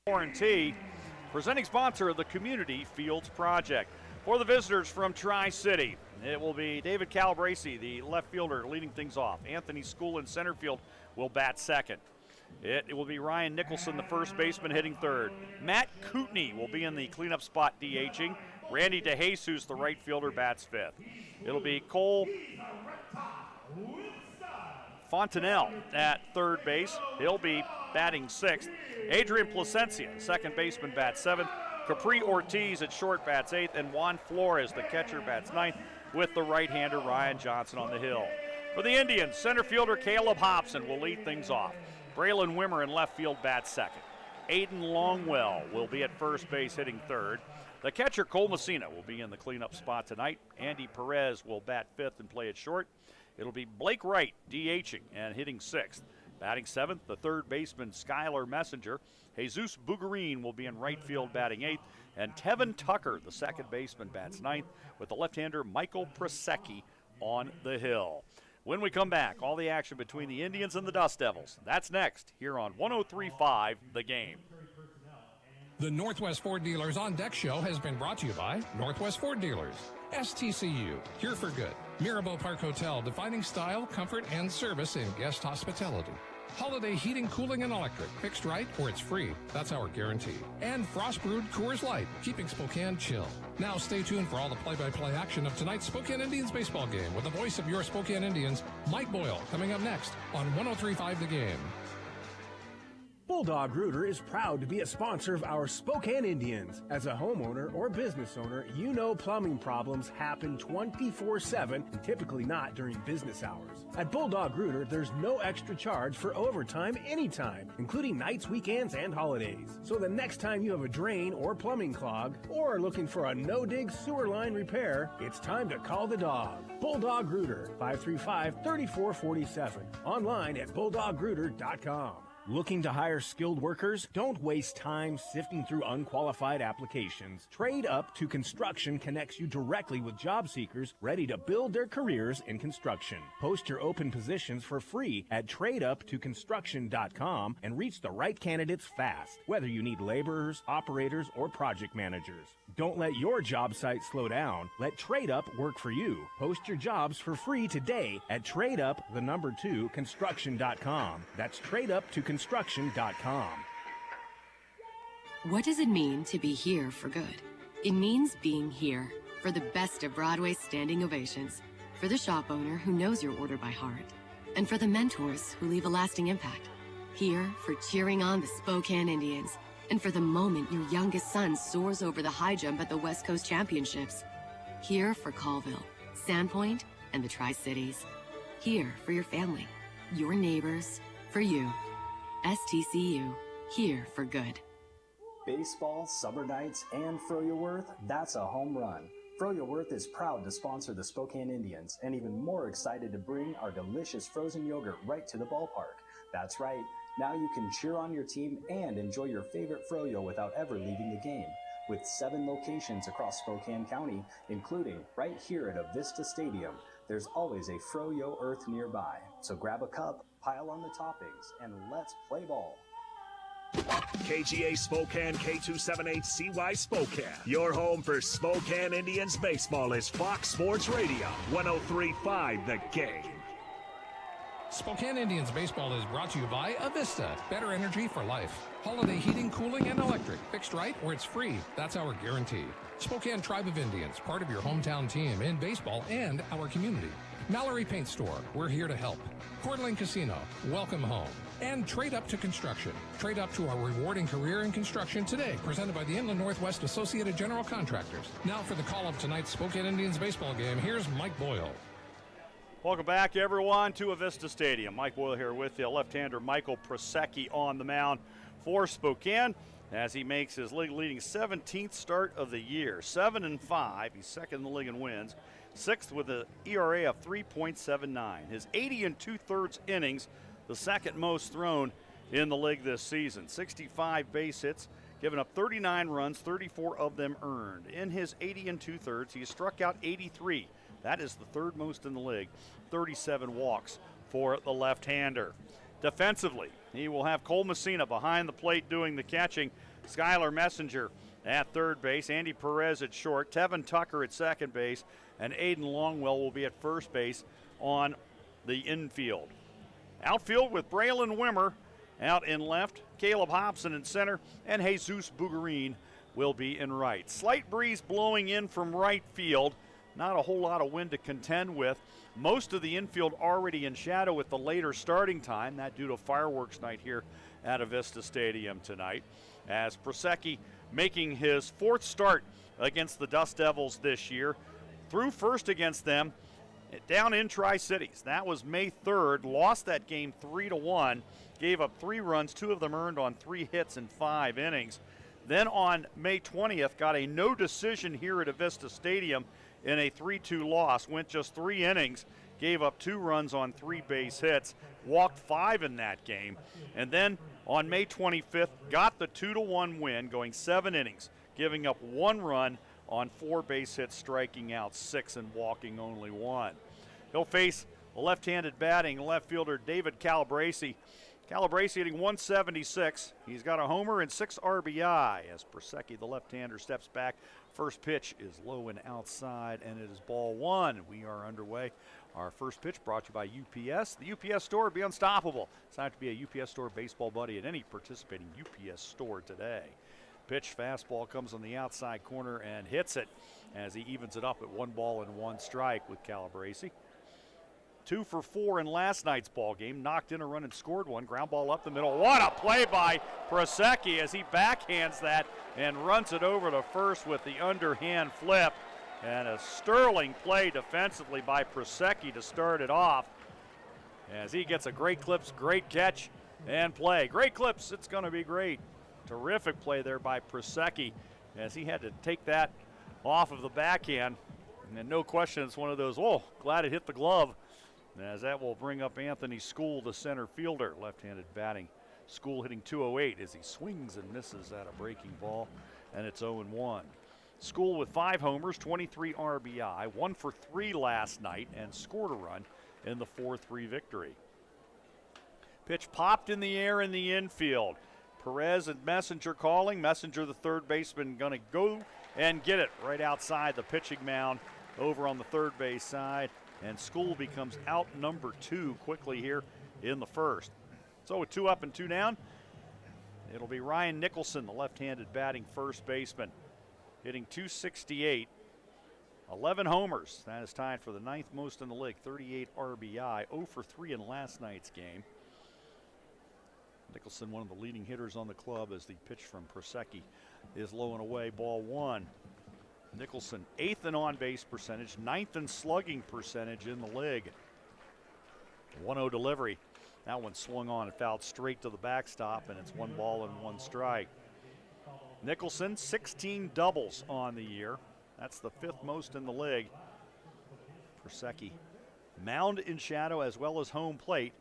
Warranty, presenting sponsor of the Community Fields Project. For the visitors from Tri-City, it will be David Calabresi, the left fielder, leading things off. Anthony School in center field will bat second. It will be Ryan Nicholson, the first baseman, hitting third. Matt Kootenai will be in the cleanup spot, DHing. Randy DeJesus, the right fielder, bats fifth. It'll be Cole Fontanelle at third base. He'll be batting sixth. Adrian Placencia, second baseman, bats seventh. Capri Ortiz at short bats eighth. And Juan Flores, the catcher, bats ninth, with the right-hander Ryan Johnson on the hill. For the Indians, center fielder Caleb Hobson will lead things off. Braylon Wimmer in left field bats second. Aiden Longwell will be at first base hitting third. The catcher Cole Messina will be in the cleanup spot tonight. Andy Perez will bat fifth and play it short. It'll be Blake Wright DHing and hitting sixth. Batting seventh, the third baseman Skylar Messenger. Jesus Bugarine will be in right field batting eighth. And Tevin Tucker, the second baseman, bats ninth, with the left-hander Michael Prosecki on the hill. When we come back, all the action between the Indians and the Dust Devils. That's next here on 103.5 The Game. The Northwest Ford Dealers On Deck show has been brought to you by Northwest Ford Dealers. STCU, here for good. Mirabeau Park Hotel, defining style, comfort, and service in guest hospitality. Holiday Heating, Cooling, and Electric. Fixed right or it's free. That's our guarantee. And Frost Brewed Coors Light, keeping Spokane chill. Now stay tuned for all the play-by-play action of tonight's Spokane Indians baseball game with the voice of your Spokane Indians, Mike Boyle, coming up next on 103.5 The Game. Bulldog Rooter is proud to be a sponsor of our Spokane Indians. As a homeowner or business owner, you know plumbing problems happen 24/7 and typically not during business hours. At Bulldog Rooter, there's no extra charge for overtime anytime, including nights, weekends, and holidays. So the next time you have a drain or plumbing clog or are looking for a no-dig sewer line repair, it's time to call the dog. Bulldog Rooter, 535-3447. Online at bulldogrooter.com. Looking to hire skilled workers? Don't waste time sifting through unqualified applications. Trade Up to Construction connects you directly with job seekers ready to build their careers in construction. Post your open positions for free at tradeuptoconstruction.com and reach the right candidates fast, whether you need laborers, operators, or project managers. Don't let your job site slow down. Let Trade Up work for you. Post your jobs for free today at tradeuptoconstruction.com. That's tradeuptoconstruction.com. What does it mean to be here for good? It means being here for the best of Broadway's standing ovations, for the shop owner who knows your order by heart, and for the mentors who leave a lasting impact. Here for cheering on the Spokane Indians, and for the moment your youngest son soars over the high jump at the West Coast Championships. Here for Colville, Sandpoint, and the Tri-Cities. Here for your family, your neighbors, for you. STCU, here for good. Baseball, summer nights, and Froyo-Worth, that's a home run. Froyo-Worth is proud to sponsor the Spokane Indians and even more excited to bring our delicious frozen yogurt right to the ballpark. That's right, now you can cheer on your team and enjoy your favorite Froyo without ever leaving the game. With 7 locations across Spokane County, including right here at Avista Stadium, there's always a Froyo-Earth nearby. So grab a cup, pile on the toppings, and let's play ball. KGA Spokane K278CY Spokane. Your home for Spokane Indians baseball is Fox Sports Radio, 103.5 The Game. Spokane Indians baseball is brought to you by Avista, better energy for life. Holiday Heating, Cooling, and Electric. Fixed right or it's free. That's our guarantee. Spokane Tribe of Indians, part of your hometown team in baseball and our community. Mallory Paint Store, we're here to help. Coeur d'Alene Casino, welcome home. And Trade Up to Construction. Trade up to a rewarding career in construction today, presented by the Inland Northwest Associated General Contractors. Now for the call of tonight's Spokane Indians baseball game, here's Mike Boyle. Welcome back, everyone, to Avista Stadium. Mike Boyle here with you. Left-hander Michael Prosecki on the mound for Spokane as he makes his league-leading 17th start of the year. 7-5. He's second in the league in wins. 6th with an ERA of 3.79. His 80 2/3 innings, the second most thrown in the league this season. 65 base hits, giving up 39 runs, 34 of them earned. In his 80 2/3, he has struck out 83. That is the third most in the league. 37 walks for the left-hander. Defensively, He will have Cole Messina behind the plate doing the catching. Skylar Messenger at third base. Andy Perez at short. Tevin Tucker at second base. And Aiden Longwell will be at first base on the infield. Outfield with Braylon Wimmer out in left. Caleb Hobson in center. And Jesus Bugarin will be in right. Slight breeze blowing in from right field. Not a whole lot of wind to contend with. Most of the infield already in shadow with the later starting time. That due to fireworks night here at Avista Stadium tonight. As Prosecki making his fourth start against the Dust Devils this year. Threw first against them down in Tri-Cities. That was May 3rd. Lost that game 3-1. Gave up 3 runs. 2 of them earned on 3 hits in 5 innings. Then on May 20th, got a no decision here at Avista Stadium in a 3-2 loss. Went just 3 innings, gave up 2 runs on 3 base hits, walked 5 in that game. And then on May 25th, got the 2-1 win, going 7 innings, giving up 1 run on 4 base hits, striking out 6 and walking only 1. He'll face a left-handed batting left fielder David Calabrese. Calabrese hitting 176. He's got a homer and 6 RBI as Prosecki, the left-hander, steps back. First pitch is low and outside, and it is ball 1. We are underway. Our first pitch brought to you by UPS. The UPS store, be unstoppable. Sign up to be a UPS store baseball buddy at any participating UPS store today. Pitch fastball comes on the outside corner and hits it as he evens it up at 1 ball and 1 strike with Calabrese. 2 for 4 in last night's ball game. Knocked in a run and scored 1. Ground ball up the middle. What a play by Prosecki as he backhands that and runs it over to first with the underhand flip. And a sterling play defensively by Prosecki to start it off as he gets a great clips, great catch, and play. Great clips, it's going to be great. Terrific play there by Prosecki as he had to take that off of the backhand. And no question, it's one of those, oh, glad it hit the glove. As that will bring up Anthony School, the center fielder, left-handed batting. School hitting 208 as he swings and misses at a breaking ball, and it's 0-1. School with 5 homers, 23 RBI, 1 for 3 last night, and scored a run in the 4-3 victory. Pitch popped in the air in the infield. Perez and Messenger calling. Messenger, the third baseman, going to go and get it right outside the pitching mound over on the third base side. And School becomes out number 2 quickly here in the first. So with 2 up and 2 down, it'll be Ryan Nicholson, the left-handed batting first baseman, hitting 268, 11 homers. That is tied for the 9th most in the league, 38 RBI, 0 for 3 in last night's game. Nicholson, one of the leading hitters on the club, as the pitch from Prosecki is low and away, ball 1. Nicholson, 8th in on-base percentage, 9th in slugging percentage in the league. 1-0 delivery. That one swung on and fouled straight to the backstop, and it's 1 ball and 1 strike. Nicholson, 16 doubles on the year. That's the 5th most in the league. Prosecki, mound in shadow as well as home plate,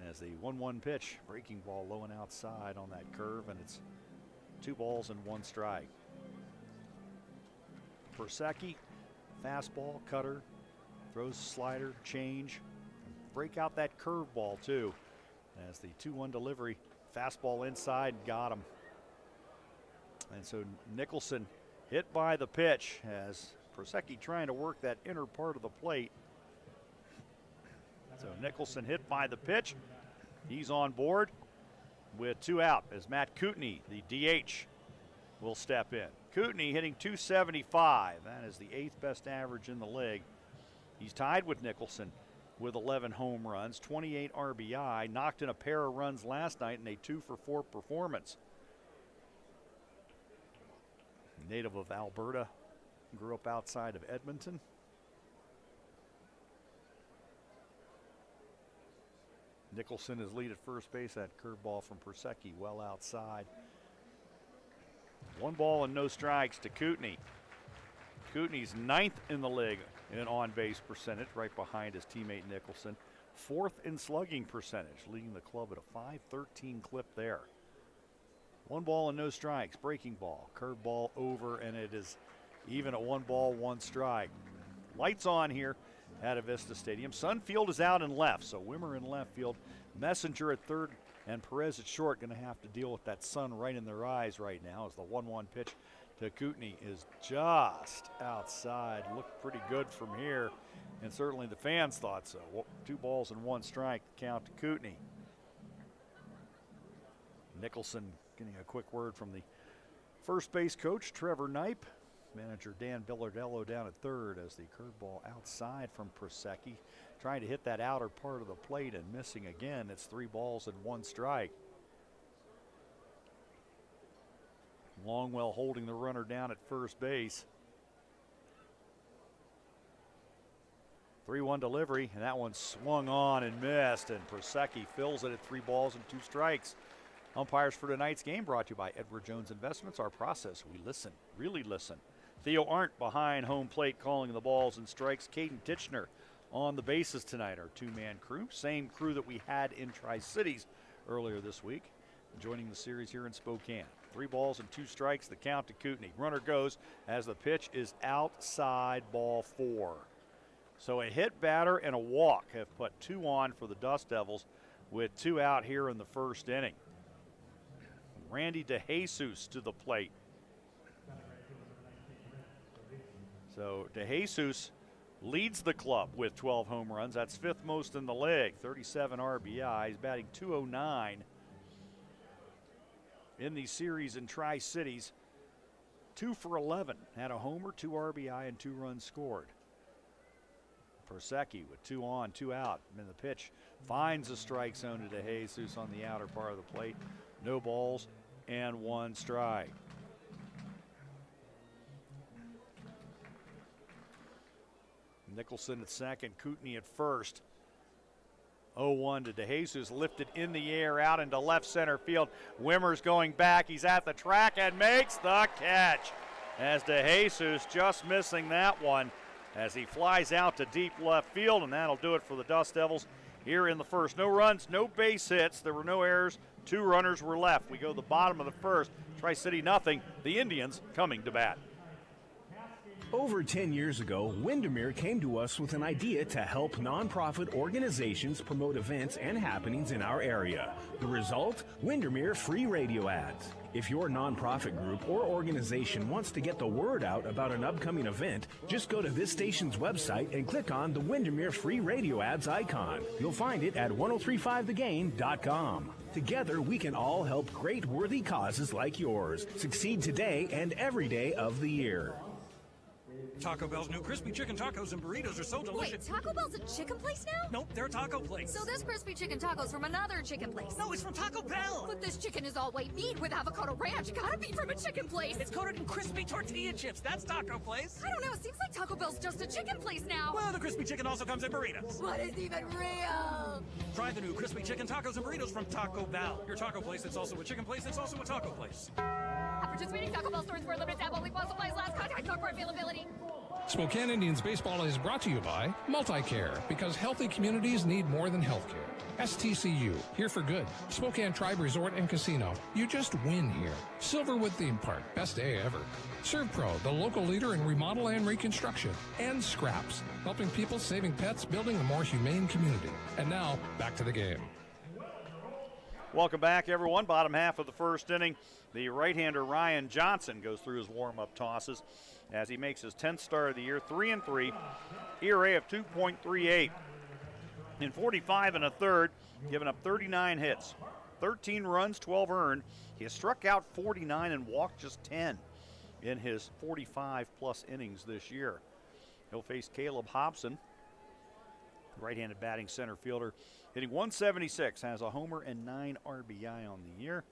as the 1-1 pitch, breaking ball low and outside on that curve, and it's 2 balls and 1 strike. Prosecki, fastball, cutter, throws slider, change, break out that curveball too. As the 2-1 delivery, fastball inside, got him. And so Nicholson hit by the pitch as Prosecki trying to work that inner part of the plate. So Nicholson hit by the pitch. He's on board with 2 out as Matt Kootenai, the DH, will step in. Kootenai hitting 275. That is the 8th best average in the league. He's tied with Nicholson with 11 home runs, 28 RBI, knocked in a pair of runs last night in a 2-for-4 performance. Native of Alberta, grew up outside of Edmonton. Nicholson is lead at first base. That curveball from Prosecki well outside. 1 ball and no strikes to Kootenai. Kootenai's 9th in the league in on-base percentage, right behind his teammate Nicholson. 4th in slugging percentage, leading the club at a .513 clip there. 1 ball and no strikes, breaking ball, curveball over, and it is even at 1 ball, 1 strike. Lights on here at Avista Stadium. Sunfield is out in left, so Wimmer in left field. Messenger at third And Perez at short going to have to deal with that sun right in their eyes right now as the 1-1 pitch to Kootenai is just outside. Looked pretty good from here, and certainly the fans thought so. 2 balls and 1 strike, count to Kootenai. Nicholson getting a quick word from the first base coach, Trevor Knipe. Manager Dan Billardello down at third as the curveball outside from Prosecki. Trying to hit that outer part of the plate and missing again. It's 3 balls and 1 strike. Longwell holding the runner down at first base. 3-1 delivery, and that one swung on and missed, and Prosecki fills it at 3 balls and 2 strikes. Umpires for tonight's game brought to you by Edward Jones Investments. Our process, we listen, really listen. Theo Arndt behind home plate calling the balls and strikes. Caden Titchener on the bases tonight, our 2-man crew. Same crew that we had in Tri-Cities earlier this week. Joining the series here in Spokane. 3 balls and 2 strikes, the count to Kootenai. Runner goes as the pitch is outside, ball 4. So a hit batter and a walk have put 2 on for the Dust Devils with 2 out here in the first inning. Randy DeJesus to the plate. So DeJesus leads the club with 12 home runs. That's 5th most in the league, 37 RBI. He's batting .209 in the series in Tri-Cities. 2 for 11, had a homer, 2 RBI, and 2 runs scored. Prosecki with 2 on, 2 out. And the pitch finds a strike zone to DeJesus on the outer part of the plate. No balls and 1 strike. Nicholson at second, Kootenai at first. 0-1 to DeJesus, lifted in the air out into left center field. Wimmer's going back, he's at the track and makes the catch. As DeJesus just missing that one as he flies out to deep left field, and that'll do it for the Dust Devils here in the first. No runs, no base hits, there were no errors, 2 runners were left. We go to the bottom of the first, Tri-City nothing, the Indians coming to bat. Over 10 years ago, Windermere came to us with an idea to help nonprofit organizations promote events and happenings in our area. The result? Windermere free radio ads. If your nonprofit group or organization wants to get the word out about an upcoming event, just go to this station's website and click on the Windermere free radio ads icon. You'll find it at 1035thegame.com. Together, we can all help great worthy causes like yours succeed today and every day of the year. Taco Bell's new crispy chicken tacos and burritos are so delicious. Wait, Taco Bell's a chicken place now? Nope, they're a taco place. So this crispy chicken taco's from another chicken place. No, it's from Taco Bell. But this chicken is all white meat with avocado ranch. Gotta be from a chicken place. It's coated in crispy tortilla chips. That's Taco Place. I don't know, it seems like Taco Bell's just a chicken place now. Well, the crispy chicken also comes in burritos. What is even real? Try the new crispy chicken tacos and burritos from Taco Bell. Your taco place that's also a chicken place that's also a taco place. At participating Taco Bell stores for a limited time, only while supplies last. Contact store for availability. Spokane Indians Baseball is brought to you by MultiCare, because healthy communities need more than healthcare. STCU, here for good. Spokane Tribe Resort and Casino, you just win here. Silverwood Theme Park, best day ever. ServPro, the local leader in remodel and reconstruction. And Scraps, helping people, saving pets, building a more humane community. And now, back to the game. Welcome back, everyone. Bottom half of the first inning. The right-hander Ryan Johnson goes through his warm-up tosses as he makes his 10th start of the year, 3-3, ERA of 2.38. In 45 1/3, giving up 39 hits, 13 runs, 12 earned. He has struck out 49 and walked just 10 in his 45-plus innings this year. He'll face Caleb Hobson, right-handed batting center fielder, hitting .176, has a homer and 9 RBI on the year.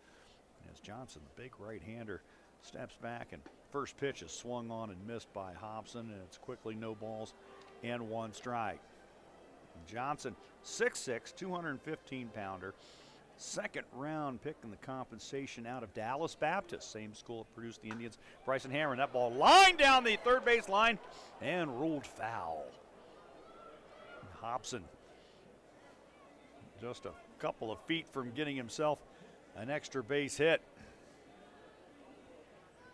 As Johnson, the big right-hander, steps back, and first pitch is swung on and missed by Hobson, and it's quickly no balls and 1 strike. Johnson, 6'6", 215-pounder, second round pick in the compensation out of Dallas Baptist, same school that produced the Indians. Bryson Hammer, and that ball lined down the third base line and ruled foul. Hobson just a couple of feet from getting himself an extra base hit.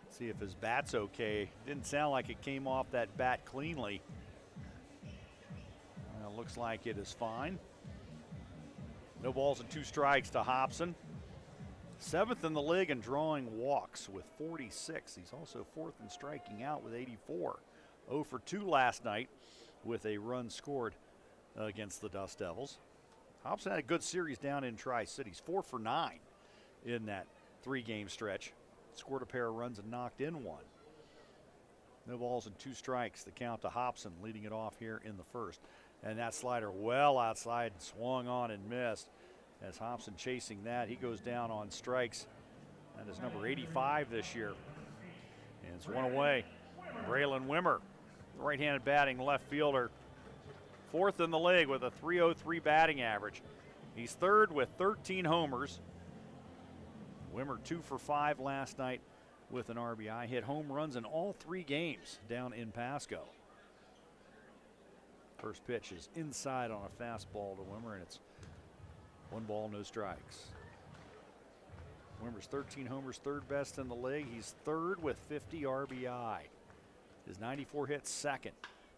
See if his bat's okay. Didn't sound like it came off that bat cleanly. Looks like it is fine. No balls and 2 strikes to Hobson. 7th in the league in drawing walks with 46. He's also 4th in striking out with 84. 0 for 2 last night with a run scored against the Dust Devils. Hobson had a good series down in Tri-Cities, 4 for 9 in that 3-game stretch. Scored a pair of runs and knocked in 1. No balls and 2 strikes. The count to Hobson, leading it off here in the first. And that slider well outside and swung on and missed. As Hobson chasing that, he goes down on strikes. That is number 85 this year. And it's 1 away. Braylon Wimmer, right-handed batting left fielder, 4th in the league with a .303 batting average. He's 3rd with 13 homers. Wimmer 2 for 5 last night with an RBI. Hit home runs in all 3 games down in Pasco. First pitch is inside on a fastball to Wimmer, and it's 1 ball, no strikes. Wimmer's 13 homers, 3rd best in the league. He's 3rd with 50 RBI. His 94 hits 2nd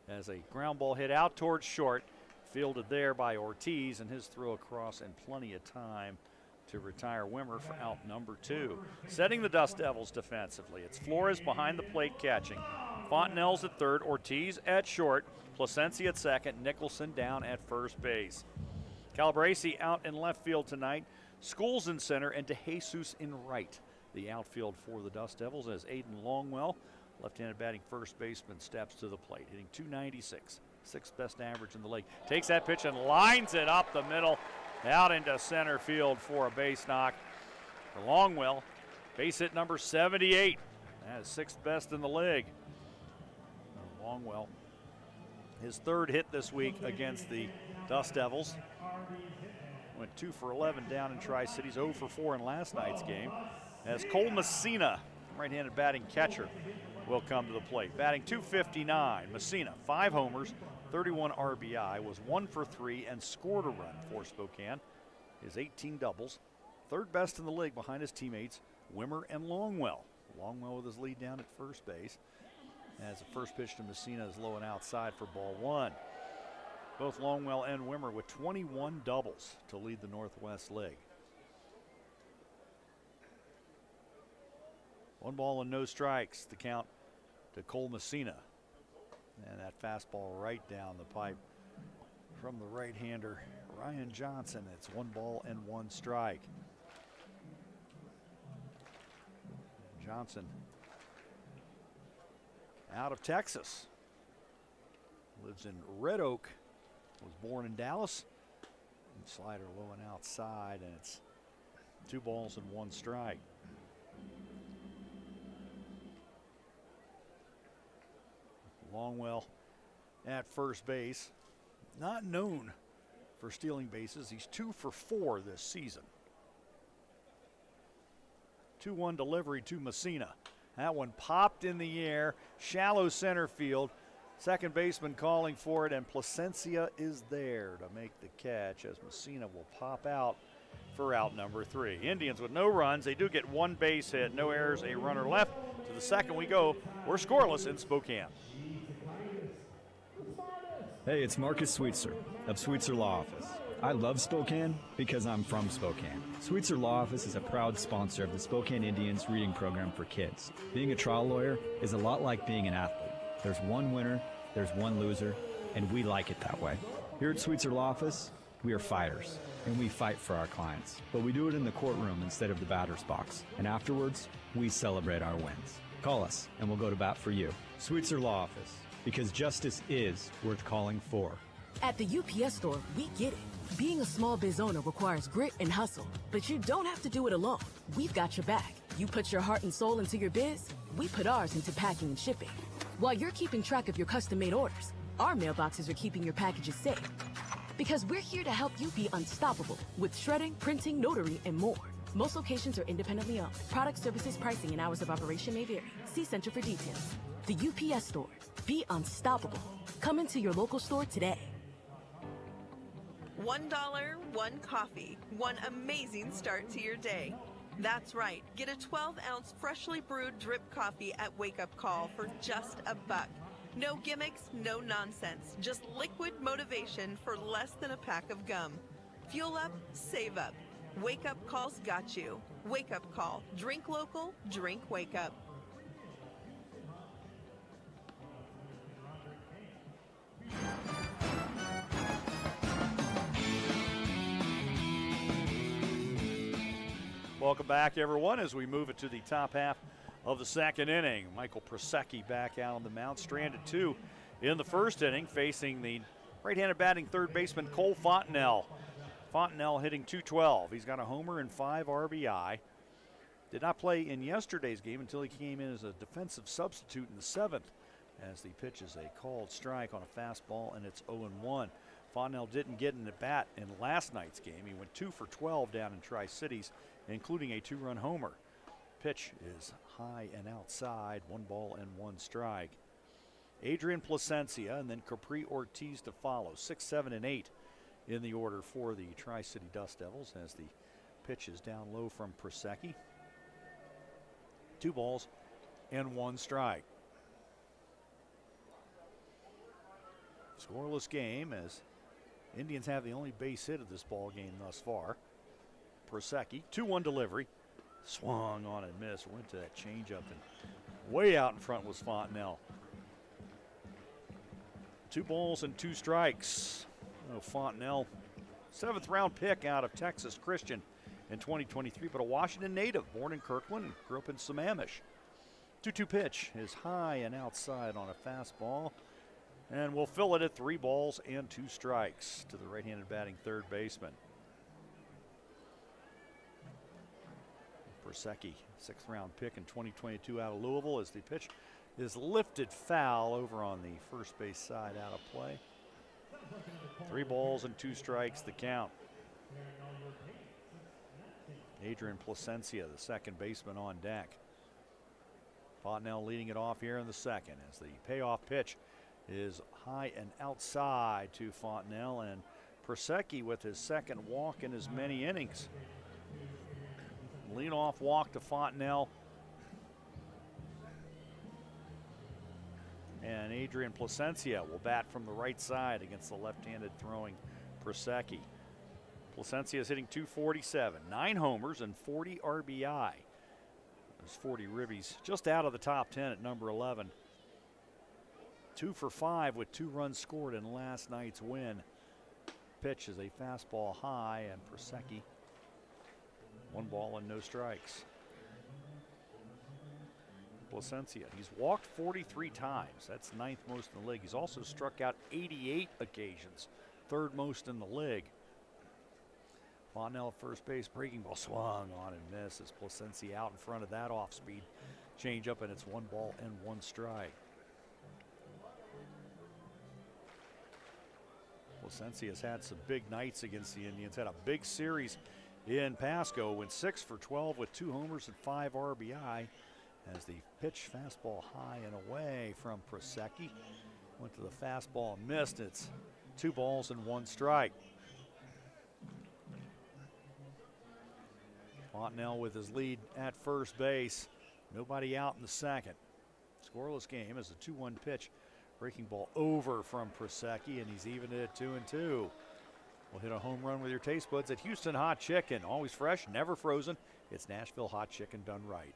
as a ground ball hit out towards short, fielded there by Ortiz, and his throw across in plenty of time to retire Wimmer for out number 2. Setting the Dust Devils defensively, it's Flores behind the plate catching. Fontenelle's at 3rd, Ortiz at short, Placencia at 2nd, Nicholson down at first base. Calabrese out in left field tonight, Schools in center, and DeJesus in right. The outfield for the Dust Devils as Aiden Longwell, left-handed batting first baseman, steps to the plate, hitting .296, 6th best average in the league. Takes that pitch and lines it up the middle, out into center field for a base knock. For Longwell, base hit number 78. That is 6th best in the league. Longwell, his 3rd hit this week against the Dust Devils. Went 2 for 11 down in Tri-Cities, 0 for 4 in last night's game. As Cole Messina, right-handed batting catcher, will come to the plate. Batting .259, Messina, 5 homers, 31 RBI, was 1 for 3 and scored a run for Spokane. His 18 doubles, 3rd best in the league behind his teammates Wimmer and Longwell. Longwell with his lead down at first base. As the first pitch to Messina is low and outside for ball 1. Both Longwell and Wimmer with 21 doubles to lead the Northwest League. 1 ball and no strikes, the count to Cole Messina. And that fastball right down the pipe from the right-hander, Ryan Johnson. It's 1 ball and 1 strike. Johnson out of Texas. Lives in Red Oak. Was born in Dallas. And slider low and outside, and it's 2 balls and 1 strike. Longwell at first base. Not known for stealing bases. He's 2 for 4 this season. 2-1 delivery to Messina. That one popped in the air, shallow center field. Second baseman calling for it, and Placencia is there to make the catch as Messina will pop out for out number 3. Indians with no runs. They do get 1 base hit, no errors, a runner left. To the second we go. We're scoreless in Spokane. Hey, it's Marcus Sweetser of Sweetser Law Office. I love Spokane because I'm from Spokane. Sweetser Law Office is a proud sponsor of the Spokane Indians reading program for kids. Being a trial lawyer is a lot like being an athlete. There's 1 winner, there's 1 loser, and we like it that way. Here at Sweetser Law Office, we are fighters, and we fight for our clients. But we do it in the courtroom instead of the batter's box. And afterwards, we celebrate our wins. Call us, and we'll go to bat for you. Sweetser Law Office, because justice is worth calling for. At the UPS store, we get it. Being a small biz owner requires grit and hustle, but you don't have to do it alone. We've got your back. You put your heart and soul into your biz, we put ours into packing and shipping. While you're keeping track of your custom-made orders, our mailboxes are keeping your packages safe. Because we're here to help you be unstoppable with shredding, printing, notary, and more. Most locations are independently owned. Product, services, pricing, and hours of operation may vary. See Center for details. The UPS store. Be unstoppable. Come into your local store today. $1, 1 coffee, 1 amazing start to your day. That's right. Get a 12-ounce freshly brewed drip coffee at Wake Up Call for just $1. No gimmicks, no nonsense. Just liquid motivation for less than a pack of gum. Fuel up, save up. Wake Up Call's got you. Wake Up Call. Drink local, drink Wake Up. Welcome back, everyone, as we move it to the top half of the second inning. Michael Prosecki back out on the mound, stranded 2 in the first inning, facing the right-handed batting third baseman Cole Fontenelle. Fontenelle hitting .212. He's got a homer and 5 RBI. Did not play in yesterday's game until he came in as a defensive substitute in the 7th, as the pitch is a called strike on a fastball, and it's 0-1. Fontenelle didn't get an at-bat in last night's game. He went 2 for 12 down in Tri-Cities, including a 2-run homer. Pitch is high and outside, 1 ball and 1 strike. Adrian Placencia and then Capri Ortiz to follow, 6, 7, and 8 in the order for the Tri-City Dust Devils, as the pitch is down low from Prosecki. 2 balls and 1 strike. Scoreless game, as Indians have the only base hit of this ball game thus far. Prosecki, 2-1 delivery. Swung on and missed. Went to that changeup, and way out in front was Fontenelle. 2 balls and 2 strikes. Oh, Fontenelle, 7th round pick out of Texas Christian in 2023, but a Washington native, born in Kirkland and grew up in Sammamish. 2-2 pitch is high and outside on a fastball, and we'll fill it at 3 balls and 2 strikes to the right-handed batting third baseman. Prosecki, 6th round pick in 2022 out of Louisville, as the pitch is lifted foul over on the first base side, out of play. 3 balls and 2 strikes the count. Adrian Placencia, the second baseman, on deck. Fontenelle leading it off here in the second, as the payoff pitch is high and outside to Fontenelle, and Prosecki with his second walk in as many innings. Lead-off walk to Fontenelle. And Adrian Placencia will bat from the right side against the left-handed throwing Prosecki. Placencia is hitting .247, 9 homers and 40 RBI. Those 40 ribbies just out of the top 10 at number 11. 2 for 5 with 2 runs scored in last night's win. Pitch is a fastball high, and Prosecki, 1 ball and no strikes. Placencia, he's walked 43 times. That's 9th most in the league. He's also struck out 88 occasions, 3rd most in the league. Fontenelle first base, breaking ball swung on and misses. Placencia out in front of that off-speed changeup, and it's 1 ball and 1 strike. Placencia has had some big nights against the Indians. Had a big series in Pasco. Went 6 for 12 with 2 homers and 5 RBI. As the pitch, fastball high and away from Prosecki. Went to the fastball and missed. It's 2 balls and 1 strike. Fontenelle with his lead at first base. Nobody out in the second. Scoreless game as a 2-1 pitch. Breaking ball over from Prosecki, and he's even at 2-2. We'll hit a home run with your taste buds at Houston Hot Chicken. Always fresh, never frozen. It's Nashville Hot Chicken done right.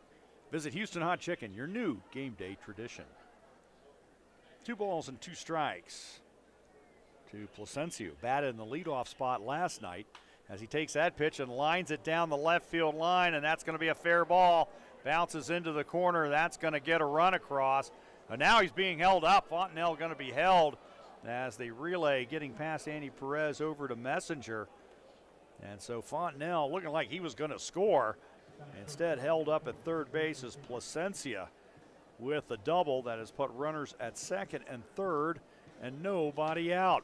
Visit Houston Hot Chicken, your new game day tradition. 2 balls and 2 strikes to Placencia, batted in the leadoff spot last night, as he takes that pitch and lines it down the left field line, and that's going to be a fair ball. Bounces into the corner. That's going to get a run across. And now he's being held up. Fontenelle going to be held as they relay, getting past Andy Perez over to Messenger. And so Fontenelle looking like he was going to score. Instead held up at third base is Placencia with a double that has put runners at second and third and nobody out.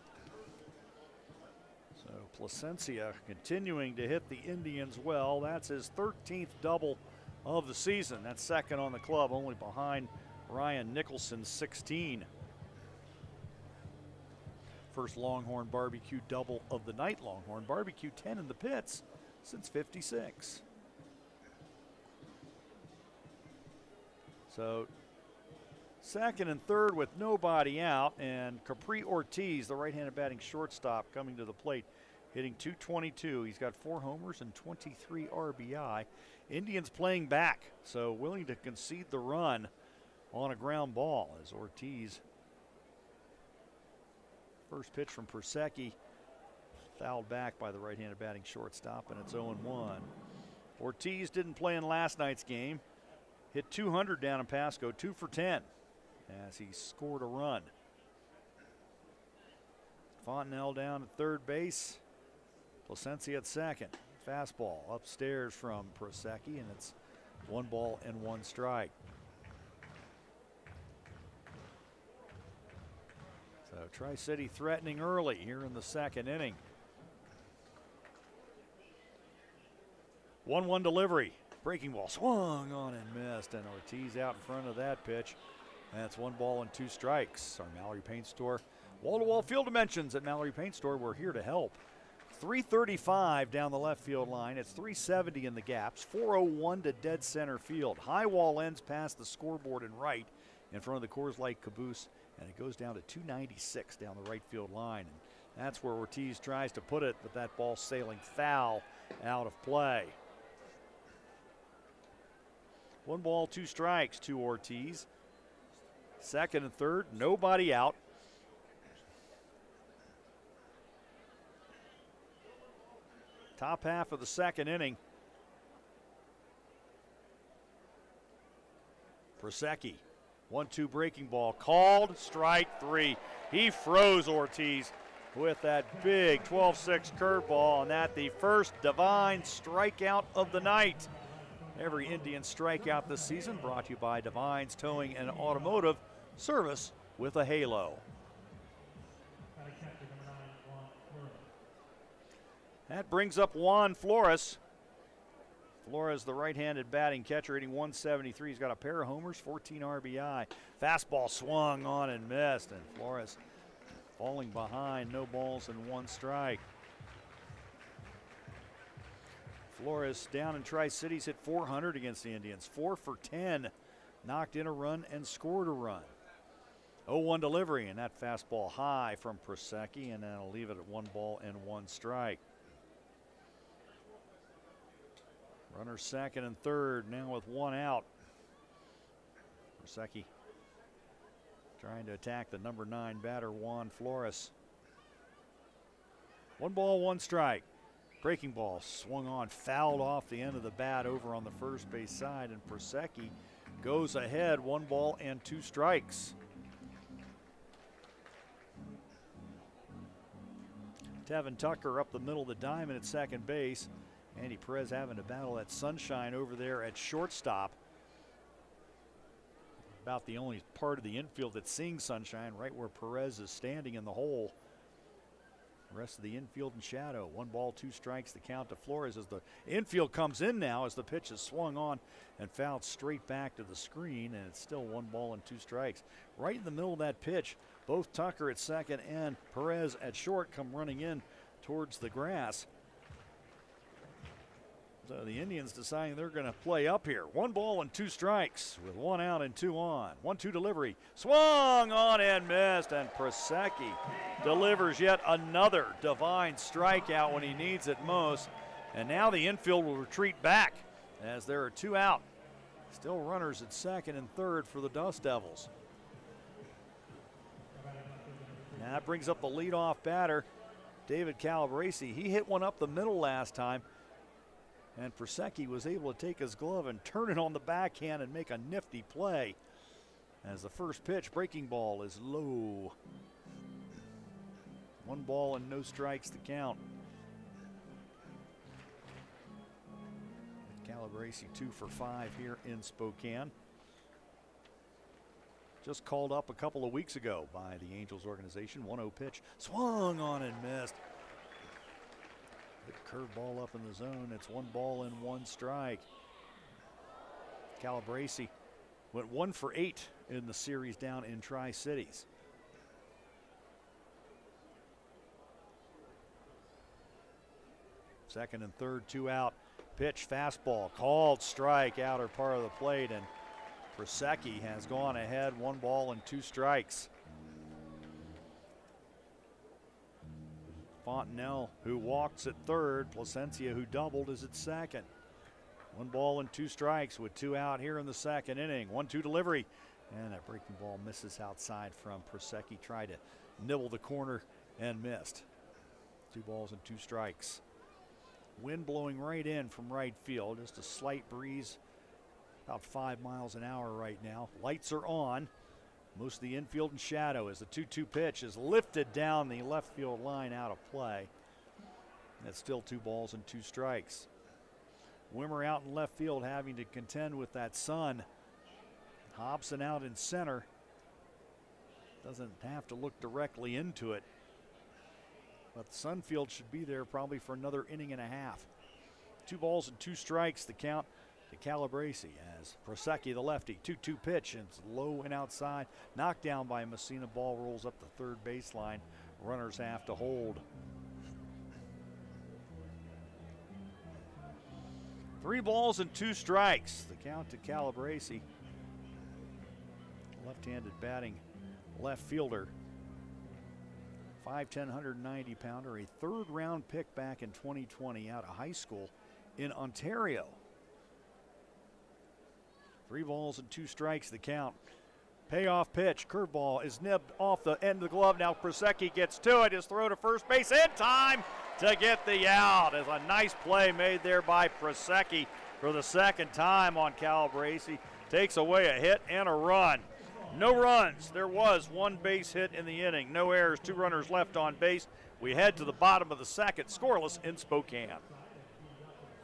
So Placencia continuing to hit the Indians well. That's his 13th double of the season. That's second on the club, only behind Ryan Nicholson's 16. First Longhorn Barbecue double of the night. Longhorn Barbecue 10 in the pits since '56. So second and third with nobody out, and Capri Ortiz, the right-handed batting shortstop, coming to the plate hitting .222. He's got 4 homers and 23 RBI. Indians playing back, so willing to concede the run on a ground ball as Ortiz. First pitch from Persecki, fouled back by the right-handed batting shortstop, and it's 0-1. Ortiz didn't play in last night's game. Hit 200 down in Pasco, 2 for 10 as he scored a run. Fontenelle down at third base. Plasencia at second. Fastball upstairs from Prosecki, and it's 1 ball and 1 strike. So Tri-City threatening early here in the second inning. 1-1 delivery. Breaking ball swung on and missed, and Ortiz out in front of that pitch. That's 1 ball and 2 strikes. Our Mallory Paint Store wall-to-wall field dimensions at Mallory Paint Store. We're here to help. 335 down the left field line. It's 370 in the gaps. 401 to dead center field. High wall ends past the scoreboard and right in front of the Coors Light caboose, and it goes down to 296 down the right field line. And that's where Ortiz tries to put it, but that ball sailing foul out of play. 1 ball, 2 strikes to Ortiz. Second and third, nobody out. Top half of the second inning. Prosecki, 1-2 breaking ball, called, strike 3. He froze Ortiz with that big 12-6 curveball, and that the first Divine strikeout of the night. Every Indian strikeout this season brought to you by Divine's Towing and Automotive, service with a halo. That brings up Juan Flores. Flores, the right-handed batting catcher, hitting .173. He's got a pair of homers, 14 RBI. Fastball swung on and missed, and Flores falling behind, no balls and 1 strike. Flores down in Tri-Cities hit .400 against the Indians, 4 for 10. Knocked in a run and scored a run. 0-1 delivery, and that fastball high from Prosecki, and that'll leave it at 1 ball and 1 strike. Runner second and third, now with 1 out. Prosecki trying to attack the number 9 batter, Juan Flores. 1 ball, 1 strike. Breaking ball swung on, fouled off the end of the bat over on the first base side, and Prosecki goes ahead, 1 ball and 2 strikes. Tevin Tucker up the middle of the diamond at second base. Andy Perez having to battle that sunshine over there at shortstop. About the only part of the infield that's seeing sunshine, right where Perez is standing in the hole. The rest of the infield in shadow. 1 ball, 2 strikes, the count to Flores as the infield comes in now as the pitch is swung on and fouled straight back to the screen, and it's still 1 ball and 2 strikes. Right in the middle of that pitch, both Tucker at second and Perez at short come running in towards the grass. So the Indians deciding they're going to play up here. 1 ball and 2 strikes with 1 out and 2 on. 1-2 delivery. Swung on and missed, and Prosecki delivers yet another Divine strikeout when he needs it most. And now the infield will retreat back as there are 2 out. Still runners at second and third for the Dust Devils. Now that brings up the leadoff batter, David Calabrese. He hit one up the middle last time, and Prosecki was able to take his glove and turn it on the backhand and make a nifty play. As the first pitch, breaking ball, is low. 1 ball and no strikes to count. Calabrese 2 for 5 here in Spokane. Just called up a couple of weeks ago by the Angels organization. 1-0 pitch, swung on and missed. Curveball up in the zone. It's 1 ball and 1 strike. Calabrese went 1 for 8 in the series down in Tri-Cities. Second and third, 2 out. Pitch, fastball, called strike, outer part of the plate, and Prosecki has gone ahead, 1 ball and 2 strikes. Fontenelle, who walks at third. Placencia, who doubled, is at second. 1 ball and 2 strikes with 2 out here in the second inning. 1-2 delivery. And that breaking ball misses outside from Prosecki. Tried to nibble the corner and missed. 2 balls and 2 strikes. Wind blowing right in from right field. Just a slight breeze, about 5 miles an hour right now. Lights are on. Most of the infield in shadow as the 2-2 pitch is lifted down the left field line out of play. That's still 2 balls and 2 strikes. Wimmer out in left field having to contend with that sun. Hobson out in center. Doesn't have to look directly into it. But the Sunfield should be there probably for another inning and a half. 2 balls and 2 strikes, the count to Calabrese as Prosecki, the lefty, 2-2 pitch, and it's low and outside. Knocked down by Messina. Ball rolls up the third baseline. Runners have to hold. 3 balls and 2 strikes, the count to Calabrese. Left-handed batting left fielder. 5'10", 190-pounder, a third-round pick back in 2020 out of high school in Ontario. 3 balls and 2 strikes, the count. Payoff pitch, curveball is nibbed off the end of the glove. Now Prosecki gets to it. His throw to first base in time to get the out. As a nice play made there by Prosecki for the second time on Calabrese. Takes away a hit and a run. No runs. There was 1 base hit in the inning. No errors, 2 runners left on base. We head to the bottom of the second, scoreless in Spokane.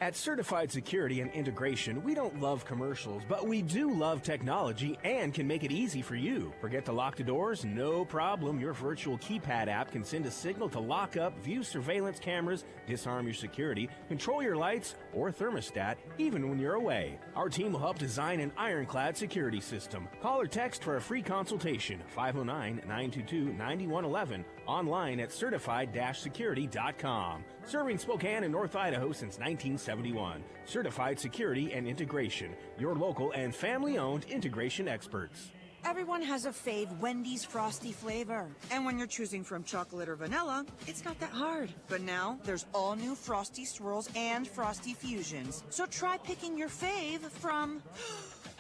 At Certified Security and Integration, we don't love commercials, but we do love technology and can make it easy for you. Forget to lock the doors? No problem. Your virtual keypad app can send a signal to lock up, view surveillance cameras, disarm your security, control your lights or thermostat, even when you're away. Our team will help design an ironclad security system. Call or text for a free consultation, 509-922-9111, online at certified-security.com. Serving Spokane and North Idaho since 1971. Certified Security and Integration, your local and family-owned integration experts. Everyone has a fave Wendy's Frosty flavor. And when you're choosing from chocolate or vanilla, it's not that hard. But now, there's all new Frosty Swirls and Frosty Fusions. So try picking your fave from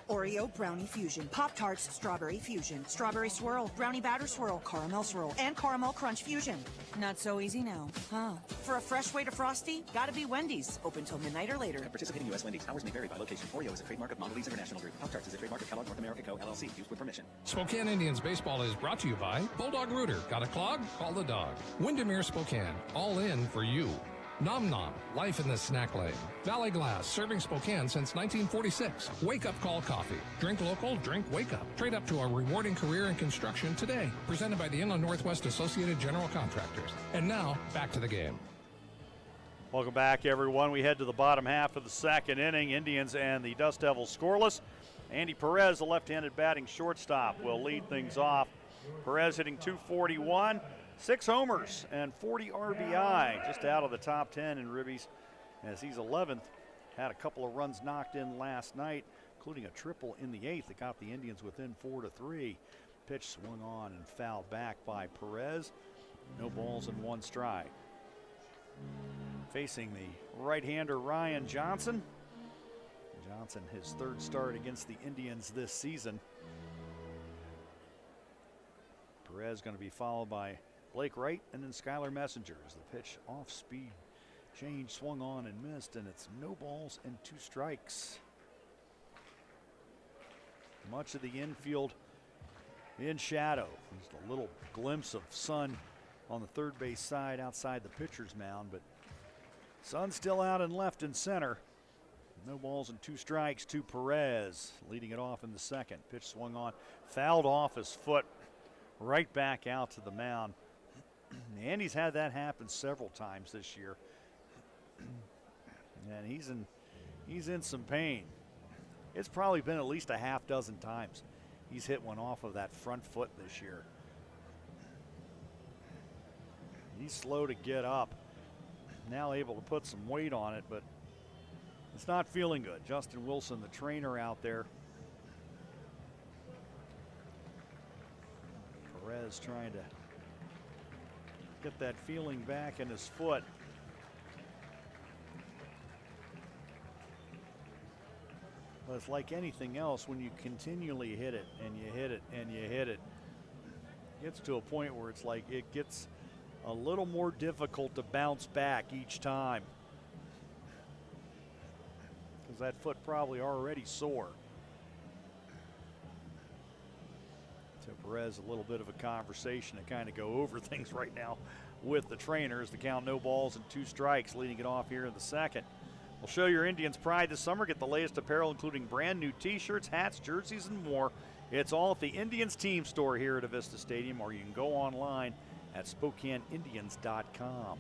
Oreo Brownie Fusion, Pop-Tarts Strawberry Fusion, Strawberry Swirl, Brownie Batter Swirl, Caramel Swirl, and Caramel Crunch Fusion. Not so easy now, huh? For a fresh way to Frosty, gotta be Wendy's. Open till midnight or later. At participating U.S. Wendy's. Hours may vary by location. Oreo is a trademark of Mondelez International Group. Pop-Tarts is a trademark of Kellogg North America Co., LLC. Used with permission. Spokane Indians baseball is brought to you by Bulldog Rooter. Got a clog? Call the dog. Windermere Spokane. All in for you. Nom Nom, life in the snack lane. Valley Glass, serving Spokane since 1946. Wake Up Call Coffee. Drink local, drink Wake Up. Trade up to a rewarding career in construction today. Presented by the Inland Northwest Associated General Contractors. And now, back to the game. Welcome back, everyone. We head to the bottom half of the second inning. Indians and the Dust Devils scoreless. Andy Perez, the left-handed batting shortstop, will lead things off. Perez hitting .241. 6 homers and 40 RBI, just out of the top 10 in Ribbies as he's 11th. Had a couple of runs knocked in last night, including a triple in the 8th that got the Indians within 4-3. Pitch swung on and fouled back by Perez. No balls and 1 strike. Facing the right-hander Ryan Johnson. Johnson, his 3rd start against the Indians this season. Perez going to be followed by Blake Wright and then Skylar Messenger as the pitch off speed change swung on and missed, and it's no balls and 2 strikes. Much of the infield in shadow. Just a little glimpse of sun on the third base side outside the pitcher's mound, but sun still out and left and center. No balls and 2 strikes to Perez, leading it off in the second. Pitch swung on, fouled off his foot, right back out to the mound. Andy's had that happen several times this year, and he's in some pain. It's probably been at least a half dozen times he's hit one off of that front foot this year. He's slow to get up, now able to put some weight on it, but it's not feeling good. Justin Wilson, the trainer out there. Perez trying to get that feeling back in his foot. But it's like anything else, when you continually hit it and you hit it and you hit it, it gets to a point where it's like it gets a little more difficult to bounce back each time, because that foot probably already sore. So Perez, a little bit of a conversation to kind of go over things right now with the trainers. The count, no balls and 2 strikes, leading it off here in the second. We'll show your Indians pride this summer. Get the latest apparel, including brand new t-shirts, hats, jerseys, and more. It's all at the Indians team store here at Avista Stadium, or you can go online at SpokaneIndians.com.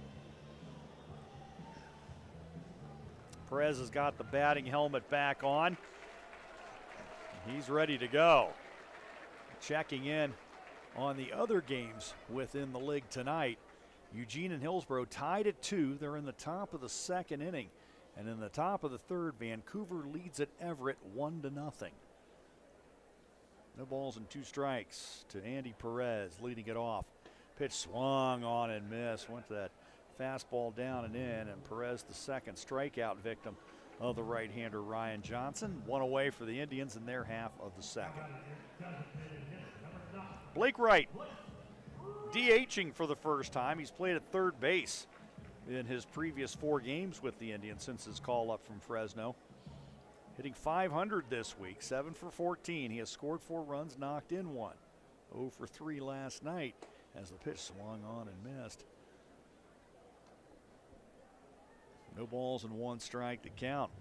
Perez has got the batting helmet back on. He's ready to go. Checking in on the other games within the league tonight. Eugene and Hillsborough tied at 2. They're in the top of the second inning. And in the top of the third, Vancouver leads at Everett 1-0. No balls and 2 strikes to Andy Perez, leading it off. Pitch swung on and missed. Went to that fastball down and in, and Perez, the second strikeout victim of the right-hander Ryan Johnson. 1 away for the Indians in their half of the second. Blake Wright DHing for the first time. He's played at third base in his previous 4 games with the Indians since his call up from Fresno. Hitting .500 this week, 7 for 14. He has scored 4 runs, knocked in 1. 0 for 3 last night as the pitch swung on and missed. No balls and 1 strike to count.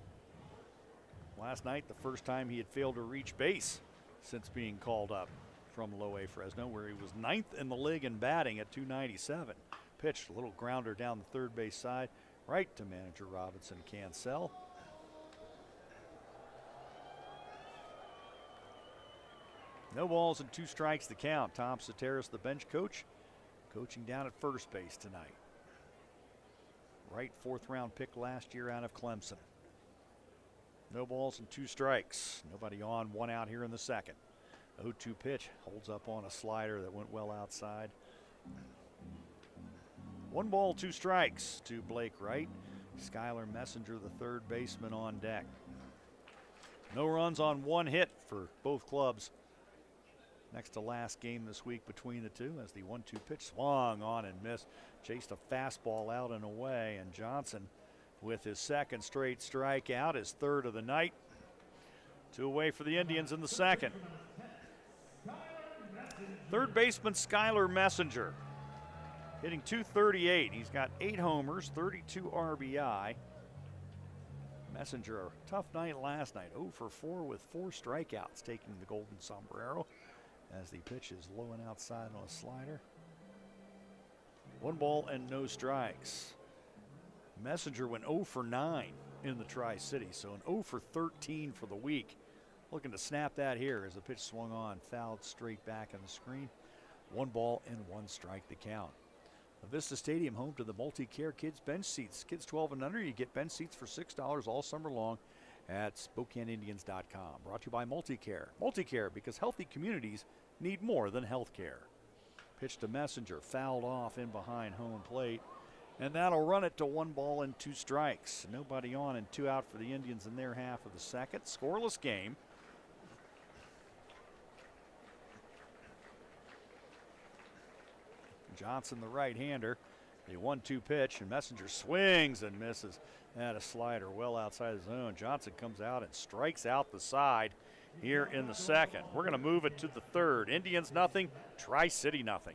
Last night, the first time he had failed to reach base since being called up from Low A Fresno, where he was 9th in the league in batting at .297. Pitched a little grounder down the third base side, right to manager Robinson Cancel. No balls and 2 strikes to count. Tom Soteris, the bench coach, coaching down at first base tonight. Wright, 4th round pick last year out of Clemson. No balls and 2 strikes. Nobody on, 1 out here in the second. 0-2 pitch, holds up on a slider that went well outside. 1 ball, 2 strikes to Blake Wright. Skylar Messenger, the third baseman, on deck. No runs on 1 hit for both clubs. Next to last game this week between the two, as the 1-2 pitch swung on and missed. Chased a fastball out and away, and Johnson with his second straight strikeout, his 3rd of the night. 2 away for the Indians in the second. Third baseman Skylar Messenger, hitting .238. He's got 8 homers, 32 RBI. Messenger, a tough night last night, 0 for 4 with 4 strikeouts, taking the golden sombrero as the pitch is low and outside on a slider. 1 ball and no strikes. Messenger went 0 for 9 in the Tri-City, so an 0 for 13 for the week. Looking to snap that here as the pitch swung on, fouled straight back on the screen. 1 ball and 1 strike to count. Avista Stadium, home to the Multi-Care Kids bench seats. Kids 12 and under, you get bench seats for $6 all summer long at SpokaneIndians.com. Brought to you by Multi-Care. Multi-Care, because healthy communities need more than health care. Pitch to Messenger, fouled off in behind home plate. And that'll run it to 1 ball and 2 strikes. Nobody on and 2 out for the Indians in their half of the second. Scoreless game. Johnson, the right-hander, the 1-2 pitch, and Messenger swings and misses at a slider well outside the zone. Johnson comes out and strikes out the side here in the second. We're going to move it to the third. Indians nothing, Tri-City nothing.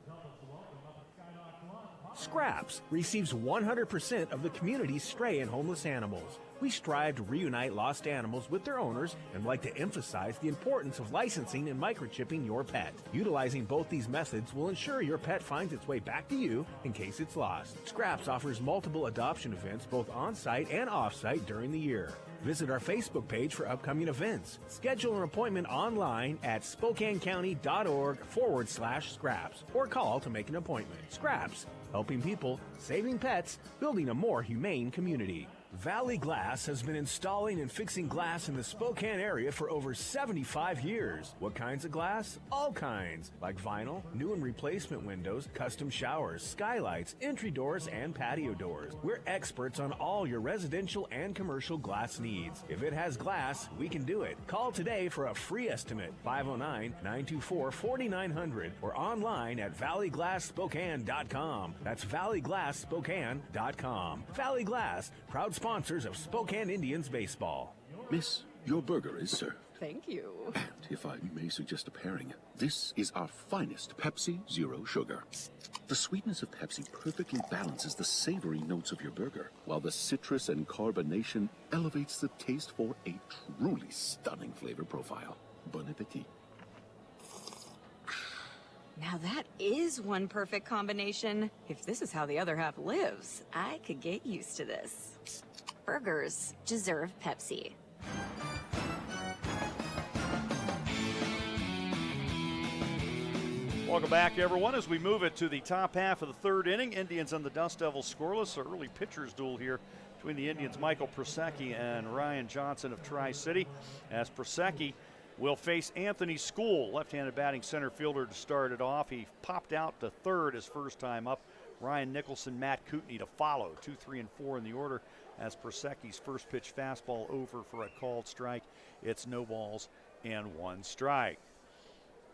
Scraps receives 100% of the community's stray and homeless animals. We strive to reunite lost animals with their owners and like to emphasize the importance of licensing and microchipping your pet. Utilizing both these methods will ensure your pet finds its way back to you in case it's lost. Scraps offers multiple adoption events both on-site and off-site during the year. Visit our Facebook page for upcoming events. Schedule an appointment online at SpokaneCounty.org/scraps or call to make an appointment. Scraps, helping people, saving pets, building a more humane community. Valley Glass has been installing and fixing glass in the Spokane area for over 75 years. What kinds of glass? All kinds, like vinyl, new and replacement windows, custom showers, skylights, entry doors, and patio doors. We're experts on all your residential and commercial glass needs. If it has glass, we can do it. Call today for a free estimate, 509-924-4900, or online at valleyglassspokane.com. That's valleyglassspokane.com. Valley Glass, proud sponsors of Spokane Indians baseball. Miss, your burger is served. Thank you. And if I may suggest a pairing, this is our finest Pepsi Zero Sugar. The sweetness of Pepsi perfectly balances the savory notes of your burger, while the citrus and carbonation elevates the taste for a truly stunning flavor profile. Bon appetit. Now that is one perfect combination. If this is how the other half lives, I could get used to this. Burgers deserve Pepsi. Welcome back, everyone, as we move it to the top half of the third inning. Indians and the Dust Devils scoreless. An early pitcher's duel here between the Indians' Michael Prusecki and Ryan Johnson of Tri-City, as Prusecki will face Anthony School, left-handed batting center fielder, to start it off. He popped out to third his first time up. Ryan Nicholson, Matt Kootenai to follow, 2, 3, and 4 in the order, as Prusecki's first pitch fastball over for a called strike. It's no balls and 1 strike.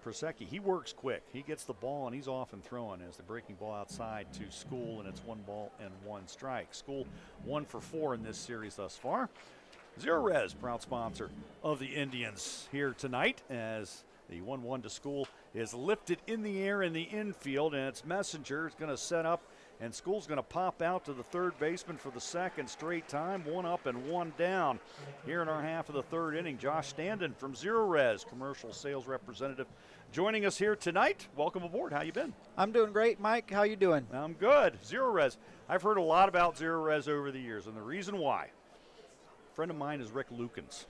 Prusecki, he works quick. He gets the ball and he's off and throwing as the breaking ball outside to School, and it's 1 ball and 1 strike. School 1 for 4 in this series thus far. Zero Res, proud sponsor of the Indians here tonight, as the 1-1 to School is lifted in the air in the infield, and it's Messenger is going to set up, and School's going to pop out to the third baseman for the second straight time. 1 up and 1 down here in our half of the third inning. Josh Standen from Zero Res, commercial sales representative, joining us here tonight. Welcome aboard. How you been? I'm doing great, Mike. How you doing? I'm good. Zero Res. I've heard a lot about Zero Res over the years, and the reason why. A friend of mine is Rick Lukens,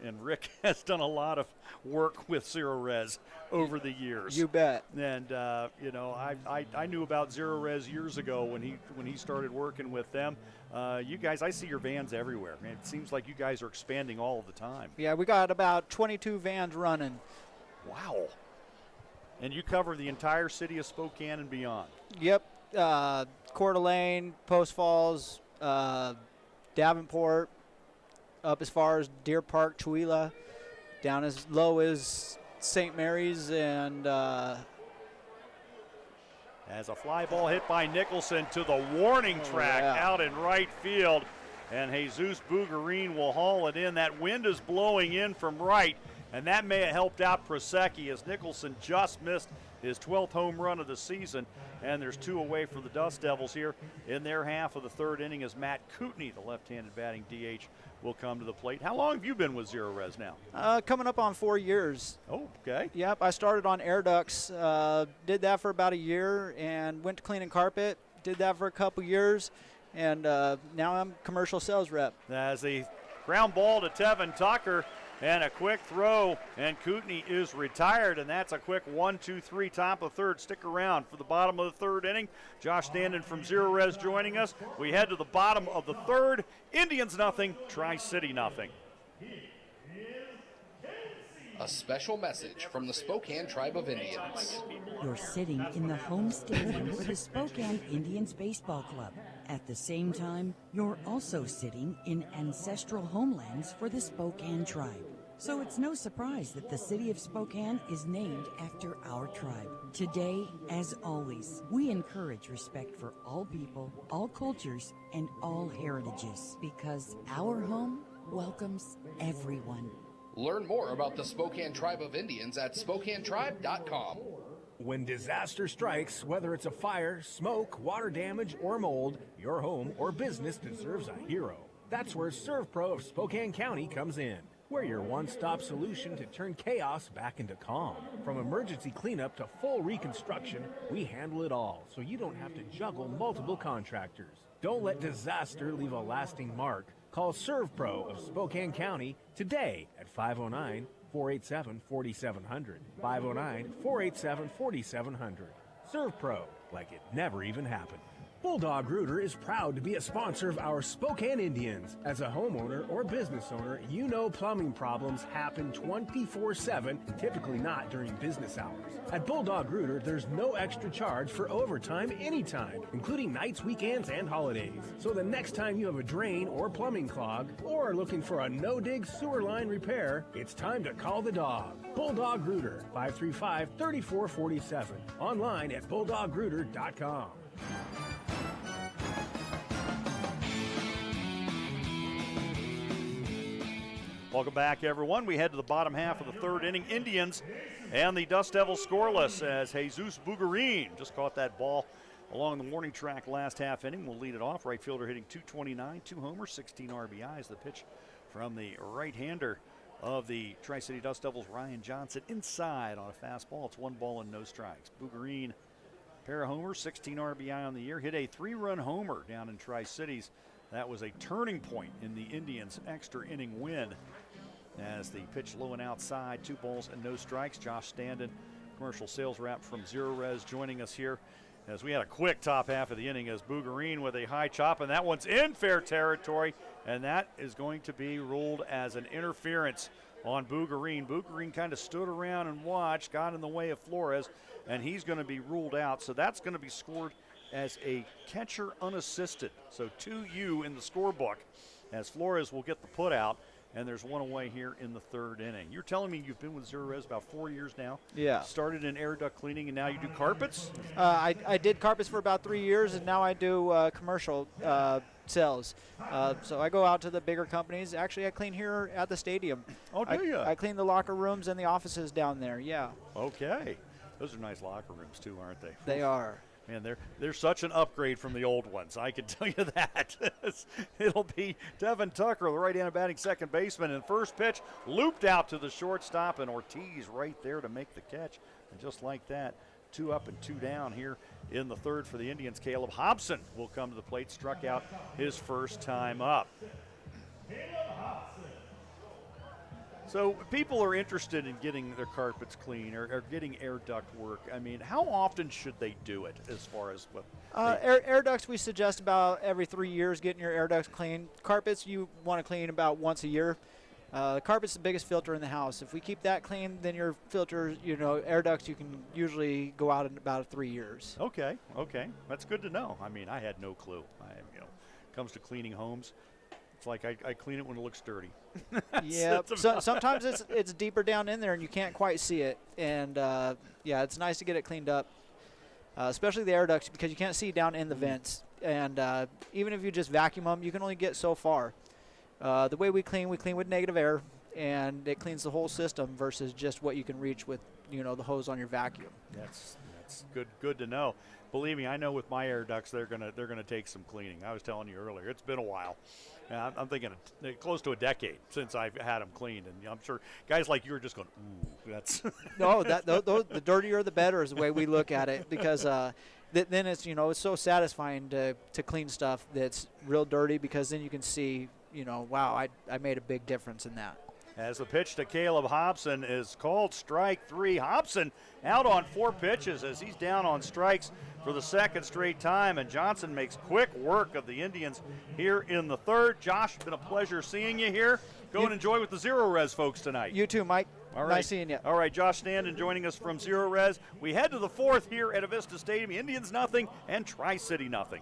and Rick has done a lot of work with Zero Res over the years. You bet. And you know, I knew about Zero Res years ago when he started working with them. You guys, I see your vans everywhere. Man, it seems like you guys are expanding all of the time. Yeah, we got about 22 vans running. Wow. And you cover the entire city of Spokane and beyond. Yep. Coeur d'Alene, Post Falls, Davenport, up as far as Deer Park, Tooele, down as low as St. Mary's, and as a fly ball hit by Nicholson to the warning track out in right field, and Jesus Bougarine will haul it in. That wind is blowing in from right, and that may have helped out Prusecki, as Nicholson just missed his 12th home run of the season, and there's 2 away for the Dust Devils here in their half of the third inning, as Matt Kootenai, the left-handed batting DH, will come to the plate. How long have you been with Zero Res now? Coming up on 4 years. Oh, okay. Yep, I started on air ducts, did that for about a year, and went to cleaning carpet, did that for a couple years, and now I'm commercial sales rep. As a ground ball to Tevin Tucker, and a quick throw, and Kootenai is retired, and that's a quick 1-2-3 top of third. Stick around for the bottom of the third inning. Josh Standen from Zero Res joining us. We head to the bottom of the third. Indians nothing, Tri-City nothing. A special message from the Spokane Tribe of Indians. You're sitting in the home stadium for the Spokane Indians Baseball Club. At the same time, you're also sitting in ancestral homelands for the Spokane Tribe. So it's no surprise that the city of Spokane is named after our tribe. Today, as always, we encourage respect for all people, all cultures, and all heritages, because our home welcomes everyone. Learn more about the Spokane Tribe of Indians at SpokaneTribe.com. When disaster strikes, whether it's a fire, smoke, water damage, or mold, your home or business deserves a hero. That's where ServPro of Spokane County comes in. We're your one-stop solution to turn chaos back into calm. From emergency cleanup to full reconstruction, we handle it all, so you don't have to juggle multiple contractors. Don't let disaster leave a lasting mark. Call ServPro of Spokane County today at 509-487-4700. 509-487-4700. ServPro, like it never even happened. Bulldog Rooter is proud to be a sponsor of our Spokane Indians. As a homeowner or business owner, you know plumbing problems happen 24/7, typically not during business hours. At Bulldog Rooter, there's no extra charge for overtime anytime, including nights, weekends, and holidays. So the next time you have a drain or plumbing clog, or are looking for a no-dig sewer line repair, it's time to call the dog. Bulldog Rooter, 535-3447. Online at bulldogrooter.com. Welcome back, everyone. We head to the bottom half of the third inning. Indians and the Dust Devils scoreless as Jesus Bugarin just caught that ball along the warning track last half inning. We'll lead it off. Right fielder hitting .229, 2 homers, 16 RBIs. The pitch from the right-hander of the Tri-City Dust Devils, Ryan Johnson, inside on a fastball. It's 1 ball and no strikes. Bugarin, pair of homers, 16 RBI on the year, hit a 3-run homer down in Tri-Cities. That was a turning point in the Indians' extra inning win. As the pitch low and outside, 2 balls and no strikes. Josh Standen, commercial sales rep from Zero Res, joining us here as we had a quick top half of the inning as Bugarin with a high chop, and that one's in fair territory, and that is going to be ruled as an interference on Bugarin. Bugarin kind of stood around and watched, got in the way of Flores, and he's going to be ruled out. So that's going to be scored as a catcher unassisted. So 2U in the scorebook as Flores will get the put out, and there's 1 away here in the third inning. You're telling me you've been with Zero Res about 4 years now? Yeah. Started in air duct cleaning, and now you do carpets? I did carpets for about 3 years, and now I do commercial sales. So I go out to the bigger companies. Actually, I clean here at the stadium. Oh, do you? I clean the locker rooms and the offices down there, yeah. Okay. Those are nice locker rooms, too, aren't they? They are. Man, they're such an upgrade from the old ones. I can tell you that. It'll be Devin Tucker, the right-handed batting second baseman, and first pitch looped out to the shortstop, and Ortiz right there to make the catch. And just like that, 2 up and 2 down here in the third for the Indians. Caleb Hobson will come to the plate, struck out his first time up. So people are interested in getting their carpets clean or getting air duct work. I mean, how often should they do it as far as what? Air ducts, we suggest about every 3 years getting your air ducts clean. Carpets, you want to clean about once a year. Carpet's the biggest filter in the house. If we keep that clean, then your filters, air ducts, you can usually go out in about 3 years. Okay. That's good to know. I mean, I had no clue. Comes to cleaning homes, it's like I clean it when it looks dirty. Yeah, sometimes it's deeper down in there and you can't quite see it. And, it's nice to get it cleaned up, especially the air ducts, because you can't see down in the vents. And even if you just vacuum them, you can only get so far. The way we clean with negative air, and it cleans the whole system versus just what you can reach with, the hose on your vacuum. That's good to know. Believe me, I know with my air ducts, they're gonna take some cleaning. I was telling you earlier, it's been a while. I'm thinking close to a decade since I've had them cleaned, and I'm sure guys like you are just going, ooh, that's. No, the dirtier the better is the way we look at it, because then it's it's so satisfying to clean stuff that's real dirty, because then you can see wow, I made a big difference in that. As the pitch to Caleb Hobson is called strike 3. Hobson out on 4 pitches as he's down on strikes for the second straight time, and Johnson makes quick work of the Indians here in the third. Josh, it's been a pleasure seeing you here. Go and enjoy with the Zero Res folks tonight. You too, Mike. All right. Nice seeing you. All right, Josh Standen joining us from Zero Res. We head to the fourth here at Avista Stadium. Indians nothing and Tri-City nothing.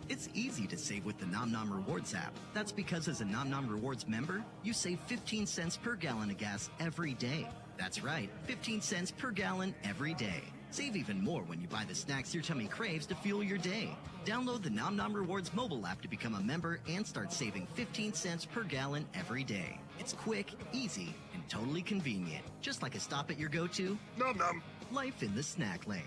It's easy to save with the Nom Nom Rewards app. That's because as a Nom Nom Rewards member, you save 15 cents per gallon of gas every day. That's right, 15 cents per gallon every day. Save even more when you buy the snacks your tummy craves to fuel your day. Download the Nom Nom Rewards mobile app to become a member and start saving 15 cents per gallon every day. It's quick, easy, and totally convenient. Just like a stop at your go-to. Nom Nom. Life in the snack lane.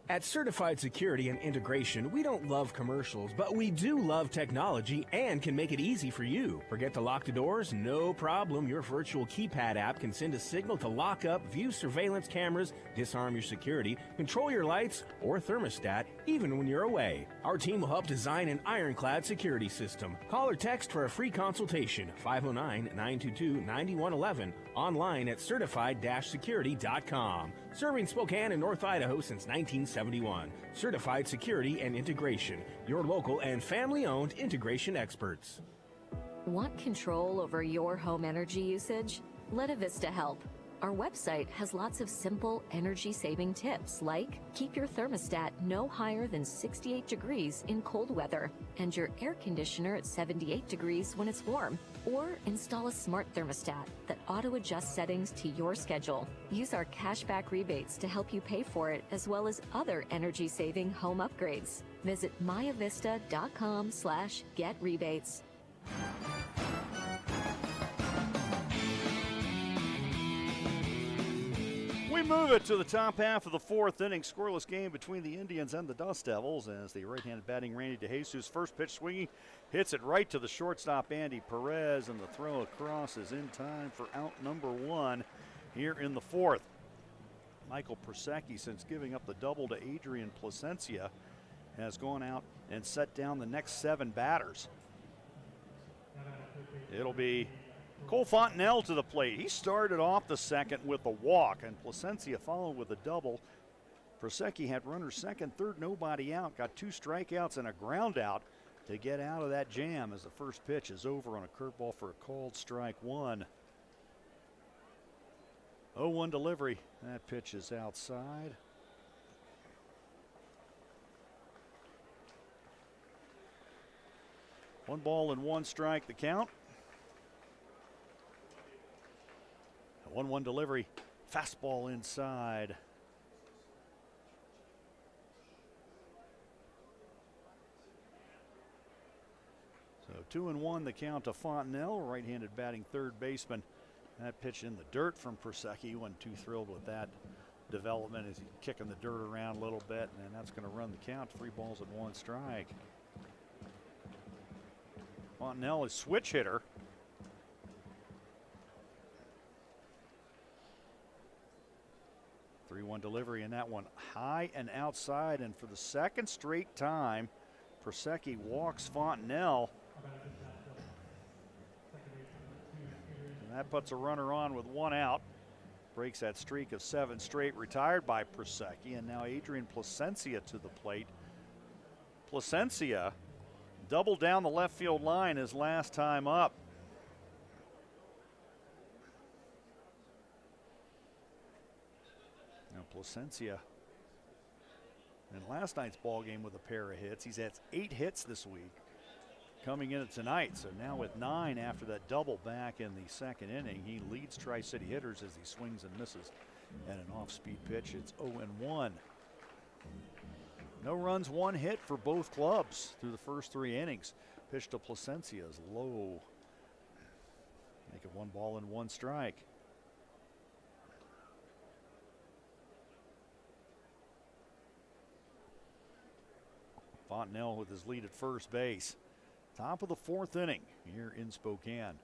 At Certified Security and Integration, we don't love commercials, but we do love technology and can make it easy for you. Forget to lock the doors? No problem. Your virtual keypad app can send a signal to lock up, view surveillance cameras, disarm your security, control your lights or thermostat, even when you're away. Our team will help design an ironclad security system. Call or text for a free consultation, 509-922-9111, online at certified-security.com. Serving Spokane and North Idaho since 1971. Certified Security and Integration, your local and family-owned integration experts. Want control over your home energy usage? Let Avista help. Our website has lots of simple energy-saving tips like keep your thermostat no higher than 68 degrees in cold weather and your air conditioner at 78 degrees when it's warm. Or install a smart thermostat that auto-adjusts settings to your schedule. Use our cashback rebates to help you pay for it as well as other energy-saving home upgrades. Visit myavista.com/getrebates. We move it to the top half of the fourth inning. Scoreless game between the Indians and the Dust Devils as the right-handed batting Randy DeJesus, first pitch swinging, hits it right to the shortstop Andy Perez, and the throw across is in time for out number one here in the fourth. Michael Persecki, since giving up the double to Adrian Placencia, has gone out and set down the next 7 batters. It'll be Cole Fontenelle to the plate. He started off the second with a walk, and Placencia followed with a double. Persecki had runners second, third, nobody out. Got 2 strikeouts and a ground out to get out of that jam as the first pitch is over on a curveball for a called strike one. 0-1 delivery. That pitch is outside. One ball and 1 strike the count. 1-1 delivery, fastball inside. So 2-1 the count to Fontenelle, right-handed batting third baseman. That pitch in the dirt from Persecki. Wasn't too thrilled with that development as he's kicking the dirt around a little bit, and that's going to run the count. 3 balls and 1 strike. Fontenelle is switch hitter. 3-1 delivery, and that one high and outside, and for the second straight time, Persecki walks Fontenelle. And that puts a runner on with 1 out. Breaks that streak of 7 straight, retired by Persecki, and now Adrian Placencia to the plate. Placencia doubled down the left field line his last time up. Placencia in last night's ball game with a pair of hits. He's had 8 hits this week coming in tonight. So now with 9 after that double back in the second inning, he leads Tri-City hitters as he swings and misses at an off-speed pitch. It's 0-1. No runs, 1 hit for both clubs through the first 3 innings. Pitch to Placencia is low. Make it 1 ball and 1 strike. Fontenelle with his lead at first base. Top of the 4th inning here in Spokane.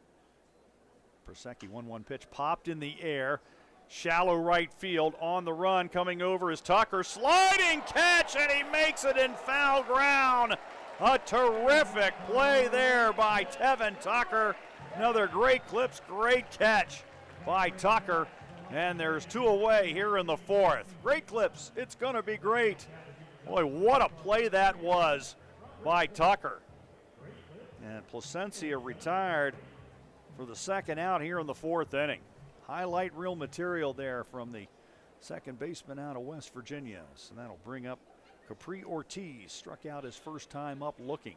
Persecki 1-1 pitch popped in the air. Shallow right field, on the run, coming over is Tucker. Sliding catch, and he makes it in foul ground. A terrific play there by Tevin Tucker. Another great clips, great catch by Tucker. And there's 2 away here in the 4th. Great clips, it's gonna be great. Boy, what a play that was by Tucker. And Placencia retired for the second out here in the 4th inning. Highlight reel material there from the second baseman out of West Virginia. So that'll bring up Capri Ortiz. Struck out his first time up looking.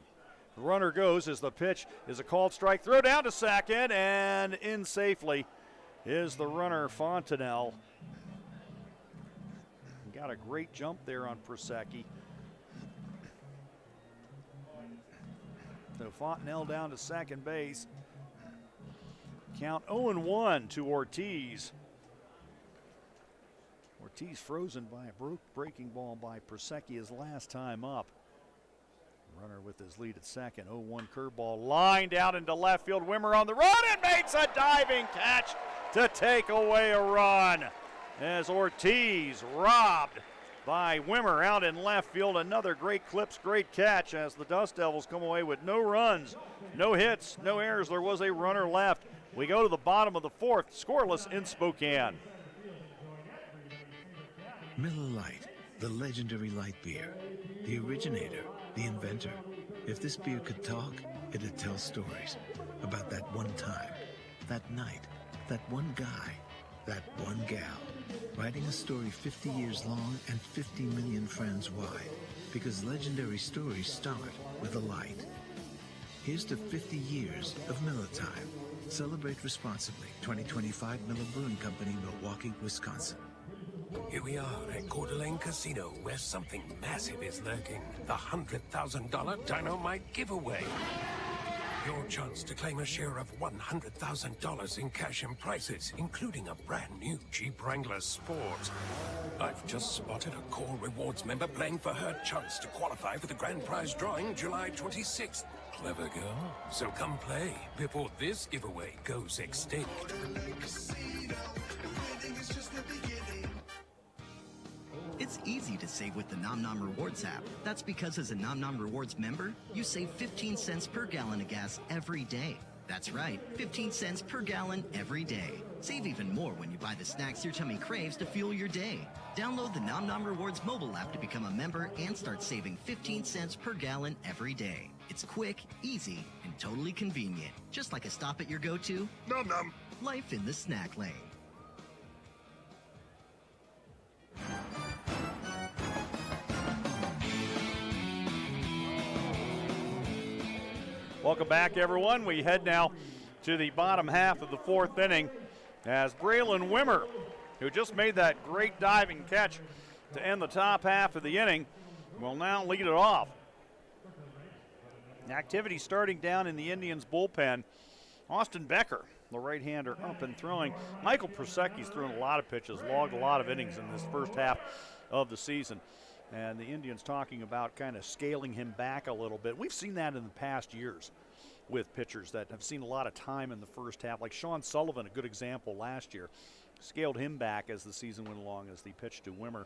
The runner goes as the pitch is a called strike. Throw down to second, and in safely is the runner Fontenelle. Got a great jump there on Persecki. So Fontenelle down to second base. Count 0-1 to Ortiz. Ortiz frozen by a breaking ball by Persecki his last time up. Runner with his lead at second. 0-1 curveball lined out into left field. Wimmer on the run and makes a diving catch to take away a run, as Ortiz robbed by Wimmer out in left field. Another great clips, great catch as the Dust Devils come away with no runs, no hits, no errors. There was a runner left. We go to the bottom of the fourth, scoreless in Spokane. Miller Lite, the legendary light beer, the originator, the inventor. If this beer could talk, it'd tell stories about that one time, that night, that one guy, that one gal, writing a story 50 years long and 50 million friends wide, because legendary stories start with a light. Here's to 50 years of Miller Time. Celebrate responsibly. 2025 Miller Brewing Company, Milwaukee, Wisconsin. Here we are at Coeur d'Alene Casino, where something massive is lurking. The $100,000 dynamite giveaway. Your chance to claim a share of $100,000 in cash and prizes, including a brand new Jeep Wrangler Sport. I've just spotted a Core Rewards member playing for her chance to qualify for the grand prize drawing July 26th. Clever girl. So come play before this giveaway goes extinct. It's easy to save with the Nom Nom Rewards app. That's because as a Nom Nom Rewards member, you save 15 cents per gallon of gas every day. That's right, 15 cents per gallon every day. Save even more when you buy the snacks your tummy craves to fuel your day. Download the Nom Nom Rewards mobile app to become a member and start saving 15 cents per gallon every day. It's quick, easy, and totally convenient. Just like a stop at your go-to. Nom Nom. Life in the snack lane. Welcome back, everyone. We head now to the bottom half of the fourth inning as Braylon Wimmer, who just made that great diving catch to end the top half of the inning, will now lead it off. Activity starting down in the Indians' bullpen. Austin Becker, the right-hander, up and throwing. Michael Prosecki's thrown a lot of pitches, logged a lot of innings in this first half of the season. And the Indians talking about kind of scaling him back a little bit. We've seen that in the past years with pitchers that have seen a lot of time in the first half. Like Sean Sullivan, a good example last year. Scaled him back as the season went along as the pitch to Wimmer.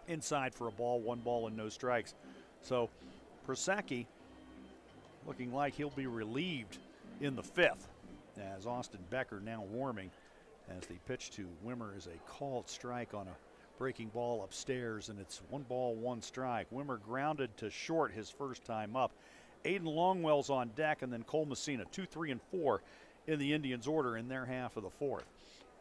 Inside for a ball, 1 ball and no strikes. So Prosecki looking like he'll be relieved in the fifth as Austin Becker now warming as the pitch to Wimmer is a called strike on a breaking ball upstairs, and it's 1 ball, 1 strike. Wimmer grounded to short his first time up. Aiden Longwell's on deck, and then Cole Messina, 2, 3, and 4 in the Indians' order in their half of the fourth.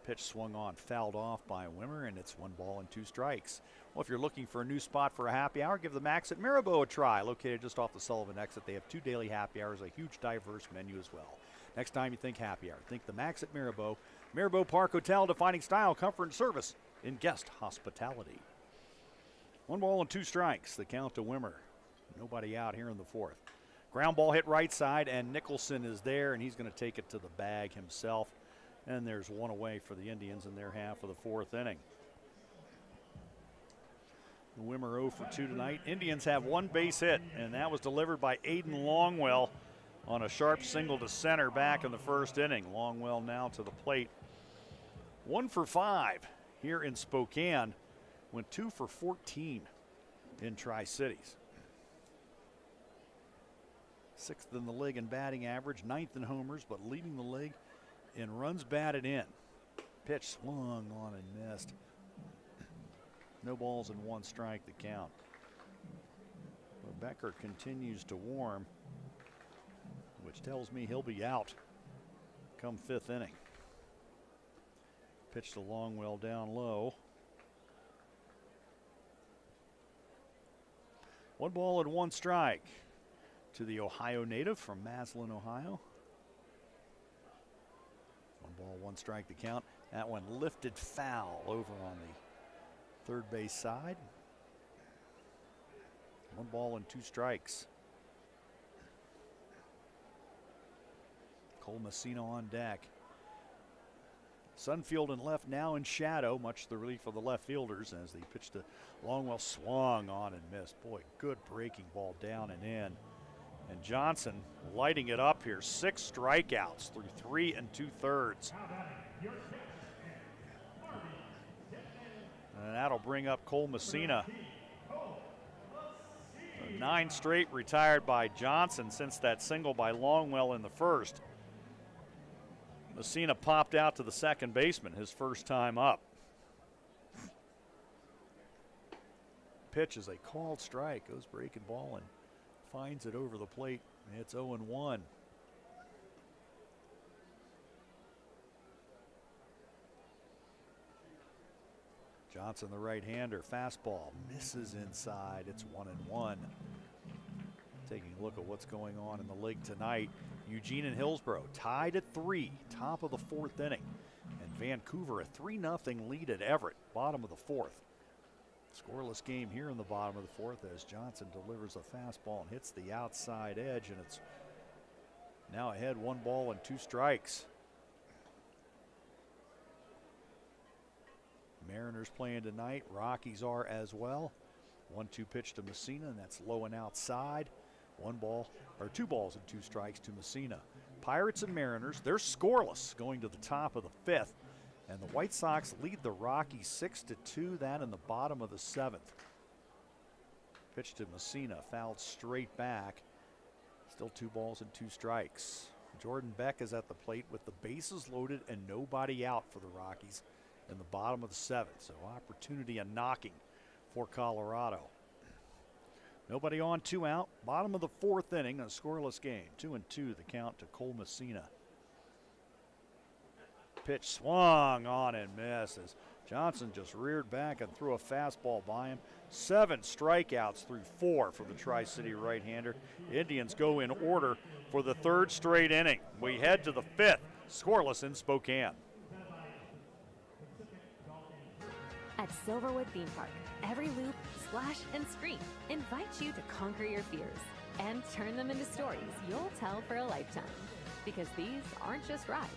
Pitch swung on, fouled off by Wimmer, and it's 1 ball and 2 strikes. Well, if you're looking for a new spot for a happy hour, give the Max at Mirabeau a try. Located just off the Sullivan exit, they have 2 daily happy hours, a huge diverse menu as well. Next time you think happy hour, think the Max at Mirabeau. Mirabeau Park Hotel, defining style, comfort, and service in guest hospitality. 1 ball and 2 strikes, the count to Wimmer. Nobody out here in the fourth. Ground ball hit right side, and Nicholson is there, and he's going to take it to the bag himself. And there's 1 away for the Indians in their half of the fourth inning. Wimmer 0 for 2 tonight. Indians have 1 base hit, and that was delivered by Aiden Longwell on a sharp single to center back in the first inning. Longwell now to the plate. 1 for 5 here in Spokane. Went 2 for 14 in Tri-Cities. 6th in the league in batting average, 9th in homers, but leading the league in runs batted in. Pitch swung on and missed. No balls and 1 strike the count. But Becker continues to warm, which tells me he'll be out come 5th inning. Pitch to Longwell down low. 1 ball and 1 strike to the Ohio native from Maslin, Ohio. 1 ball, 1 strike to count. That one lifted foul over on the third base side. 1 ball and 2 strikes. Cole Messina on deck. Sunfield and left now in shadow, much to the relief of the left fielders as the pitch to Longwell swung on and missed. Boy, good breaking ball down and in. And Johnson lighting it up here. 6 strikeouts through 3 2/3. And that'll bring up Cole Messina. 9 straight retired by Johnson since that single by Longwell in the first. Messina popped out to the second baseman his first time up. Pitch is a called strike, goes breaking ball and finds it over the plate. It's 0-1. Johnson, the right-hander, fastball misses inside. It's 1-1. Taking a look at what's going on in the league tonight. Eugene and Hillsborough tied at 3, top of the 4th inning. And Vancouver a 3-0 lead at Everett, bottom of the 4th. Scoreless game here in the bottom of the 4th as Johnson delivers a fastball and hits the outside edge, and it's now ahead 1 ball and 2 strikes. Mariners playing tonight. Rockies are as well. 1-2 pitch to Messina, and that's low and outside. 2 balls and 2 strikes to Messina. Pirates and Mariners, they're scoreless going to the top of the 5th. And the White Sox lead the Rockies 6-2, that in the bottom of the 7th. Pitch to Messina, fouled straight back. Still 2 balls and 2 strikes. Jordan Beck is at the plate with the bases loaded and nobody out for the Rockies in the bottom of the 7th. So opportunity and knocking for Colorado. Nobody on, 2 out. Bottom of the 4th inning, a scoreless game. 2-2 the count to Cole Messina. Pitch swung on and misses. Johnson just reared back and threw a fastball by him. 7 strikeouts through 4 for the Tri-City right-hander. Indians go in order for the 3rd straight inning. We head to the 5th, scoreless in Spokane. At Silverwood Theme Park, every loop, splash, and scream invites you to conquer your fears and turn them into stories you'll tell for a lifetime. Because these aren't just rides.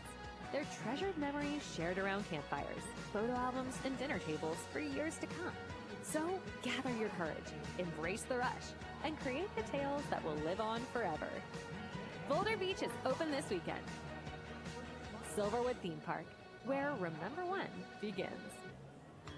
They're treasured memories shared around campfires, photo albums, and dinner tables for years to come. So gather your courage, embrace the rush, and create the tales that will live on forever. Boulder Beach is open this weekend. Silverwood Theme Park, where Remember When begins.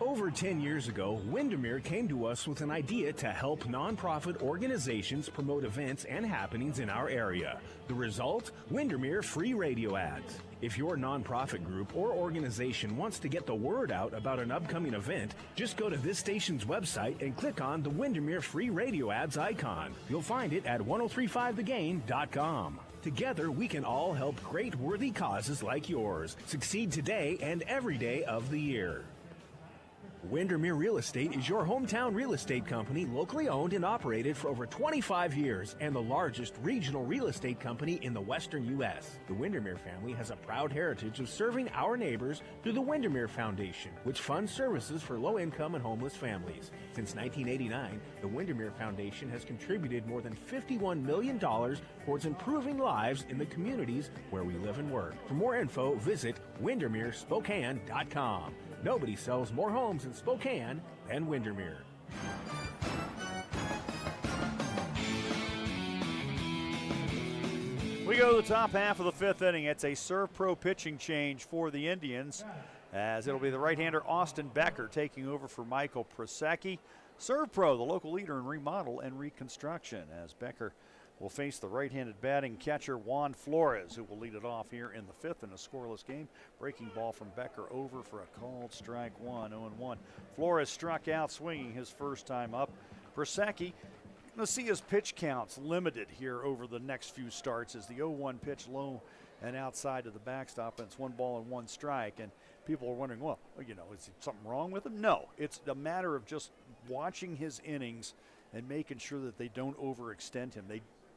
Over 10 years ago, Windermere came to us with an idea to help nonprofit organizations promote events and happenings in our area. The result? Windermere free radio ads. If your nonprofit group or organization wants to get the word out about an upcoming event, just go to this station's website and click on the Windermere free radio ads icon. You'll find it at 1035thegame.com. Together, we can all help great worthy causes like yours succeed today and every day of the year. Windermere Real Estate is your hometown real estate company, locally owned and operated for over 25 years and the largest regional real estate company in the western U.S. The Windermere family has a proud heritage of serving our neighbors through the Windermere Foundation, which funds services for low-income and homeless families. Since 1989, the Windermere Foundation has contributed more than $51 million towards improving lives in the communities where we live and work. For more info, visit WindermereSpokane.com. Nobody sells more homes in Spokane than Windermere. We go to the top half of the 5th inning. It's a Serve Pro pitching change for the Indians, as it'll be the right-hander Austin Becker taking over for Michael Prosecki. Serve Pro, the local leader in remodel and reconstruction, as Becker will face the right-handed batting catcher Juan Flores, who will lead it off here in the 5th in a scoreless game. Breaking ball from Becker over for a called strike one, 0-1. Flores struck out swinging his first time up. Prosecki, going to see his pitch counts limited here over the next few starts as the 0-1 pitch low and outside to the backstop, and it's 1 ball and 1 strike. And people are wondering, well, you know, is something wrong with him? No, it's a matter of just watching his innings and making sure that they don't overextend him.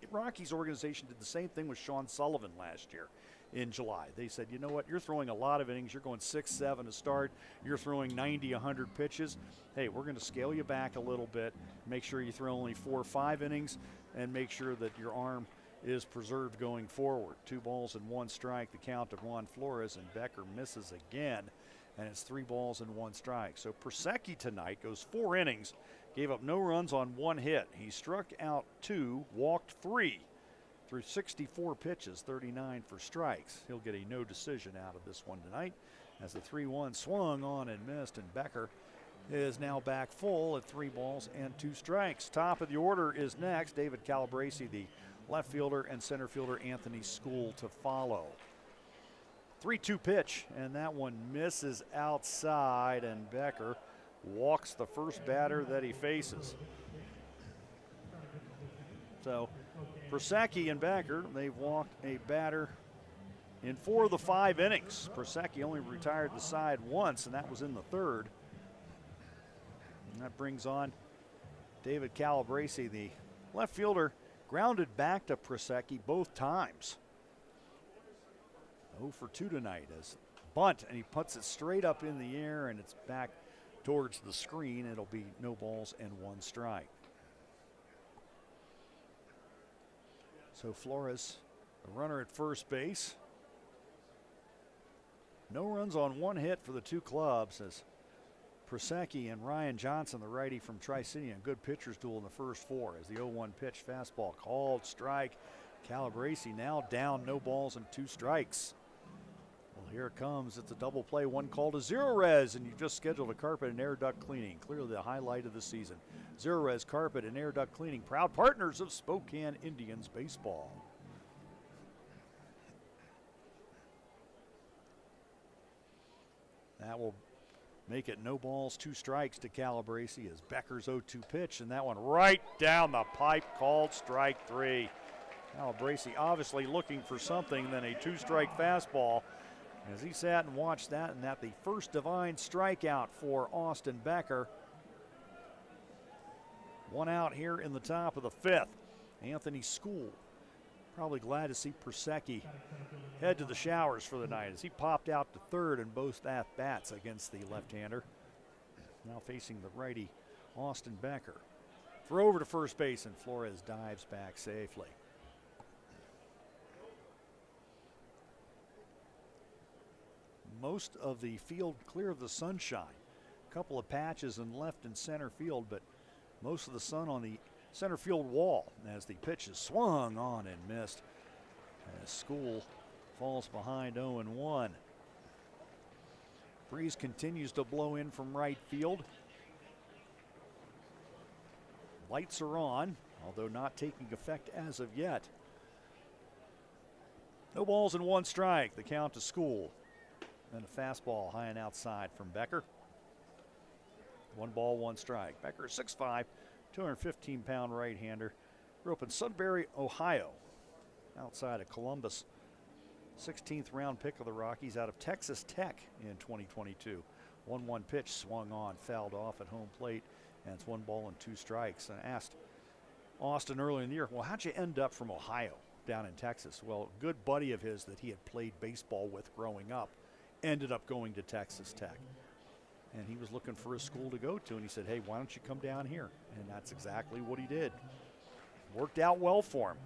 Rockies organization did the same thing with Sean Sullivan last year in July. They said, you know what, you're throwing a lot of innings. You're going 6-7 to start. You're throwing 90, 100 pitches. Hey, we're going to scale you back a little bit. Make sure you throw only 4 or 5 innings and make sure that your arm is preserved going forward. 2 balls and 1 strike, the count of Juan Flores, and Becker misses again, and it's 3 balls and 1 strike. So Prosecki tonight goes 4 innings, gave up no runs on 1 hit. He struck out 2, walked 3 through 64 pitches, 39 for strikes. He'll get a no decision out of this one tonight as the 3-1 swung on and missed, and Becker is now back full at 3 balls and 2 strikes. Top of the order is next. David Calabrese, the left fielder, and center fielder Anthony School to follow. 3-2 pitch, and that one misses outside, and Becker walks the first batter that he faces. So Prusecki and Becker, they've walked a batter in 4 of the 5 innings. Prusecki only retired the side once, and that was in the 3rd. And that brings on David Calabrese, the left fielder, grounded back to Prusecki both times. 0 for 2 tonight as bunt, and he puts it straight up in the air, and it's back towards the screen. It'll be no balls and 1 strike. So Flores, the runner at first base. No runs on 1 hit for the 2 clubs as Prusecki and Ryan Johnson, the righty from Tri-City, a good pitcher's duel in the first 4 as the 0-1 pitch fastball called strike. Calabrese now down, no balls and 2 strikes. Well, here it comes. It's a double play, 1 call to Zero Res, and you've just scheduled a carpet and air duct cleaning. Clearly the highlight of the season. Zero Res Carpet and Air Duct Cleaning, proud partners of Spokane Indians baseball. That will make it no balls, 2 strikes to Calabrese as Becker's 0-2 pitch, and that one right down the pipe, called strike 3. Calabrese obviously looking for something than a 2-strike fastball as he sat and watched that, and that the first divine strikeout for Austin Becker. 1 out here in the top of the 5th. Anthony School probably glad to see Prusecki head to the showers for the night as he popped out to 3rd in both at-bats against the left-hander. Now facing the righty Austin Becker. Throw over to first base, and Flores dives back safely. Most of the field clear of the sunshine. A couple of patches in left and center field, but most of the sun on the center field wall as the pitch is swung on and missed as School falls behind 0-1. Breeze continues to blow in from right field. Lights are on, although not taking effect as of yet. No balls and 1 strike. The count to School. And a fastball high and outside from Becker. 1 ball, 1 strike. Becker, 6'5", 215-pound right-hander. Grew up in Sudbury, Ohio, outside of Columbus. 16th round pick of the Rockies out of Texas Tech in 2022. 1-1 pitch swung on, fouled off at home plate, and it's 1 ball and 2 strikes. And I asked Austin earlier in the year, well, how'd you end up from Ohio down in Texas? Well, a good buddy of his that he had played baseball with growing up ended up going to Texas Tech. And he was looking for a school to go to, and he said, hey, why don't you come down here? And that's exactly what he did. Worked out well for him.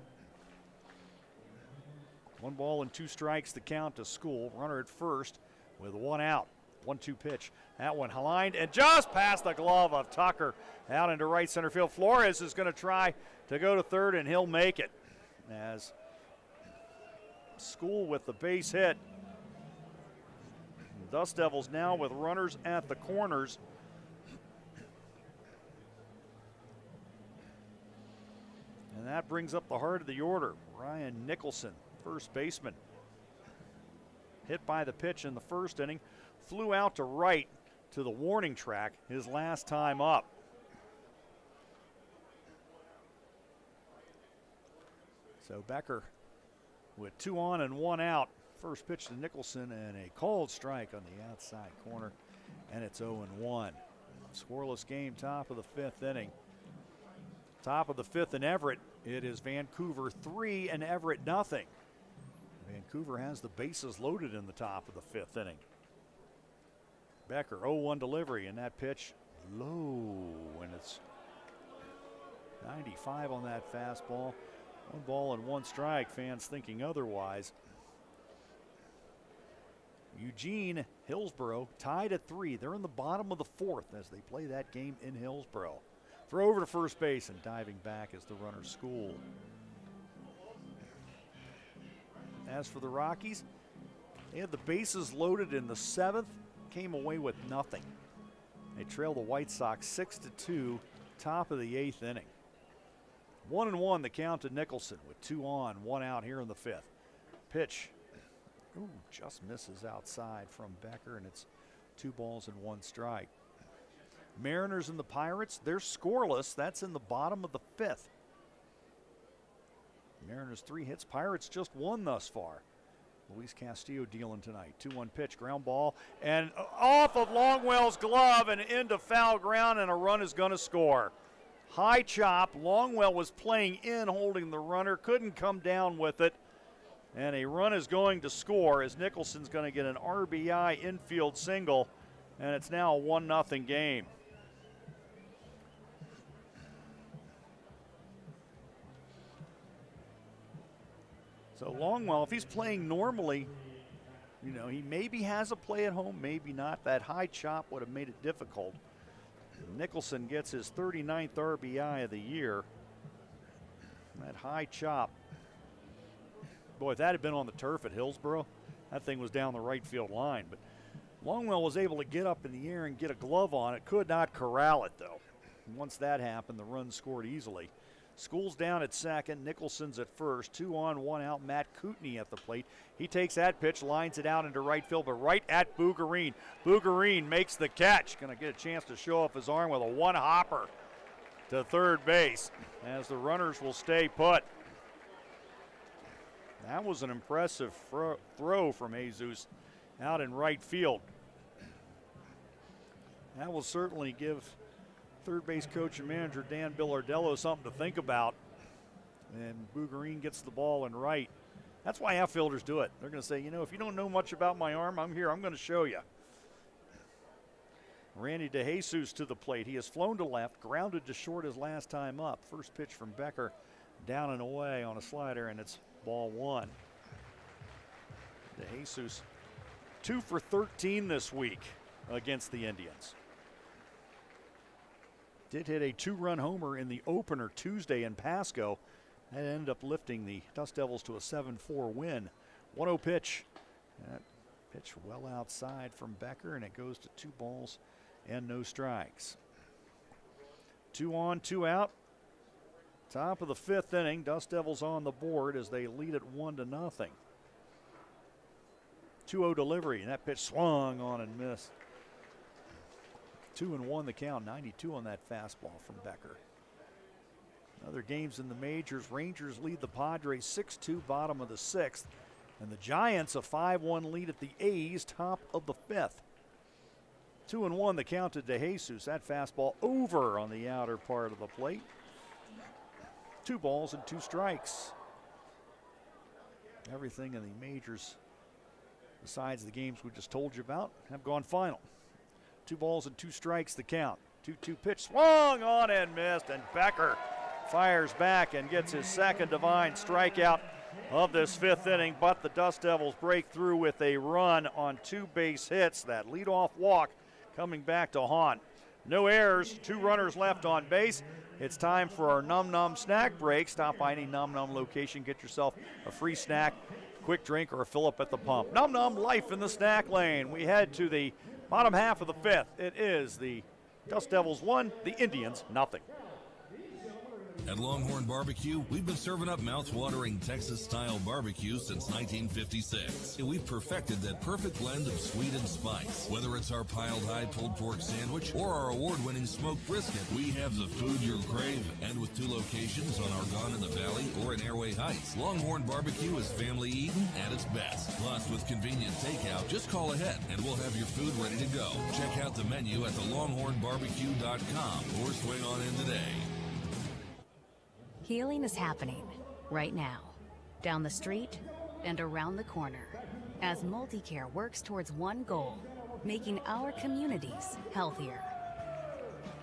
1 ball and 2 strikes, the count to School. Runner at first with 1 out. 1-2 pitch. That one lined and just past the glove of Tucker out into right center field. Flores is going to try to go to 3rd, and he'll make it as School with the base hit. Dust Devils now with runners at the corners. And that brings up the heart of the order. Ryan Nicholson, first baseman. Hit by the pitch in the first inning. Flew out to right to the warning track his last time up. So Becker with 2 on and 1 out. First pitch to Nicholson and a called strike on the outside corner, and it's 0-1. Scoreless game, top of the 5th inning. Top of the 5th in Everett, it is Vancouver 3 and Everett nothing. Vancouver has the bases loaded in the top of the 5th inning. Becker, 0-1 delivery, and that pitch low, and it's 95 on that fastball. 1 ball and 1 strike, fans thinking otherwise. Eugene, Hillsborough tied at 3. They're in the bottom of the 4th as they play that game in Hillsborough. Throw over to first base, and diving back is the runner School. As for the Rockies, they had the bases loaded in the 7th, came away with nothing. They trail the White Sox 6-2, top of the 8th inning. 1-1 the count to Nicholson with 2 on, 1 out here in the 5th. Pitch, just misses outside from Becker, and it's 2 balls and 1 strike. Mariners and the Pirates, they're scoreless. That's in the bottom of the 5th. Mariners 3 hits, Pirates just 1 thus far. Luis Castillo dealing tonight. 2-1 pitch, ground ball, and off of Longwell's glove and into foul ground, and a run is going to score. High chop, Longwell was playing in, holding the runner, couldn't come down with it, and a run is going to score as Nicholson's going to get an RBI infield single, and it's now a 1-0 game. So Longwell, if he's playing normally, you know, he maybe has a play at home, maybe not. That high chop would have made it difficult. Nicholson gets his 39th RBI of the year. That high chop. Boy, if that had been on the turf at Hillsborough, that thing was down the right field line. But Longwell was able to get up in the air and get a glove on it. Could not corral it, though. And once that happened, the run scored easily. School's down at second, Nicholson's at first. 2 on, 1 out, Matt Kootenai at the plate. He takes that pitch, lines it out into right field, but right at Bougarine. Bougarine makes the catch. Going to get a chance to show off his arm with a one-hopper to third base as the runners will stay put. That was an impressive throw from Jesus out in right field. That will certainly give third base coach and manager Dan Billardello something to think about. And Bougarine gets the ball in right. That's why outfielders do it. They're going to say, you know, if you don't know much about my arm, I'm here. I'm going to show you. Randy DeJesus to the plate. He has flown to left, grounded to short his last time up. First pitch from Becker, down and away on a slider, and it's ball 1. DeJesus 2 for 13 this week against the Indians. Did hit a 2-run homer in the opener Tuesday in Pasco. That ended up lifting the Dust Devils to a 7-4 win. 1-0 pitch. That pitch well outside from Becker, and it goes to 2 balls and no strikes. 2 on, 2 out. Top of the 5th inning. Dust Devils on the board as they lead it 1-0. 2-0 delivery, and that pitch swung on and missed. 2-1 the count, 92 on that fastball from Becker. Other games in the majors, Rangers lead the Padres 6-2, bottom of the 6th. And the Giants a 5-1 lead at the A's, top of the 5th. 2-1 the count to DeJesus. That fastball over on the outer part of the plate. 2 balls and 2 strikes. Everything in the majors, besides the games we just told you about, have gone final. 2 balls and 2 strikes the count. 2-2 pitch swung on and missed, and Becker fires back and gets his second divine strikeout of this 5th inning, but the Dust Devils break through with a run on 2 base hits. That leadoff walk coming back to haunt. No errors, 2 runners left on base. It's time for our Num Num snack break. Stop by any Num Num location, get yourself a free snack, quick drink, or a fill up at the pump. Num Num life in the snack lane. We head to the bottom half of the 5th. It is the Dust Devils 1, the Indians 0. At Longhorn Barbecue, we've been serving up mouth-watering Texas-style barbecue since 1956. And we've perfected that perfect blend of sweet and spice. Whether it's our piled high pulled pork sandwich or our award-winning smoked brisket, we have the food you're craving. And with 2 locations on Argonne in the Valley or in Airway Heights, Longhorn Barbecue is family eating at its best. Plus, with convenient takeout, just call ahead and we'll have your food ready to go. Check out the menu at thelonghornbarbecue.com or swing on in today. Healing is happening right now, down the street and around the corner, as MultiCare works towards one goal, making our communities healthier.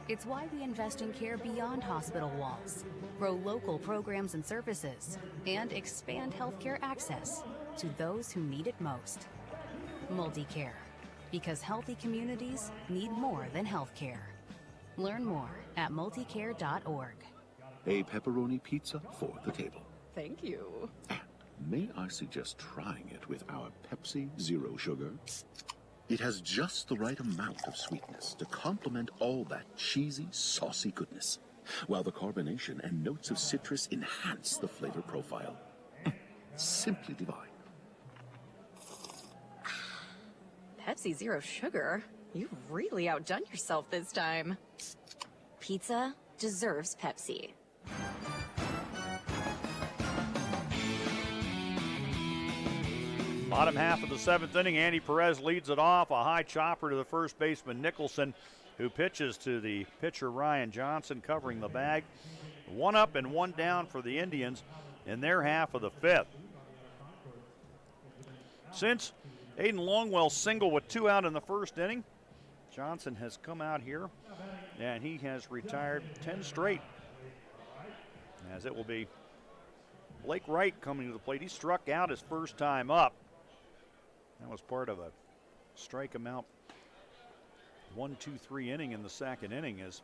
It's why we invest in care beyond hospital walls, grow local programs and services, and expand healthcare access to those who need it most. MultiCare, because healthy communities need more than healthcare. Learn more at multicare.org. A pepperoni pizza for the table. Thank you. May I suggest trying it with our Pepsi Zero Sugar? It has just the right amount of sweetness to complement all that cheesy, saucy goodness, while the carbonation and notes of citrus enhance the flavor profile. Simply divine. Pepsi Zero Sugar? You really outdone yourself this time. Pizza deserves Pepsi. Bottom half of the 7th inning, Andy Perez leads it off. A high chopper to the first baseman, Nicholson, who pitches to the pitcher, Ryan Johnson, covering the bag. 1 up and 1 down for the Indians in their half of the 5th. Since Aiden Longwell's single with 2 out in the first inning, Johnson has come out here and he has retired 10 straight. As it will be Blake Wright coming to the plate. He struck out his first time up. That was part of a strike amount 1-2-3 inning in the second inning, as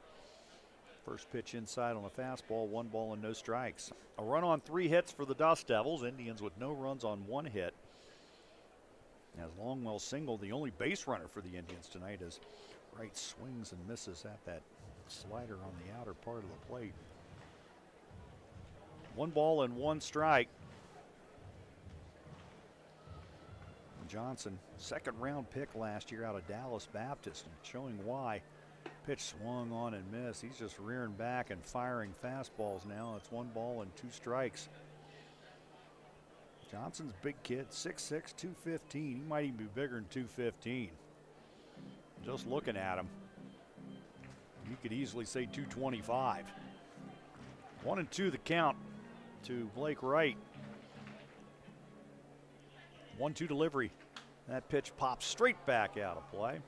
first pitch inside on a fastball, 1 ball and no strikes. A run on 3 hits for the Dust Devils. Indians with no runs on 1 hit. As Longwell singled, the only base runner for the Indians tonight, as Wright swings and misses at that slider on the outer part of the plate. 1 ball and 1 strike. Johnson, 2nd round pick last year out of Dallas Baptist, and showing why. Pitch swung on and missed. He's just rearing back and firing fastballs now. It's 1 ball and 2 strikes. Johnson's big kid, 6'6", 215. He might even be bigger than 215. Just looking at him, you could easily say 225. 1-2 the count to Blake Wright. 1-2 delivery. That pitch pops straight back out of play.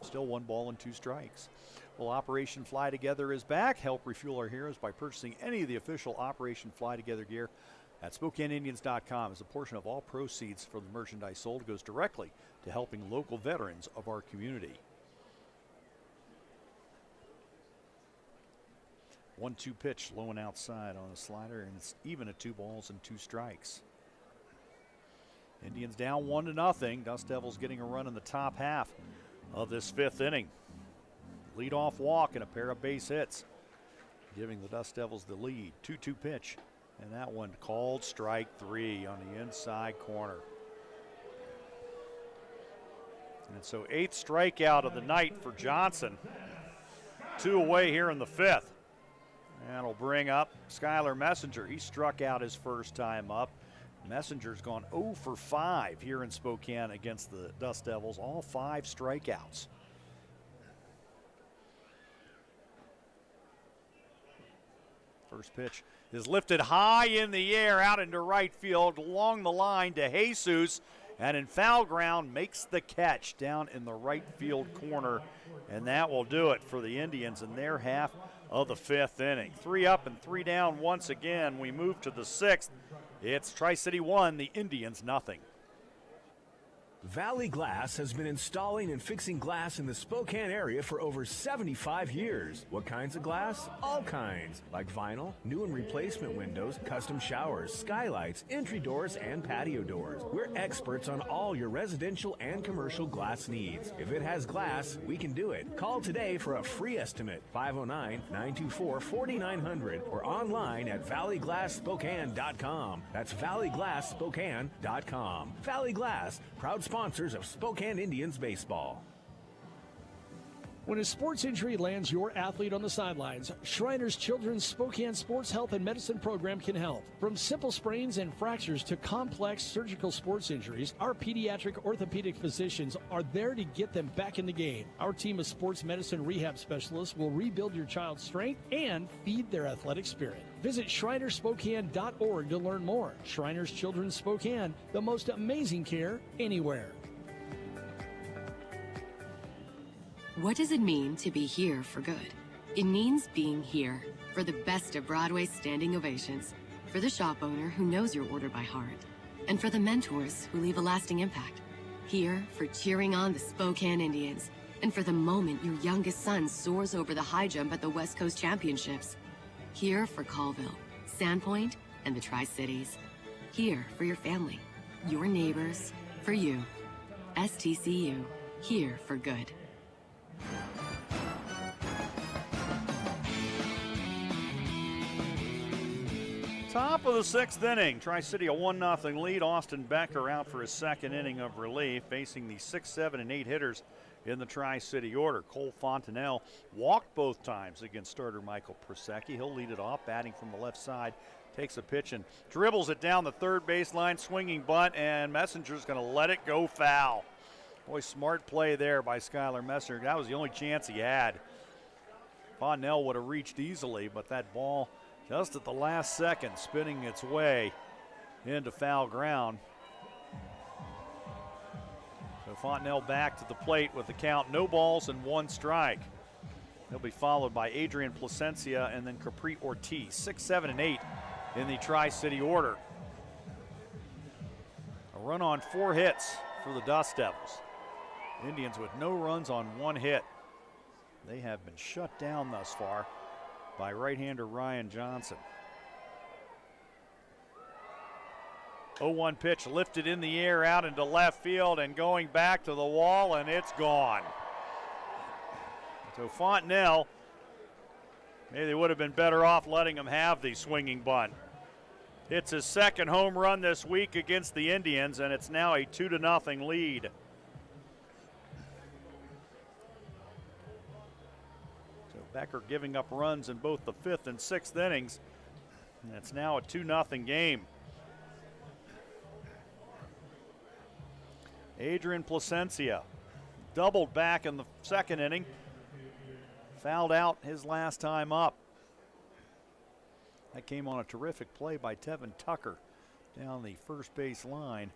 Still 1 ball and 2 strikes. Well, Operation Fly Together is back. Help refuel our heroes by purchasing any of the official Operation Fly Together gear at SpokaneIndians.com. As a portion of all proceeds for the merchandise sold goes directly to helping local veterans of our community. 1-2 pitch, low and outside on a slider, and it's even at 2 balls and 2 strikes. Indians down 1-0. Dust Devils getting a run in the top half of this 5th inning. Leadoff walk and a pair of base hits, giving the Dust Devils the lead. 2-2 pitch, and that one called strike 3 on the inside corner. And so 8th strikeout of the night for Johnson. 2 away here in the 5th. That'll bring up Skylar Messenger. He struck out his first time up. Messenger's gone 0 for 5 here in Spokane against the Dust Devils, all 5 strikeouts. First pitch is lifted high in the air out into right field along the line to Jesus, and in foul ground makes the catch down in the right field corner, and that will do it for the Indians in their half of the 5th inning. 3 up and 3 down once again. We move to the 6th. It's Tri-City 1, the Indians 0. Valley Glass has been installing and fixing glass in the Spokane area for over 75 years. What kinds of glass? All kinds, like vinyl, new and replacement windows, custom showers, skylights, entry doors, and patio doors. We're experts on all your residential and commercial glass needs. If it has glass, we can do it. Call today for a free estimate, 509-924-4900, or online at valleyglassspokane.com. That's valleyglassspokane.com. Valley Glass, proud sponsors of Spokane Indians baseball. When a sports injury lands your athlete on the sidelines, Shriners Children's Spokane Sports Health and Medicine Program can help. From simple sprains and fractures to complex surgical sports injuries, our pediatric orthopedic physicians are there to get them back in the game. Our team of sports medicine rehab specialists will rebuild your child's strength and feed their athletic spirit. Visit ShrinersSpokane.org to learn more. Shriners Children's Spokane, the most amazing care anywhere. What does it mean to be here for good? It means being here for the best of Broadway's standing ovations, for the shop owner who knows your order by heart, and for the mentors who leave a lasting impact. Here for cheering on the Spokane Indians, and for the moment your youngest son soars over the high jump at the West Coast Championships. Here for Colville, Sandpoint, and the Tri-Cities. Here for your family, your neighbors, For you. STCU. Here for good. Top of the 6th inning. Tri-City a 1-0 lead. Austin Becker out for his second inning of relief, facing the 6, 7, and 8 hitters in the Tri-City order. Cole Fontenelle walked both times against starter Michael Prusecki. He'll lead it off, batting from the left side. Takes a pitch and dribbles it down the third baseline, swinging bunt, and Messenger's going to let it go foul. Boy, smart play there by Skylar Messenger. That was the only chance he had. Fontenelle would have reached easily, but that ball just at the last second spinning its way into foul ground. So Fontenelle back to the plate with the count, no balls and 1 strike. He'll be followed by Adrian Placencia and then Capri Ortiz. 6, 7, and 8 in the Tri-City order. A run on 4 hits for the Dust Devils. Indians with no runs on 1 hit. They have been shut down thus far by right-hander Ryan Johnson. 0-1 pitch lifted in the air out into left field and going back to the wall, and it's gone. So Fontenelle, maybe they would have been better off letting him have the swinging bunt. It's his second home run this week against the Indians, and it's now a 2-0 lead. So Becker giving up runs in both the 5th and 6th innings, and it's now a 2-0 game. Adrian Placencia doubled back in the 2nd inning. Fouled out his last time up. That came on a terrific play by Tevin Tucker down the first base line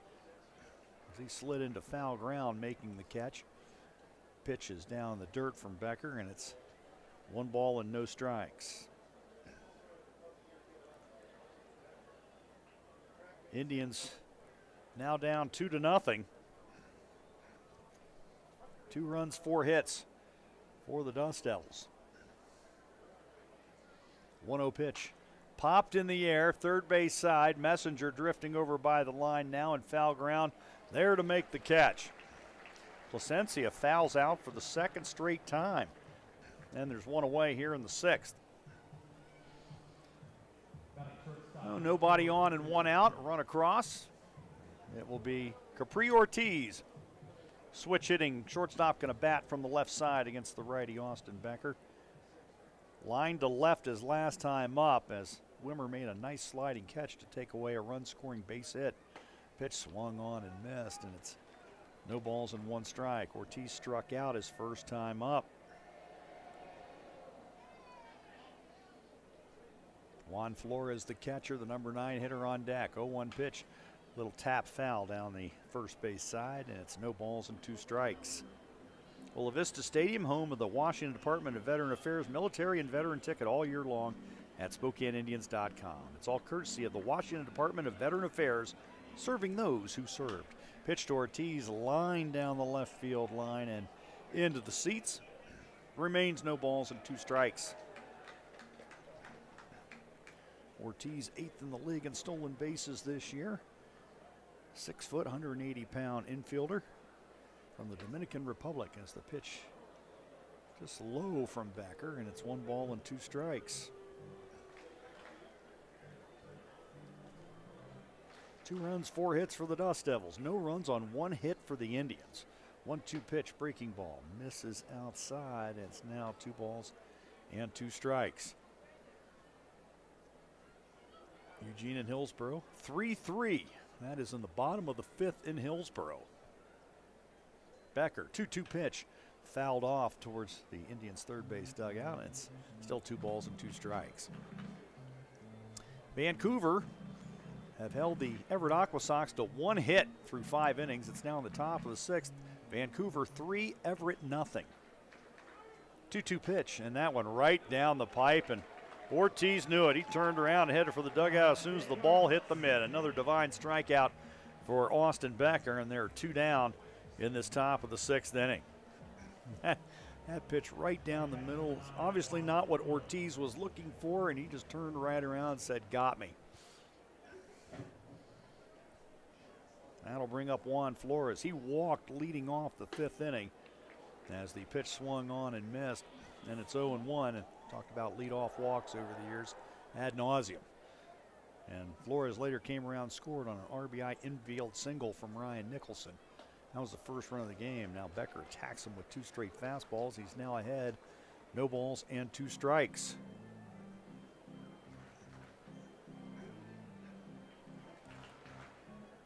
as he slid into foul ground making the catch. Pitch is down the dirt from Becker, and it's 1 ball and no strikes. Indians now down 2-0. 2 runs, 4 hits for the Dust Devils. 1-0 pitch. Popped in the air, third base side. Messenger drifting over by the line now in foul ground. There to make the catch. Placencia fouls out for the 2nd straight time. And there's 1 away here in the 6th. Oh, nobody on and 1 out. Run across. It will be Capri Ortiz. Switch hitting shortstop, going to bat from the left side against the righty Austin Becker. Line to left his last time up as Wimmer made a nice sliding catch to take away a run-scoring base hit. Pitch swung on and missed, and it's no balls and 1 strike. Ortiz struck out his first time up. Juan Flores, the catcher, the number 9 hitter on deck. 0-1 pitch. Little tap foul down the first base side, and it's no balls and 2 strikes. Well, Vista Stadium, home of the Washington Department of Veteran Affairs military and veteran ticket all year long at SpokaneIndians.com. It's all courtesy of the Washington Department of Veteran Affairs, serving those who served. Pitch to Ortiz, line down the left field line and into the seats. Remains no balls and 2 strikes. Ortiz 8th in the league in stolen bases this year. 6 foot, 180-pound infielder from the Dominican Republic as the pitch just low from Becker, and it's 1 ball and 2 strikes. 2 runs, 4 hits for the Dust Devils. No runs on 1 hit for the Indians. 1-2 pitch, breaking ball, misses outside. It's now 2 balls and 2 strikes. Eugene and Hillsboro, 3-3. That is in the bottom of the 5th in Hillsboro. Becker, 2-2 pitch, fouled off towards the Indians' third base dugout. It's still 2 balls and 2 strikes. Vancouver have held the Everett Aqua Sox to 1 hit through 5 innings. It's now in the top of the 6th. Vancouver 3, Everett nothing. 2-2 pitch, and that one right down the pipe, and Ortiz knew it. He turned around and headed for the dugout as soon as the ball hit the mid. Another divine strikeout for Austin Becker, and they're 2 down in this top of the 6th inning. That pitch right down the middle, obviously not what Ortiz was looking for, and he just turned right around and said, "Got me." That'll bring up Juan Flores. He walked leading off the 5th inning as the pitch swung on and missed. And it's 0-1. And talked about leadoff walks over the years ad nauseum. And Flores later came around and scored on an RBI infield single from Ryan Nicholson. That was the first run of the game. Now Becker attacks him with 2 straight fastballs. He's now ahead. No balls and 2 strikes.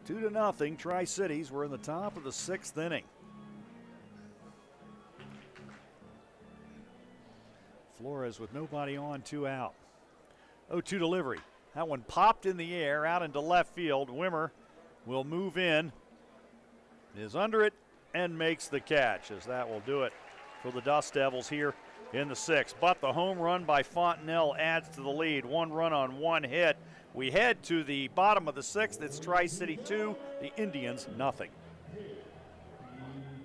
Two to nothing. Tri-Cities were in the top of the 6th inning. Flores with nobody on, 2 out. 0-2 delivery. That one popped in the air out into left field. Wimmer will move in, is under it, and makes the catch, as that will do it for the Dust Devils here in the 6th. But the home run by Fontenelle adds to the lead. 1 run on 1 hit. We head to the bottom of the 6th. It's Tri-City 2, the Indians nothing.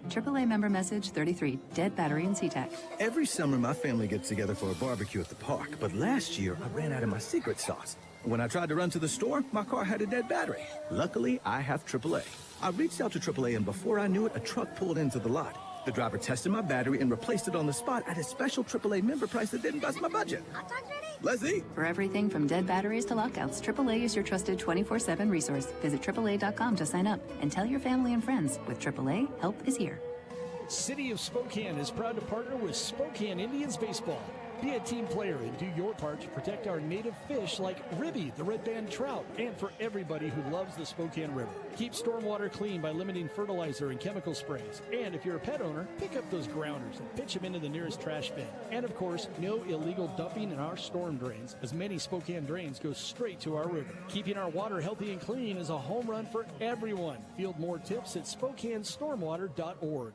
AAA member message 33, dead battery in SeaTac. Every summer, my family gets together for a barbecue at the park. But last year, I ran out of my secret sauce. When I tried to run to the store, my car had a dead battery. Luckily, I have AAA. I reached out to AAA, and before I knew it, a truck pulled into the lot. The driver tested my battery and replaced it on the spot at a special AAA member price that didn't bust my budget. Hot dogs ready? Let's eat. For everything from dead batteries to lockouts, AAA is your trusted 24/7 resource. Visit AAA.com to sign up and tell your family and friends. With AAA, help is here. City of Spokane is proud to partner with Spokane Indians Baseball. Be a team player and do your part to protect our native fish like Ribby, the red band trout, and for everybody who loves the Spokane River. Keep stormwater clean by limiting fertilizer and chemical sprays. And if you're a pet owner, pick up those grounders and pitch them into the nearest trash bin. And of course, no illegal dumping in our storm drains, as many Spokane drains go straight to our river. Keeping our water healthy and clean is a home run for everyone. Field more tips at SpokaneStormwater.org.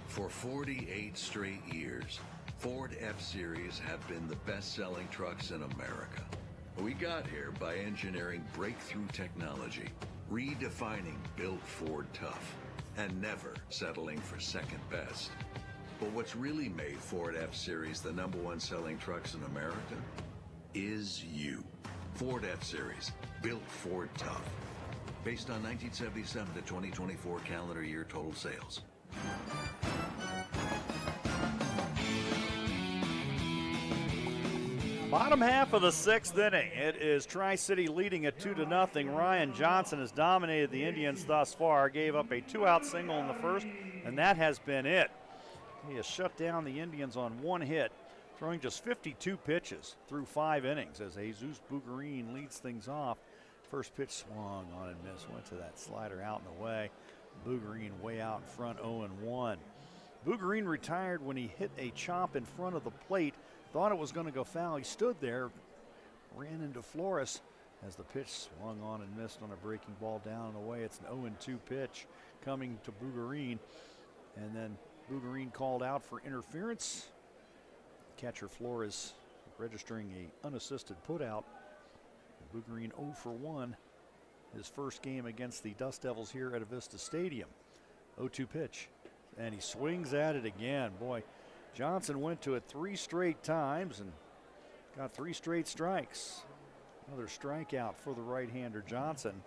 For 48 straight years, Ford F-Series have been the best-selling trucks in America. We got here by engineering breakthrough technology, redefining Built Ford Tough, and never settling for second best. But what's really made Ford F-Series the #1 selling trucks in America is you. Ford F-Series, Built Ford Tough. Based on 1977 to 2024 calendar year total sales. Bottom half of the 6th inning. It is Tri-City leading at 2-0. Ryan Johnson has dominated the Indians thus far. Gave up a 2-out single in the first, and that has been it. He has shut down the Indians on 1 hit, throwing just 52 pitches through 5 innings as Jesus Bugarine leads things off. First pitch swung on and missed. Went to that slider out and away. Bugarine way out in front, 0-1. Bugarine retired when he hit a chop in front of the plate. Thought it was going to go foul. He stood there, ran into Flores as the pitch swung on and missed on a breaking ball down and away. It's an 0-2 pitch coming to Bugarine. And then Bugarine called out for interference. Catcher Flores registering a unassisted putout. Bugarine 0-for-1. His first game against the Dust Devils here at Avista Stadium. 0-2 pitch. And he swings at it again. Boy, Johnson went to it 3 straight times and got 3 straight strikes. Another strikeout for the right-hander Johnson.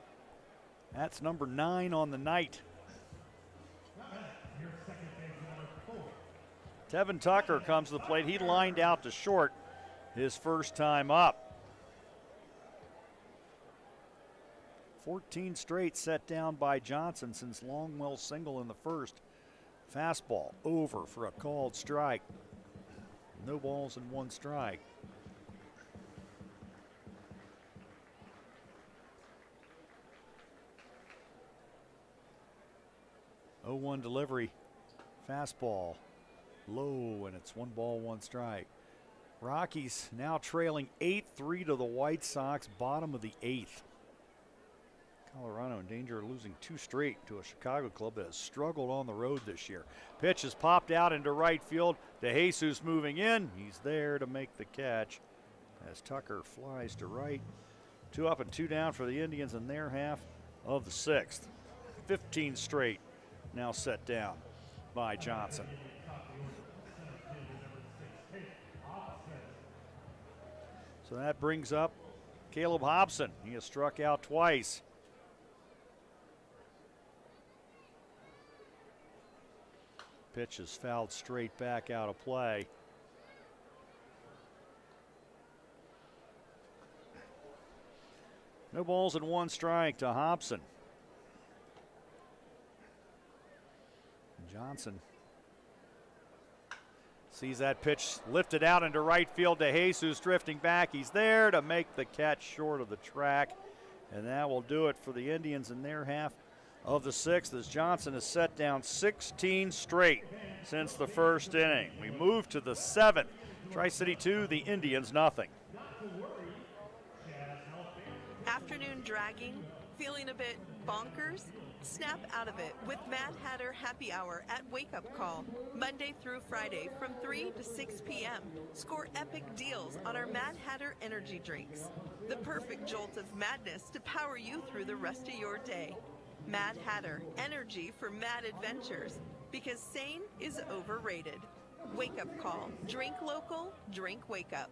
That's number 9 on the night. Tevin Tucker comes to the plate. He lined out to short his first time up. 14 straight set down by Johnson since Longwell's single in the first. Fastball over for a called strike. No balls and 1 strike. Oh, 1 delivery. Fastball low, and it's 1 ball, 1 strike. Rockies now trailing 8-3 to the White Sox, bottom of the 8th. Colorado in danger of losing 2 straight to a Chicago club that has struggled on the road this year. Pitch is popped out into right field. DeJesus moving in. He's there to make the catch as Tucker flies to right. 2 up and 2 down for the Indians in their half of the 6th. 15 straight now set down by Johnson. So that brings up Caleb Hobson. He has struck out twice. pitch is fouled straight back out of play. No balls and 1 strike to Hobson. Johnson sees that pitch lifted out into right field to Jesus, drifting back. He's there to make the catch short of the track. And that will do it for the Indians in their half of the 6th, as Johnson has set down 16 straight since the first inning. We move to the 7th. Tri-City 2, the Indians nothing. Afternoon dragging, feeling a bit bonkers? Snap out of it with Mad Hatter Happy Hour at Wake Up Call, Monday through Friday from 3 to 6 p.m. Score epic deals on our Mad Hatter energy drinks. The perfect jolt of madness to power you through the rest of your day. Mad Hatter, energy for mad adventures, because sane is overrated. Wake Up Call, drink local, drink wake up.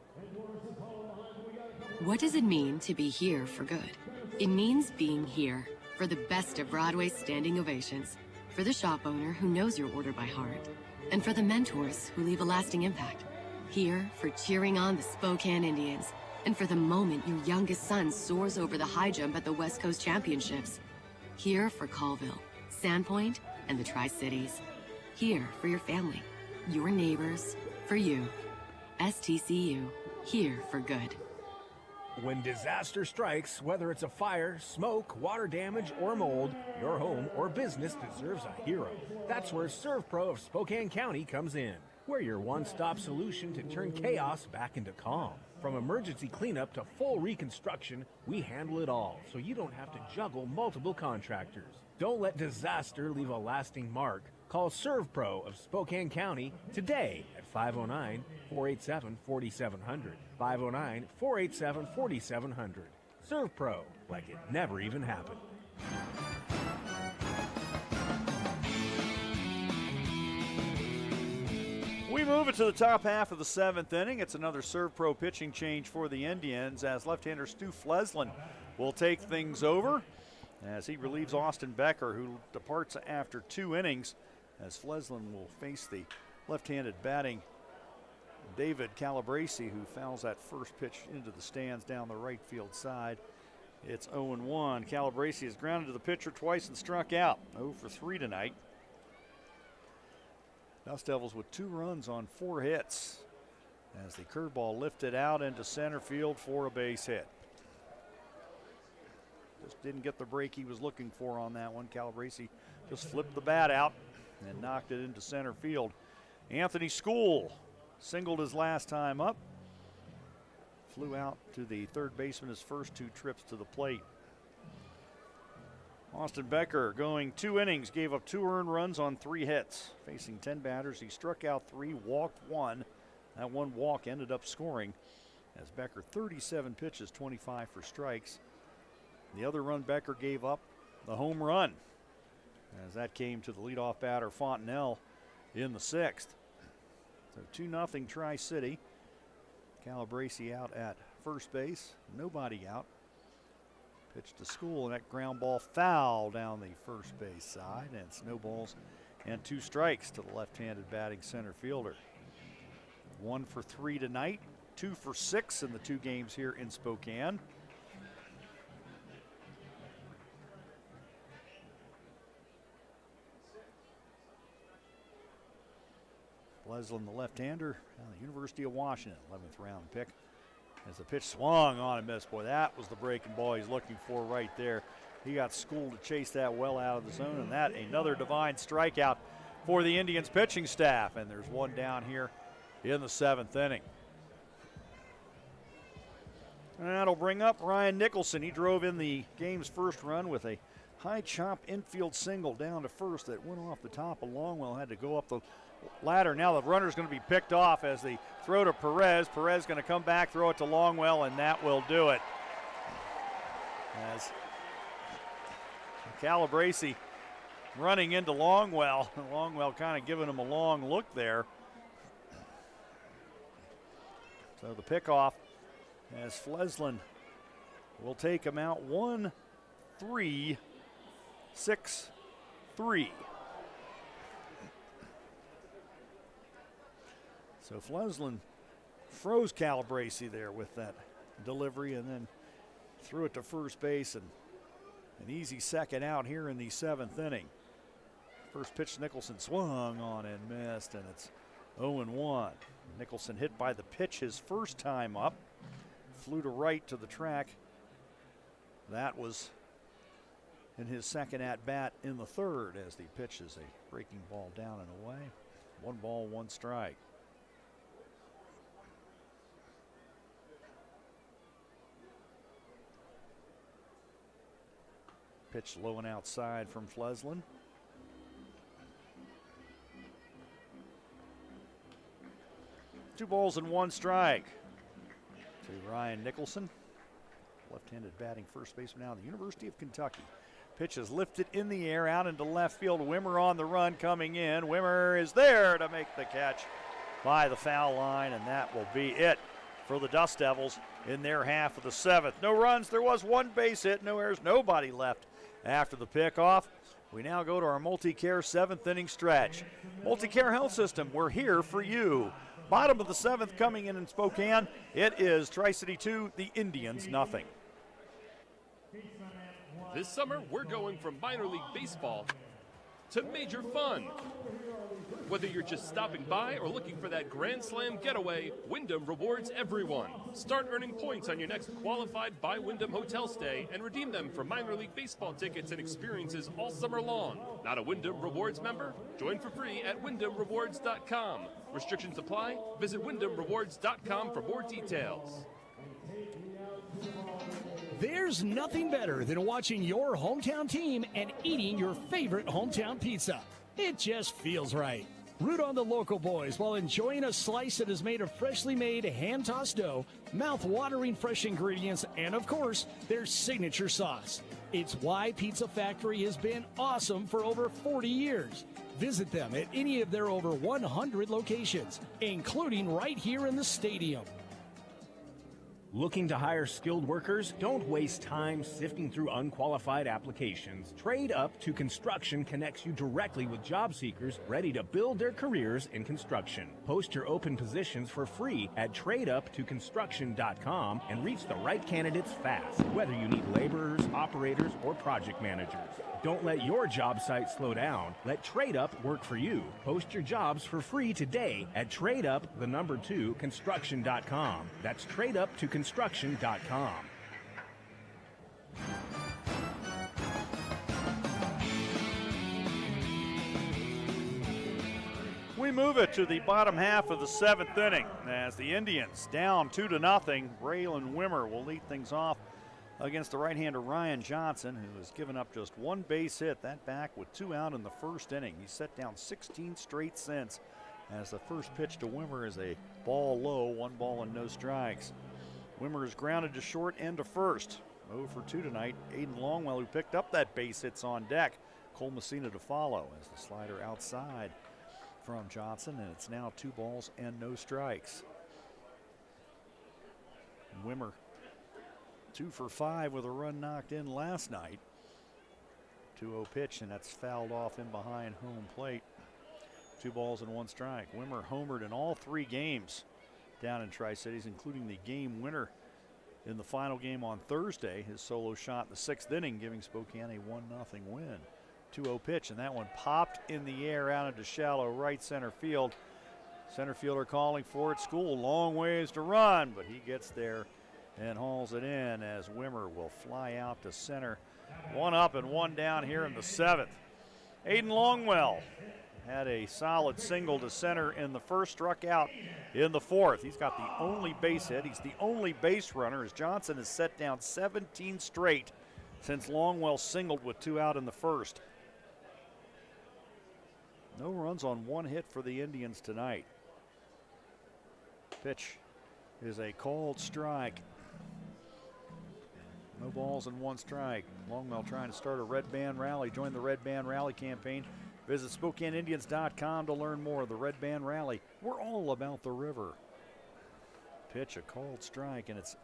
What does it mean to be here for good? It means being here for the best of Broadway's standing ovations, for the shop owner who knows your order by heart, and for the mentors who leave a lasting impact. Here for cheering on the Spokane Indians, and for the moment your youngest son soars over the high jump at the West Coast Championships. Here for Colville, Sandpoint, and the Tri-Cities. Here for your family, your neighbors, for you. STCU, here for good. When disaster strikes, whether it's a fire, smoke, water damage, or mold, your home or business deserves a hero. That's where ServPro of Spokane County comes in. We're your one-stop solution to turn chaos back into calm. From emergency cleanup to full reconstruction, we handle it all, so you don't have to juggle multiple contractors. Don't let disaster leave a lasting mark. Call ServPro of Spokane County today at 509-487-4700. 509-487-4700. ServPro, like it never even happened. We move it to the top half of the 7th inning. It's another ServPro pitching change for the Indians, as left-hander Stu Fleslin will take things over as he relieves Austin Becker, who departs after 2 innings, as Fleslin will face the left-handed batting David Calabrese, who fouls that first pitch into the stands down the right field side. It's 0-1. Calabrese has grounded to the pitcher twice and struck out. 0 for 3 tonight. Dust Devils with 2 runs on 4 hits, as the curveball lifted out into center field for a base hit. Just didn't get the break he was looking for on that one. Calabrese just flipped the bat out and knocked it into center field. Anthony School singled his last time up. Flew out to the third baseman his first 2 trips to the plate. Austin Becker going 2 innings, gave up 2 earned runs on 3 hits. Facing 10 batters, he struck out 3, walked 1. That one walk ended up scoring, as Becker 37 pitches, 25 for strikes. The other run Becker gave up, the home run, as that came to the leadoff batter Fontenelle in the 6th. So 2-0 Tri-City. Calabrese out at first base, nobody out. Pitch to School, and that ground ball foul down the first base side, and it's no balls and 2 strikes to the left-handed batting center fielder. 1 for 3 tonight, 2 for 6 in the 2 games here in Spokane. Fleslin, the left-hander, out of the University of Washington, 11th round pick. As the pitch swung on and missed. Boy, that was the breaking ball he's looking for right there. He got schooled to chase that well out of the zone, and that another divine strikeout for the Indians pitching staff. And there's one down here in the 7th inning. And that'll bring up Ryan Nicholson. He drove in the game's first run with a high chop infield single down to first that went off the top of Longwell. Had to go up the ladder. Now the runner's going to be picked off as the throw to Perez. Perez going to come back, throw it to Longwell, and that will do it. As Calabrese running into Longwell. Longwell kind of giving him a long look there. So the pickoff as Fleslin will take him out 1-3-6-3. So Fleslin froze Calabrese there with that delivery and then threw it to first base, and an easy second out here in the 7th inning. First pitch Nicholson swung on and missed, and it's 0-1. Nicholson hit by the pitch his first time up. Flew to right to the track. That was in his second at-bat in the 3rd as the pitch is a breaking ball down and away. 1 ball, 1 strike. Pitch low and outside from Fleslin. Two balls and 1 strike to Ryan Nicholson. Left-handed batting first baseman now at the University of Kentucky. Pitch is lifted in the air out into left field. Wimmer on the run coming in. Wimmer is there to make the catch by the foul line, and that will be it for the Dust Devils in their half of the 7th. No runs. There was 1 base hit, no errors, nobody left after the pickoff. We now go to our Multicare 7th inning stretch. Multicare Health System, we're here for you. Bottom of the 7th coming in Spokane. It is Tri-City 2, the Indians nothing. This summer, we're going from minor league baseball to major fun. Whether you're just stopping by or looking for that Grand Slam getaway, Wyndham rewards everyone. Start earning points on your next qualified by Wyndham hotel stay and redeem them for minor league baseball tickets and experiences all summer long. Not a Wyndham Rewards member? Join for free at WyndhamRewards.com. Restrictions apply. Visit WyndhamRewards.com for more details. There's nothing better than watching your hometown team and eating your favorite hometown pizza. It just feels right. Root on the local boys while enjoying a slice that is made of freshly made hand-tossed dough, mouth-watering fresh ingredients, and of course, their signature sauce. It's why Pizza Factory has been awesome for over 40 years. Visit them at any of their over 100 locations, including right here in the stadium. Looking to hire skilled workers? Don't waste time sifting through unqualified applications. Trade Up to Construction connects you directly with job seekers ready to build their careers in construction. Post your open positions for free at tradeuptoconstruction.com and reach the right candidates fast, whether you need laborers, operators, or project managers. Don't let your job site slow down. Let Trade Up work for you. Post your jobs for free today at tradeupthe2construction.com. That's tradeuptoconstruction.com. We move it to the bottom half of the 7th inning as the Indians down 2-0. Braylon Wimmer will lead things off against the right-hander Ryan Johnson, who has given up just 1 base hit, that back with 2 out in the 1st inning. He's set down 16 straight since, as the first pitch to Wimmer is a ball low, 1 ball and no strikes. Wimmer is grounded to short and to first. 0 for 2 tonight. Aiden Longwell, who picked up that base hit's on deck. Cole Messina to follow as the slider outside from Johnson, and it's now 2 balls and no strikes. Wimmer 2 for 5 with a run knocked in last night. 2-0 pitch, and that's fouled off in behind home plate. 2 balls and 1 strike. Wimmer homered in all 3 games down in Tri-Cities, including the game winner in the final game on Thursday. His solo shot in the 6th inning, giving Spokane a 1-0 win. 2-0 pitch, and that one popped in the air out into shallow right center field. Center fielder calling for it. School, long ways to run, but he gets there and hauls it in as Wimmer will fly out to center. 1 up and 1 down here in the 7th. Aiden Longwell had a solid single to center in the 1st, struck out in the 4th. He's got the only base hit. He's the only base runner as Johnson has set down 17 straight since Longwell singled with 2 out in the 1st. No runs on 1 hit for the Indians tonight. Pitch is a called strike. No balls and 1 strike. Longwell trying to start a Red Band Rally. Join the Red Band Rally campaign. Visit SpokaneIndians.com to learn more. The Red Band Rally. We're all about the river. Pitch, a called strike, and it's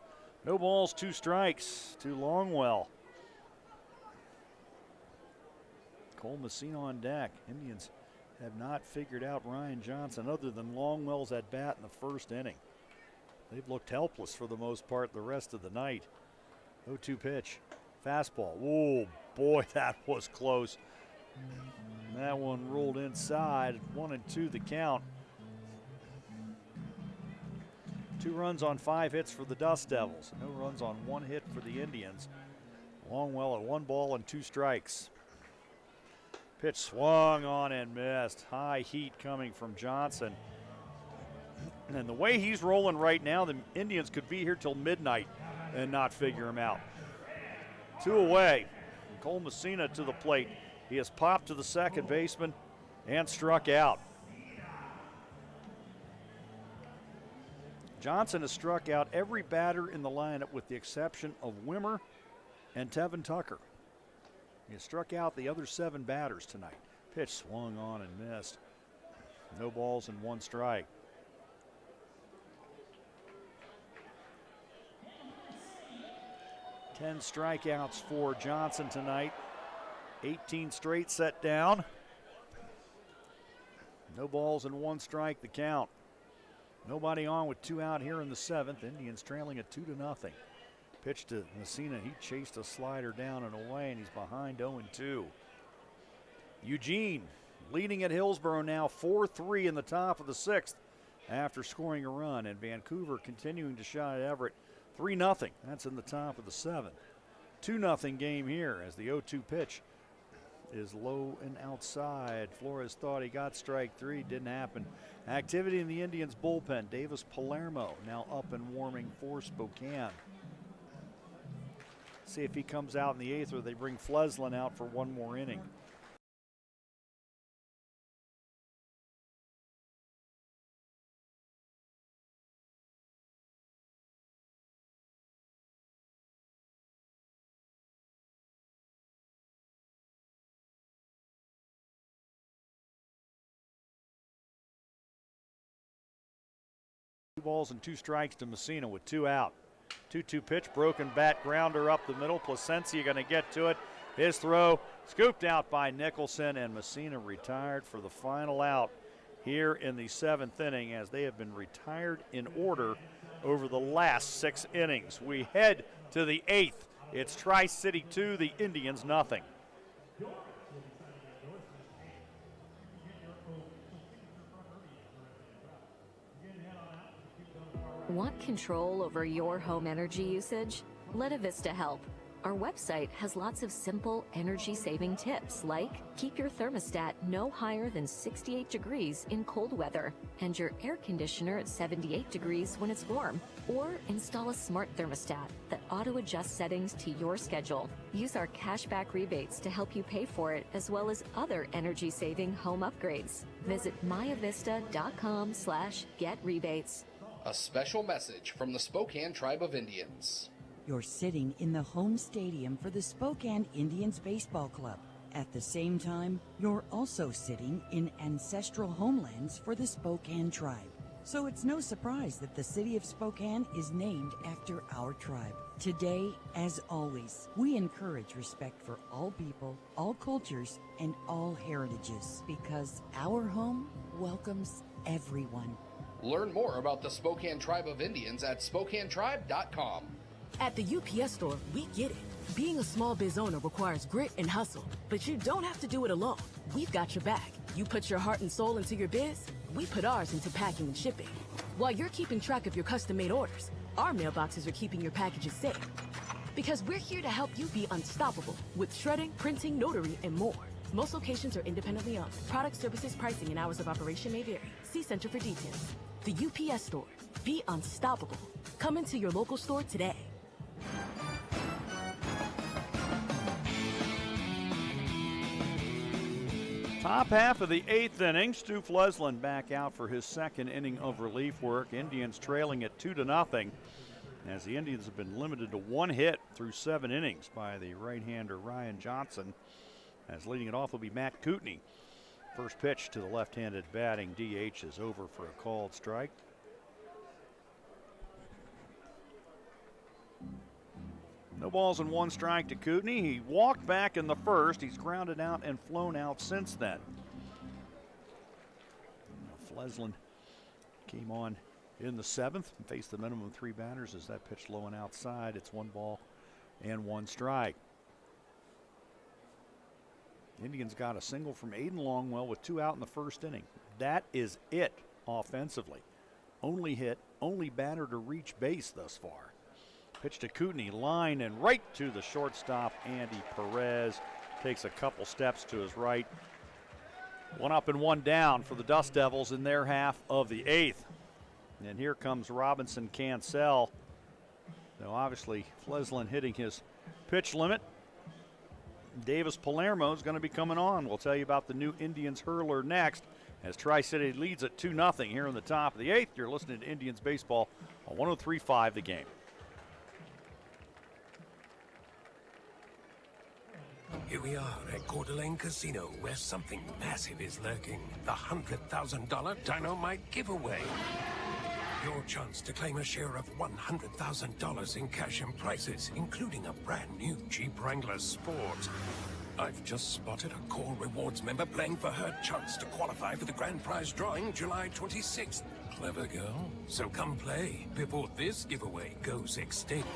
no balls, 2 strikes to Longwell. Cole Messina on deck. Indians have not figured out Ryan Johnson other than Longwell's at bat in the first inning. They've looked helpless for the most part the rest of the night. 0-2 pitch. Fastball. Oh, boy, that was close. That one rolled inside. 1-2 the count. 2 runs on 5 hits for the Dust Devils. No runs on 1 hit for the Indians. Longwell at 1 ball and 2 strikes. Pitch swung on and missed. High heat coming from Johnson. And the way he's rolling right now, the Indians could be here till midnight and not figure him out. 2 away. Cole Messina to the plate. He has popped to the second baseman and struck out. Johnson has struck out every batter in the lineup with the exception of Wimmer and Tevin Tucker. He has struck out the other 7 batters tonight. Pitch swung on and missed. No balls and 1 strike. Ten strikeouts for Johnson tonight. 18 straight set down. No balls and 1 strike the count. Nobody on with 2 out here in the 7th. Indians trailing at 2-0. Pitch to Messina. He chased a slider down and away, and he's behind 0-2. Eugene leading at Hillsborough now 4-3 in the top of the 6th after scoring a run, and Vancouver continuing to shot at Everett 3-0. That's in the top of the 7th. 2-0 game here as the 0-2 pitch is low and outside. Flores thought he got strike 3. Didn't happen. Activity in the Indians bullpen. Davis Palermo now up and warming for Spokane. See if he comes out in the 8th or they bring Fleslin out for 1 more inning. Balls and 2 strikes to Messina with 2 out. 2-2 pitch, broken bat grounder up the middle. Placencia going to get to it. His throw scooped out by Nicholson, and Messina retired for the final out here in the 7th inning, as they have been retired in order over the last 6 innings. We head to the 8th. It's Tri-City 2, the Indians nothing. Want control over your home energy usage? Let Avista help. Our website has lots of simple energy-saving tips, like keep your thermostat no higher than 68 degrees in cold weather and your air conditioner at 78 degrees when it's warm. Or install a smart thermostat that auto-adjusts settings to your schedule. Use our cashback rebates to help you pay for it, as well as other energy-saving home upgrades. Visit myavista.com/getrebates. A special message from the Spokane Tribe of Indians. You're sitting in the home stadium for the Spokane Indians Baseball Club. At the same time, you're also sitting in ancestral homelands for the Spokane Tribe. So it's no surprise that the city of Spokane is named after our tribe. Today, as always, we encourage respect for all people, all cultures, and all heritages, because our home welcomes everyone. Learn more about the Spokane Tribe of Indians at SpokaneTribe.com. At the UPS store, we get it. Being a small biz owner requires grit and hustle, but you don't have to do it alone. We've got your back. You put your heart and soul into your biz, we put ours into packing and shipping. While you're keeping track of your custom-made orders, our mailboxes are keeping your packages safe. Because we're here to help you be unstoppable with shredding, printing, notary, and more. Most locations are independently owned. Product, services, pricing, and hours of operation may vary. See Center for details. The UPS store. Be unstoppable. Come into your local store today. Top half of the 8th inning. Stu Fleslin back out for his 2nd inning of relief work. Indians trailing at 2-0, as the Indians have been limited to 1 hit through 7 innings by the right-hander Ryan Johnson. As leading it off will be Matt Kootenai. First pitch to the left-handed batting DH is over for a called strike. No balls and 1 strike to Kootenai. He walked back in the first. He's grounded out and flown out since then. Fleslin came on in the 7th and faced the minimum 3 batters as that pitch low and outside. It's 1 ball and 1 strike. Indians got a single from Aiden Longwell with 2 out in the first inning. That is it offensively. Only hit, only batter to reach base thus far. Pitch to Kootenai, line and right to the shortstop, Andy Perez. Takes a couple steps to his right. 1 up and 1 down for the Dust Devils in their half of the 8th. And here comes Robinson Cancel. Now obviously Fleslin hitting his pitch limit. Davis Palermo is going to be coming on. We'll tell you about the new Indians hurler next as Tri-City leads at 2-0 here in the top of the 8th. You're listening to Indians baseball on 103.5 The Game. Here we are at Coeur d'Alene Casino, where something massive is lurking. The $100,000 Dynamite giveaway. Your chance to claim a share of $100,000 in cash and prizes, including a brand new Jeep Wrangler Sport. I've just spotted a Core Rewards member playing for her chance to qualify for the grand prize drawing July 26th. Clever girl. So come play before this giveaway goes extinct.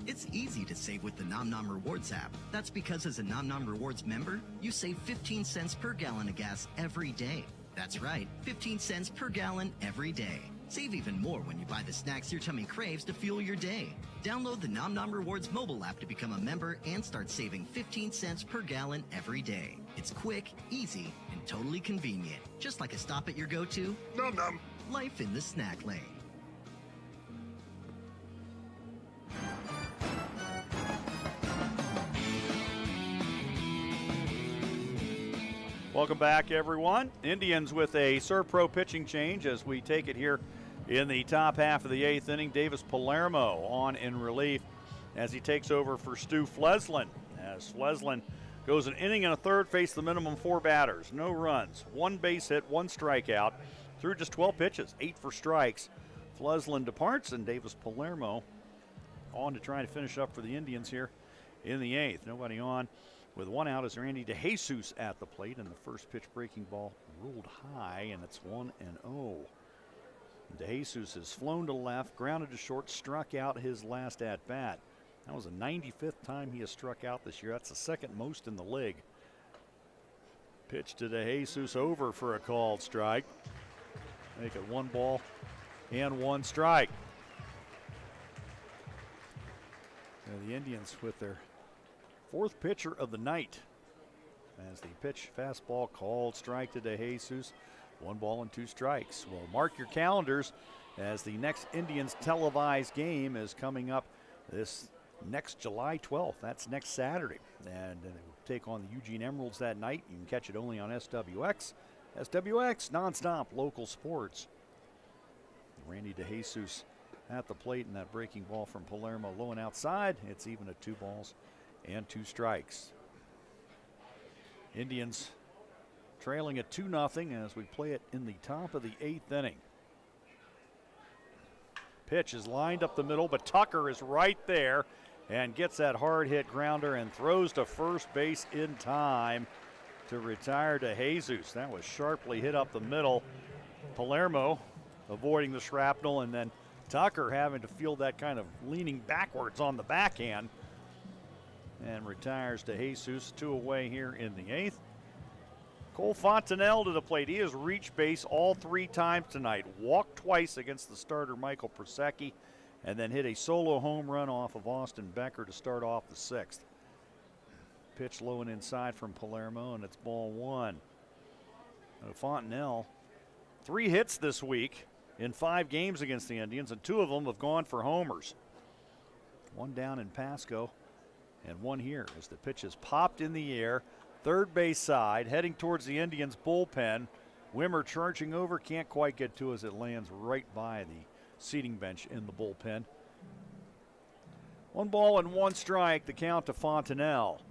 It's easy to save with the Nom Nom Rewards app. That's because as a Nom Nom Rewards member, you save 15 cents per gallon of gas every day. That's right, 15 cents per gallon every day. Save even more when you buy the snacks your tummy craves to fuel your day. Download the Nom Nom Rewards mobile app to become a member and start saving 15 cents per gallon every day. It's quick, easy, and totally convenient. Just like a stop at your go-to. Nom Nom. Life in the snack lane. Welcome back, everyone. Indians with a Serpro pitching change as we take it here in the top half of the 8th inning. Davis Palermo on in relief as he takes over for Stu Fleslin. As Fleslin goes an inning and a third, faced the minimum 4 batters. No runs, 1 base hit, 1 strikeout. Through just 12 pitches, 8 for strikes. Fleslin departs and Davis Palermo on to try to finish up for the Indians here in the 8th. Nobody on. With 1 out is Randy DeJesus at the plate, and the first pitch breaking ball ruled high, and it's 1-0. DeJesus has flown to left, grounded to short, struck out his last at bat. That was the 95th time he has struck out this year. That's the 2nd most in the league. Pitch to DeJesus over for a called strike. Make it 1 ball and 1 strike. And the Indians with their 4th pitcher of the night as the pitch fastball called strike to DeJesus. 1 ball and 2 strikes. Well, mark your calendars as the next Indians televised game is coming up this next July 12th. That's next Saturday. And they will take on the Eugene Emeralds that night. You can catch it only on SWX. SWX, nonstop local sports. Randy DeJesus at the plate, and that breaking ball from Palermo low and outside. It's even at 2 balls and 2 strikes. Indians trailing at 2-0 as we play it in the top of the 8th inning. Pitch is lined up the middle, but Tucker is right there and gets that hard hit grounder and throws to first base in time to retire DeJesus. That was sharply hit up the middle. Palermo avoiding the shrapnel, and then Tucker having to feel that kind of leaning backwards on the backhand. And retires DeJesus. 2 away here in the 8th. Cole Fontenelle to the plate. He has reached base all 3 times tonight. Walked twice against the starter Michael Prosecki, and then hit a solo home run off of Austin Becker to start off the 6th. Pitch low and inside from Palermo, and it's ball 1. Fontenelle, 3 hits this week in 5 games against the Indians, and 2 of them have gone for homers. 1 down in Pasco. And 1 here as the pitch is popped in the air. Third base side, heading towards the Indians' bullpen. Wimmer charging over, can't quite get to as it lands right by the seating bench in the bullpen. 1 ball and 1 strike, the count to Fontenelle.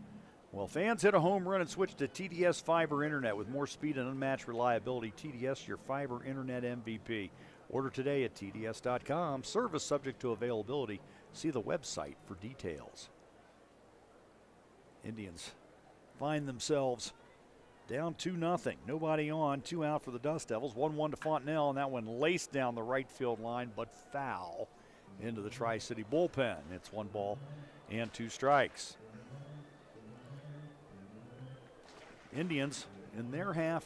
Well, fans hit a home run and switched to TDS Fiber Internet with more speed and unmatched reliability. TDS, your fiber internet MVP. Order today at TDS.com. Service subject to availability. See the website for details. Indians find themselves down 2-0. Nobody on, 2 out for the Dust Devils. 1-1 to Fontenelle, and that one laced down the right field line, but foul into the Tri-City bullpen. It's 1 ball and 2 strikes. Indians in their half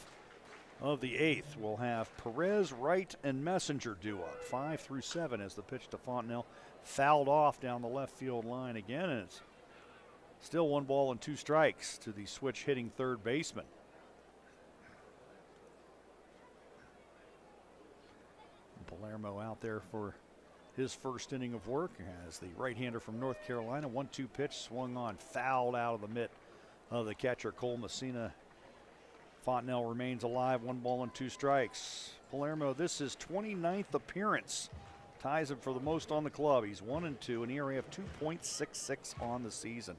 of the 8th will have Perez, Wright, and Messenger due up. 5 through 7 as the pitch to Fontenelle fouled off down the left field line again, and it's still 1 ball and 2 strikes to the switch hitting third baseman. And Palermo out there for his first inning of work as the right-hander from North Carolina. 1-2 pitch swung on, fouled out of the mitt of the catcher Cole Messina. Fontenelle remains alive, 1 ball and 2 strikes. Palermo, this is 29th appearance. Ties him for the most on the club. He's 1-2, an ERA of 2.66 on the season.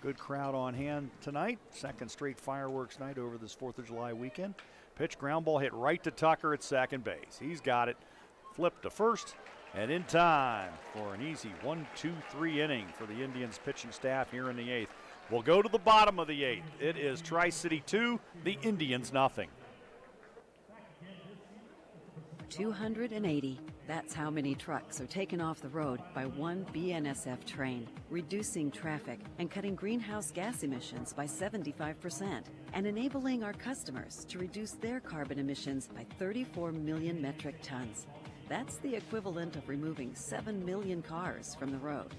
Good crowd on hand tonight. Second straight fireworks night over this 4th of July weekend. Pitch, ground ball hit right to Tucker at second base. He's got it. Flipped to first, and in time for an easy 1-2-3 inning for the Indians pitching staff here in the 8th. We'll go to the bottom of the 8th. It is Tri-City 2, the Indians nothing. 280. That's how many trucks are taken off the road by one BNSF train, reducing traffic and cutting greenhouse gas emissions by 75%, and enabling our customers to reduce their carbon emissions by 34 million metric tons. That's the equivalent of removing 7 million cars from the road.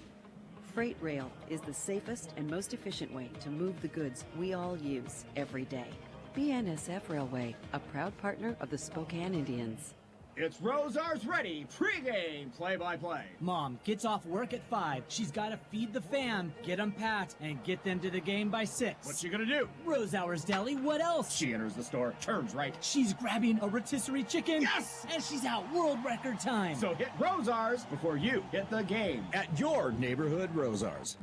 Freight rail is the safest and most efficient way to move the goods we all use every day. BNSF Railway, a proud partner of the Spokane Indians. It's Rosar's Ready pregame play-by-play. Mom gets off work at 5. She's got to feed the fam, get them packed, and get them to the game by 6. What's she gonna do? Rose Hours Deli, what else? She enters the store, turns right. She's grabbing a rotisserie chicken. Yes! And she's out world record time. So hit Rosar's before you hit the game. At your neighborhood Rosar's.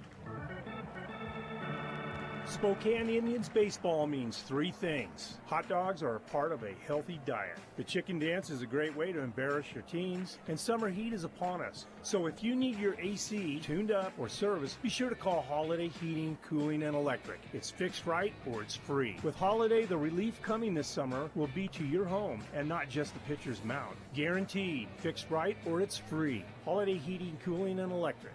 Spokane Indians baseball means 3 things. Hot dogs are a part of a healthy diet. The chicken dance is a great way to embarrass your teens, and summer heat is upon us. So if you need your AC tuned up or service, be sure to call Holiday Heating, Cooling, and Electric. It's fixed right or it's free. With Holiday, the relief coming this summer will be to your home and not just the pitcher's mound. Guaranteed, fixed right or it's free. Holiday Heating, Cooling, and Electric.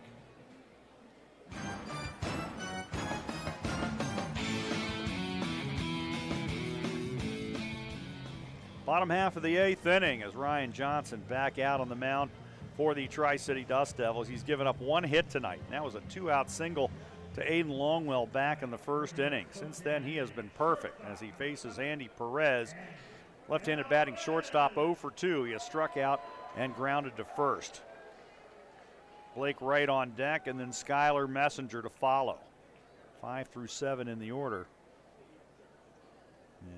Bottom half of the 8th inning as Ryan Johnson back out on the mound for the Tri-City Dust Devils. He's given up 1 hit tonight, and that was a 2-out single to Aiden Longwell back in the first inning. Since then, he has been perfect as he faces Andy Perez. Left-handed batting shortstop, 0 for 2. He has struck out and grounded to first. Blake Wright on deck, and then Skylar Messenger to follow. 5 through 7 in the order.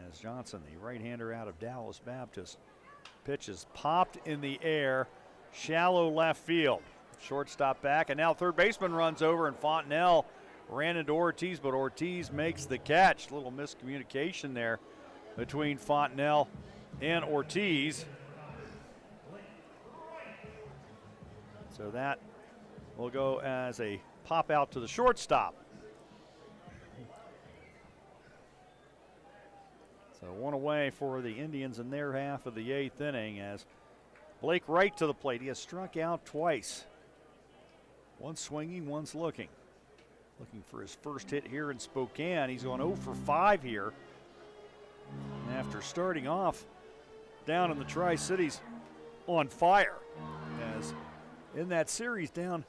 As Johnson, the right-hander out of Dallas Baptist, pitch is popped in the air, shallow left field. Shortstop back, and now third baseman runs over, and Fontenelle ran into Ortiz, but Ortiz makes the catch. A little miscommunication there between Fontenelle and Ortiz. So that will go as a pop out to the shortstop. So 1 away for the Indians in their half of the 8th inning as Blake Wright to the plate. He has struck out twice. Once swinging, once looking. Looking for his first hit here in Spokane. He's gone 0 for 5 here. After starting off down in the Tri-Cities on fire. As in that series down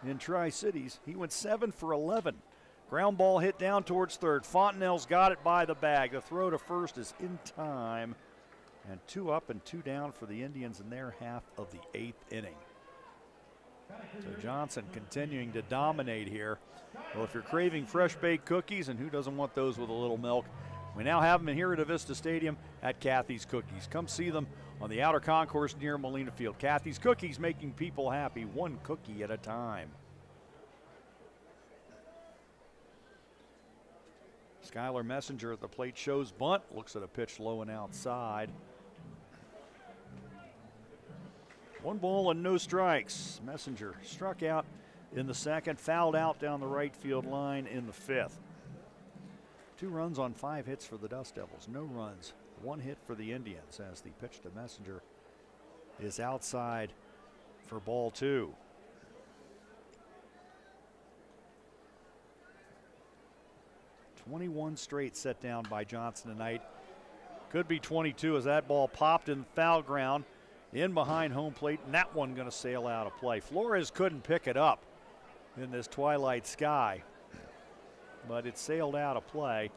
in Tri-Cities, he went 7 for 11. Ground ball hit down towards third. Fontenelle's got it by the bag. The throw to first is in time. And 2 up and 2 down for the Indians in their half of the 8th inning. So Johnson continuing to dominate here. Well, if you're craving fresh baked cookies, and who doesn't want those with a little milk, we now have them here at Avista Stadium at Kathy's Cookies. Come see them on the outer concourse near Molina Field. Kathy's Cookies, making people happy, 1 cookie at a time. Skylar Messenger at the plate shows bunt, looks at a pitch low and outside. 1 ball and no strikes. Messenger struck out in the second, fouled out down the right field line in the fifth. 2 runs on 5 hits for the Dust Devils. No runs, 1 hit for the Indians as the pitch to Messenger is outside for ball 2. "21 straight set down by Johnson tonight. Could be 22 as that ball popped in foul ground in behind home plate, and that one going to sail out of play. Flores couldn't pick it up in this twilight sky, but it sailed out of play.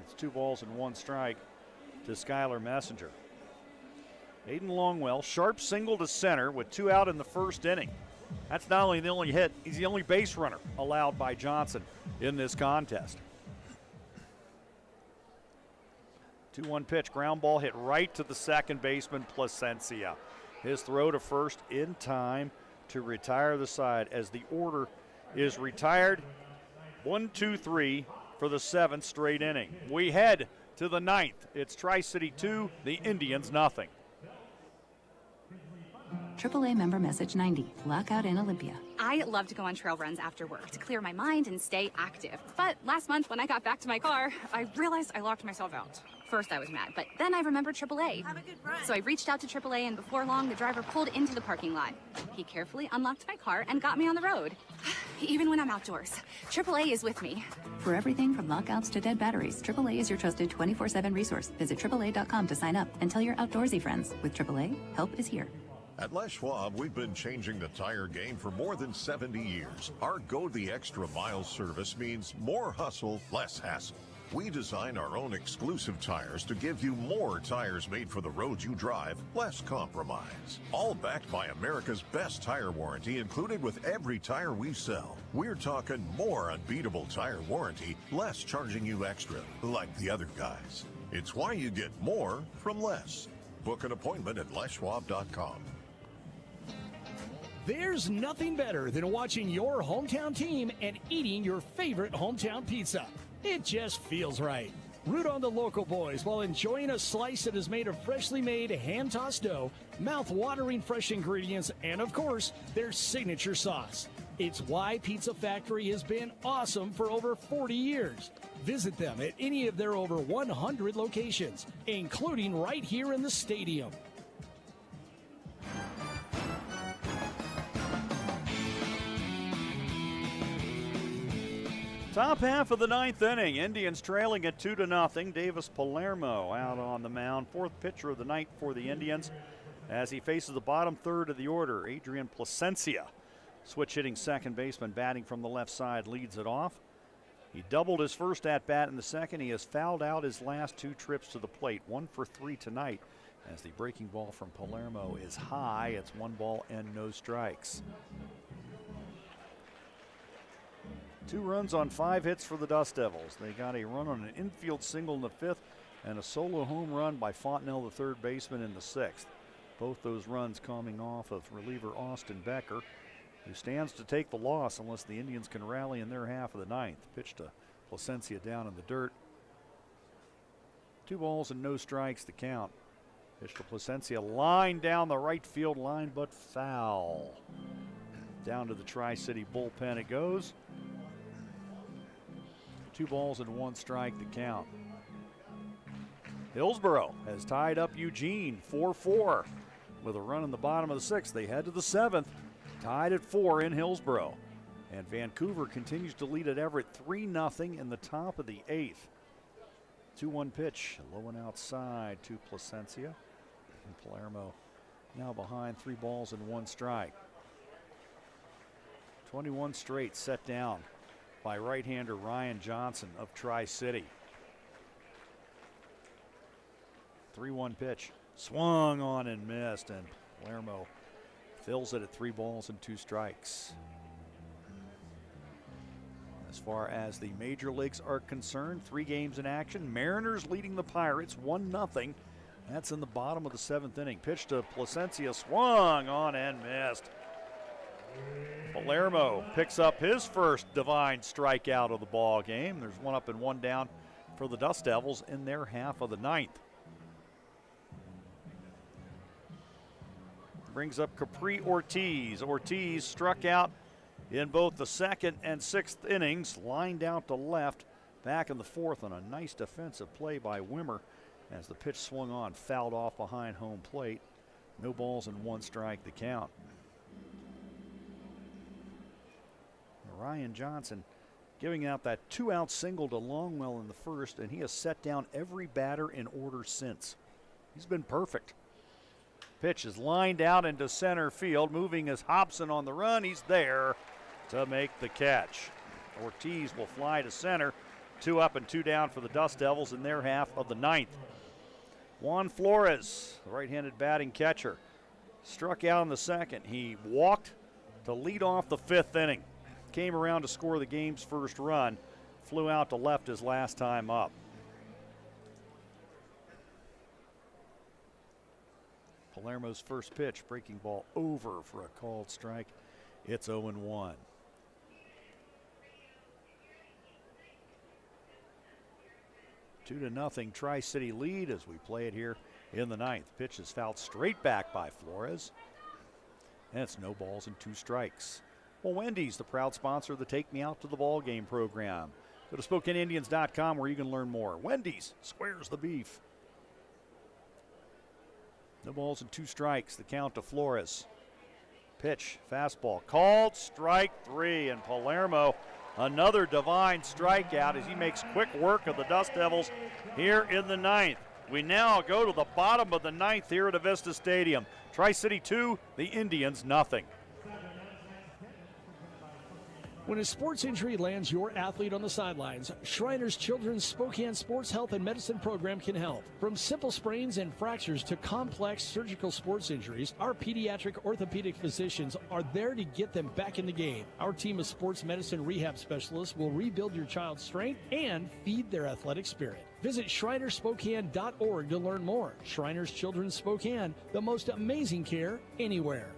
It's 2 balls and 1 strike to Skylar Messenger. Aiden Longwell, sharp single to center with 2 out in the first inning. That's not only the only hit, he's the only base runner allowed by Johnson in this contest. 2-1 pitch, ground ball hit right to the second baseman, Placencia. His throw to first in time to retire the side as the order is retired. 1-2-3 for the 7th straight inning. We head to the 9th. It's Tri-City 2, the Indians nothing. AAA member message 90. Lockout in Olympia. I love to go on trail runs after work to clear my mind and stay active. But last month when I got back to my car, I realized I locked myself out. First I was mad, but then I remembered AAA. Have a good run. So I reached out to AAA, and before long the driver pulled into the parking lot. He carefully unlocked my car and got me on the road. Even when I'm outdoors, AAA is with me. For everything from lockouts to dead batteries, AAA is your trusted 24/7 resource. Visit AAA.com to sign up and tell your outdoorsy friends. With AAA, help is here. At Les Schwab, we've been changing the tire game for more than 70 years. Our Go the Extra Mile service means more hustle, less hassle. We design our own exclusive tires to give you more tires made for the roads you drive, less compromise. All backed by America's best tire warranty included with every tire we sell. We're talking more unbeatable tire warranty, less charging you extra, like the other guys. It's why you get more from less. Book an appointment at leschwab.com. There's nothing better than watching your hometown team and eating your favorite hometown pizza. It just feels right. Root on the local boys while enjoying a slice that is made of freshly made hand-tossed dough, mouth-watering fresh ingredients, and of course, their signature sauce. It's why Pizza Factory has been awesome for over 40 years. Visit them at any of their over 100 locations, including right here in the stadium. Top half of the 9th inning. Indians trailing at 2-0. Davis Palermo out on the mound. 4th pitcher of the night for the Indians as he faces the bottom third of the order. Adrian Placencia, switch hitting second baseman, batting from the left side, leads it off. He doubled his first at bat in the second. He has fouled out his last 2 trips to the plate. 1 for 3 tonight as the breaking ball from Palermo is high. It's 1 ball and no strikes. 2 runs on 5 hits for the Dust Devils. They got a run on an infield single in the 5th and a solo home run by Fontenelle, the third baseman, in the 6th. Both those runs coming off of reliever Austin Becker, who stands to take the loss unless the Indians can rally in their half of the 9th. Pitch to Placencia down in the dirt. 2 balls and no strikes to count. Pitch to Placencia, line down the right field line, but foul. Down to the Tri-City bullpen it goes. 2 balls and 1 strike to count. Hillsborough has tied up Eugene 4-4 with a run in the bottom of the 6th. They head to the 7th, tied at 4 in Hillsborough. And Vancouver continues to lead at Everett 3-0 in the top of the 8th. 2-1 pitch, low and outside to Placencia. And Palermo now behind, 3 balls and 1 strike. 21 straight set down by right-hander Ryan Johnson of Tri-City. 3-1 pitch, swung on and missed, and Palermo fills it at 3 balls and 2 strikes. As far as the major leagues are concerned, 3 games in action. Mariners leading the Pirates 1-0. That's in the bottom of the 7th inning. Pitch to Placencia, swung on and missed. Palermo picks up his first divine strikeout of the ball game. There's 1 up and 1 down for the Dust Devils in their half of the 9th. Brings up Capri Ortiz. Ortiz struck out in both the second and sixth innings. Lined out to left, back in the fourth on a nice defensive play by Wimmer as the pitch swung on, fouled off behind home plate. No balls and 1 strike the count. Ryan Johnson giving out that 2-out single to Longwell in the first, and he has set down every batter in order since. He's been perfect. Pitch is lined out into center field. Moving is Hobson on the run. He's there to make the catch. Ortiz will fly to center. 2 up and 2 down for the Dust Devils in their half of the ninth. Juan Flores, the right-handed batting catcher, struck out in the second. He walked to lead off the fifth inning. Came around to score the game's first run. Flew out to left his last time up. Palermo's first pitch, breaking ball over for a called strike. It's 0-1. Two to nothing Tri-City lead as we play it here in the ninth. Pitch is fouled straight back by Flores. And it's no balls and 2 strikes. Well, Wendy's, the proud sponsor of the Take Me Out to the Ball Game program. Go to SpokaneIndians.com where you can learn more. Wendy's squares the beef. No balls and 2 strikes. The count to Flores. Pitch, fastball, called, strike 3, and Palermo, another divine strikeout as he makes quick work of the Dust Devils here in the ninth. We now go to the bottom of the ninth here at Avista Stadium. Tri-City 2, the Indians nothing. When a sports injury lands your athlete on the sidelines, Shriners Children's Spokane Sports Health and Medicine program can help. From simple sprains and fractures to complex surgical sports injuries, our pediatric orthopedic physicians are there to get them back in the game. Our team of sports medicine rehab specialists will rebuild your child's strength and feed their athletic spirit. Visit ShrinersSpokane.org to learn more. Shriners Children's Spokane, the most amazing care anywhere.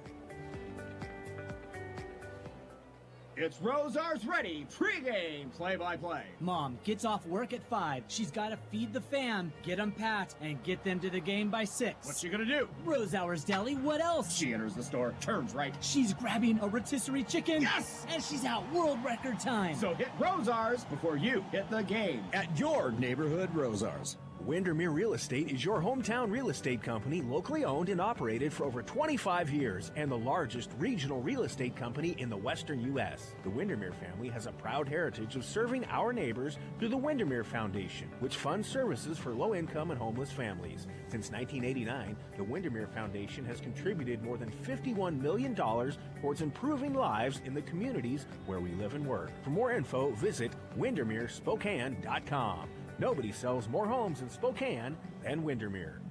It's Rosar's Ready pregame play-by-play. Mom gets off work at 5. She's got to feed the fam, get them packed, and get them to the game by 6. What's she gonna do? Rose Hours Deli, what else? She enters the store, turns right. She's grabbing a rotisserie chicken. Yes! And she's out world record time. So hit Rosar's before you hit the game. At your neighborhood Rosar's. Windermere Real Estate is your hometown real estate company, locally owned and operated for over 25 years and the largest regional real estate company in the western U.S. The Windermere family has a proud heritage of serving our neighbors through the Windermere Foundation, which funds services for low-income and homeless families. Since 1989, the Windermere Foundation has contributed more than $51 million towards improving lives in the communities where we live and work. For more info, visit WindermereSpokane.com. Nobody sells more homes in Spokane than Windermere.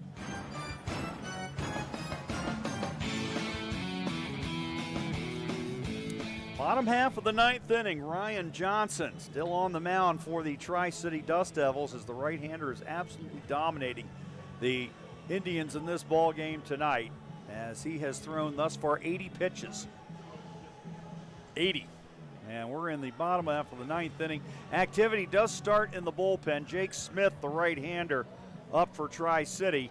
Bottom half of the ninth inning, Ryan Johnson still on the mound for the Tri-City Dust Devils as the right-hander is absolutely dominating the Indians in this ball game tonight as he has thrown thus far 80 pitches. 80. And we're in the bottom half of the ninth inning. Activity does start in the bullpen. Jake Smith, the right-hander, up for Tri-City.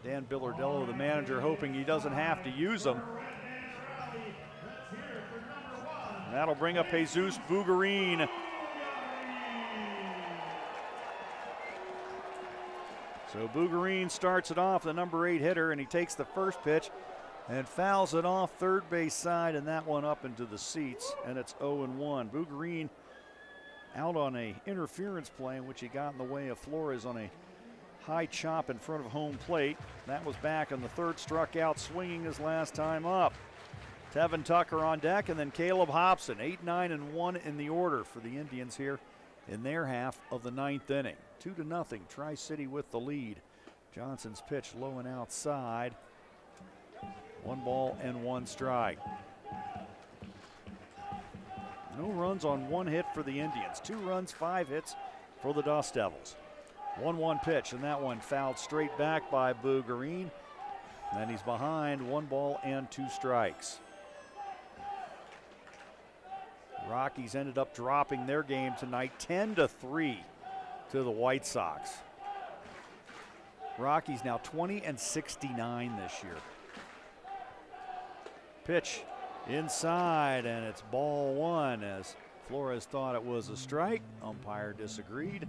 Dan Billardello, the manager, hoping he doesn't have to use him. And that'll bring up Jesus Bugarine. So Bugarine starts it off, the number 8 hitter, and he takes the first pitch and fouls it off third base side, and that one up into the seats, and it's 0-1. Bugarine out on a interference play in which he got in the way of Flores on a high chop in front of home plate. That was back on the third, struck out swinging his last time up. Tevin Tucker on deck, and then Caleb Hobson, 8, 9, and 1 in the order for the Indians here in their half of the ninth inning. 2-0, Tri-City with the lead. Johnson's pitch low and outside. 1 ball and 1 strike. No runs on 1 hit for the Indians. 2 runs, 5 hits for the Dust Devils. 1-1 pitch, and that one fouled straight back by Bugarine. Then he's behind, 1 ball and 2 strikes. Rockies ended up dropping their game tonight 10-3 to the White Sox. Rockies now 20-69 this year. Pitch inside, and it's ball one as Flores thought it was a strike. Umpire disagreed.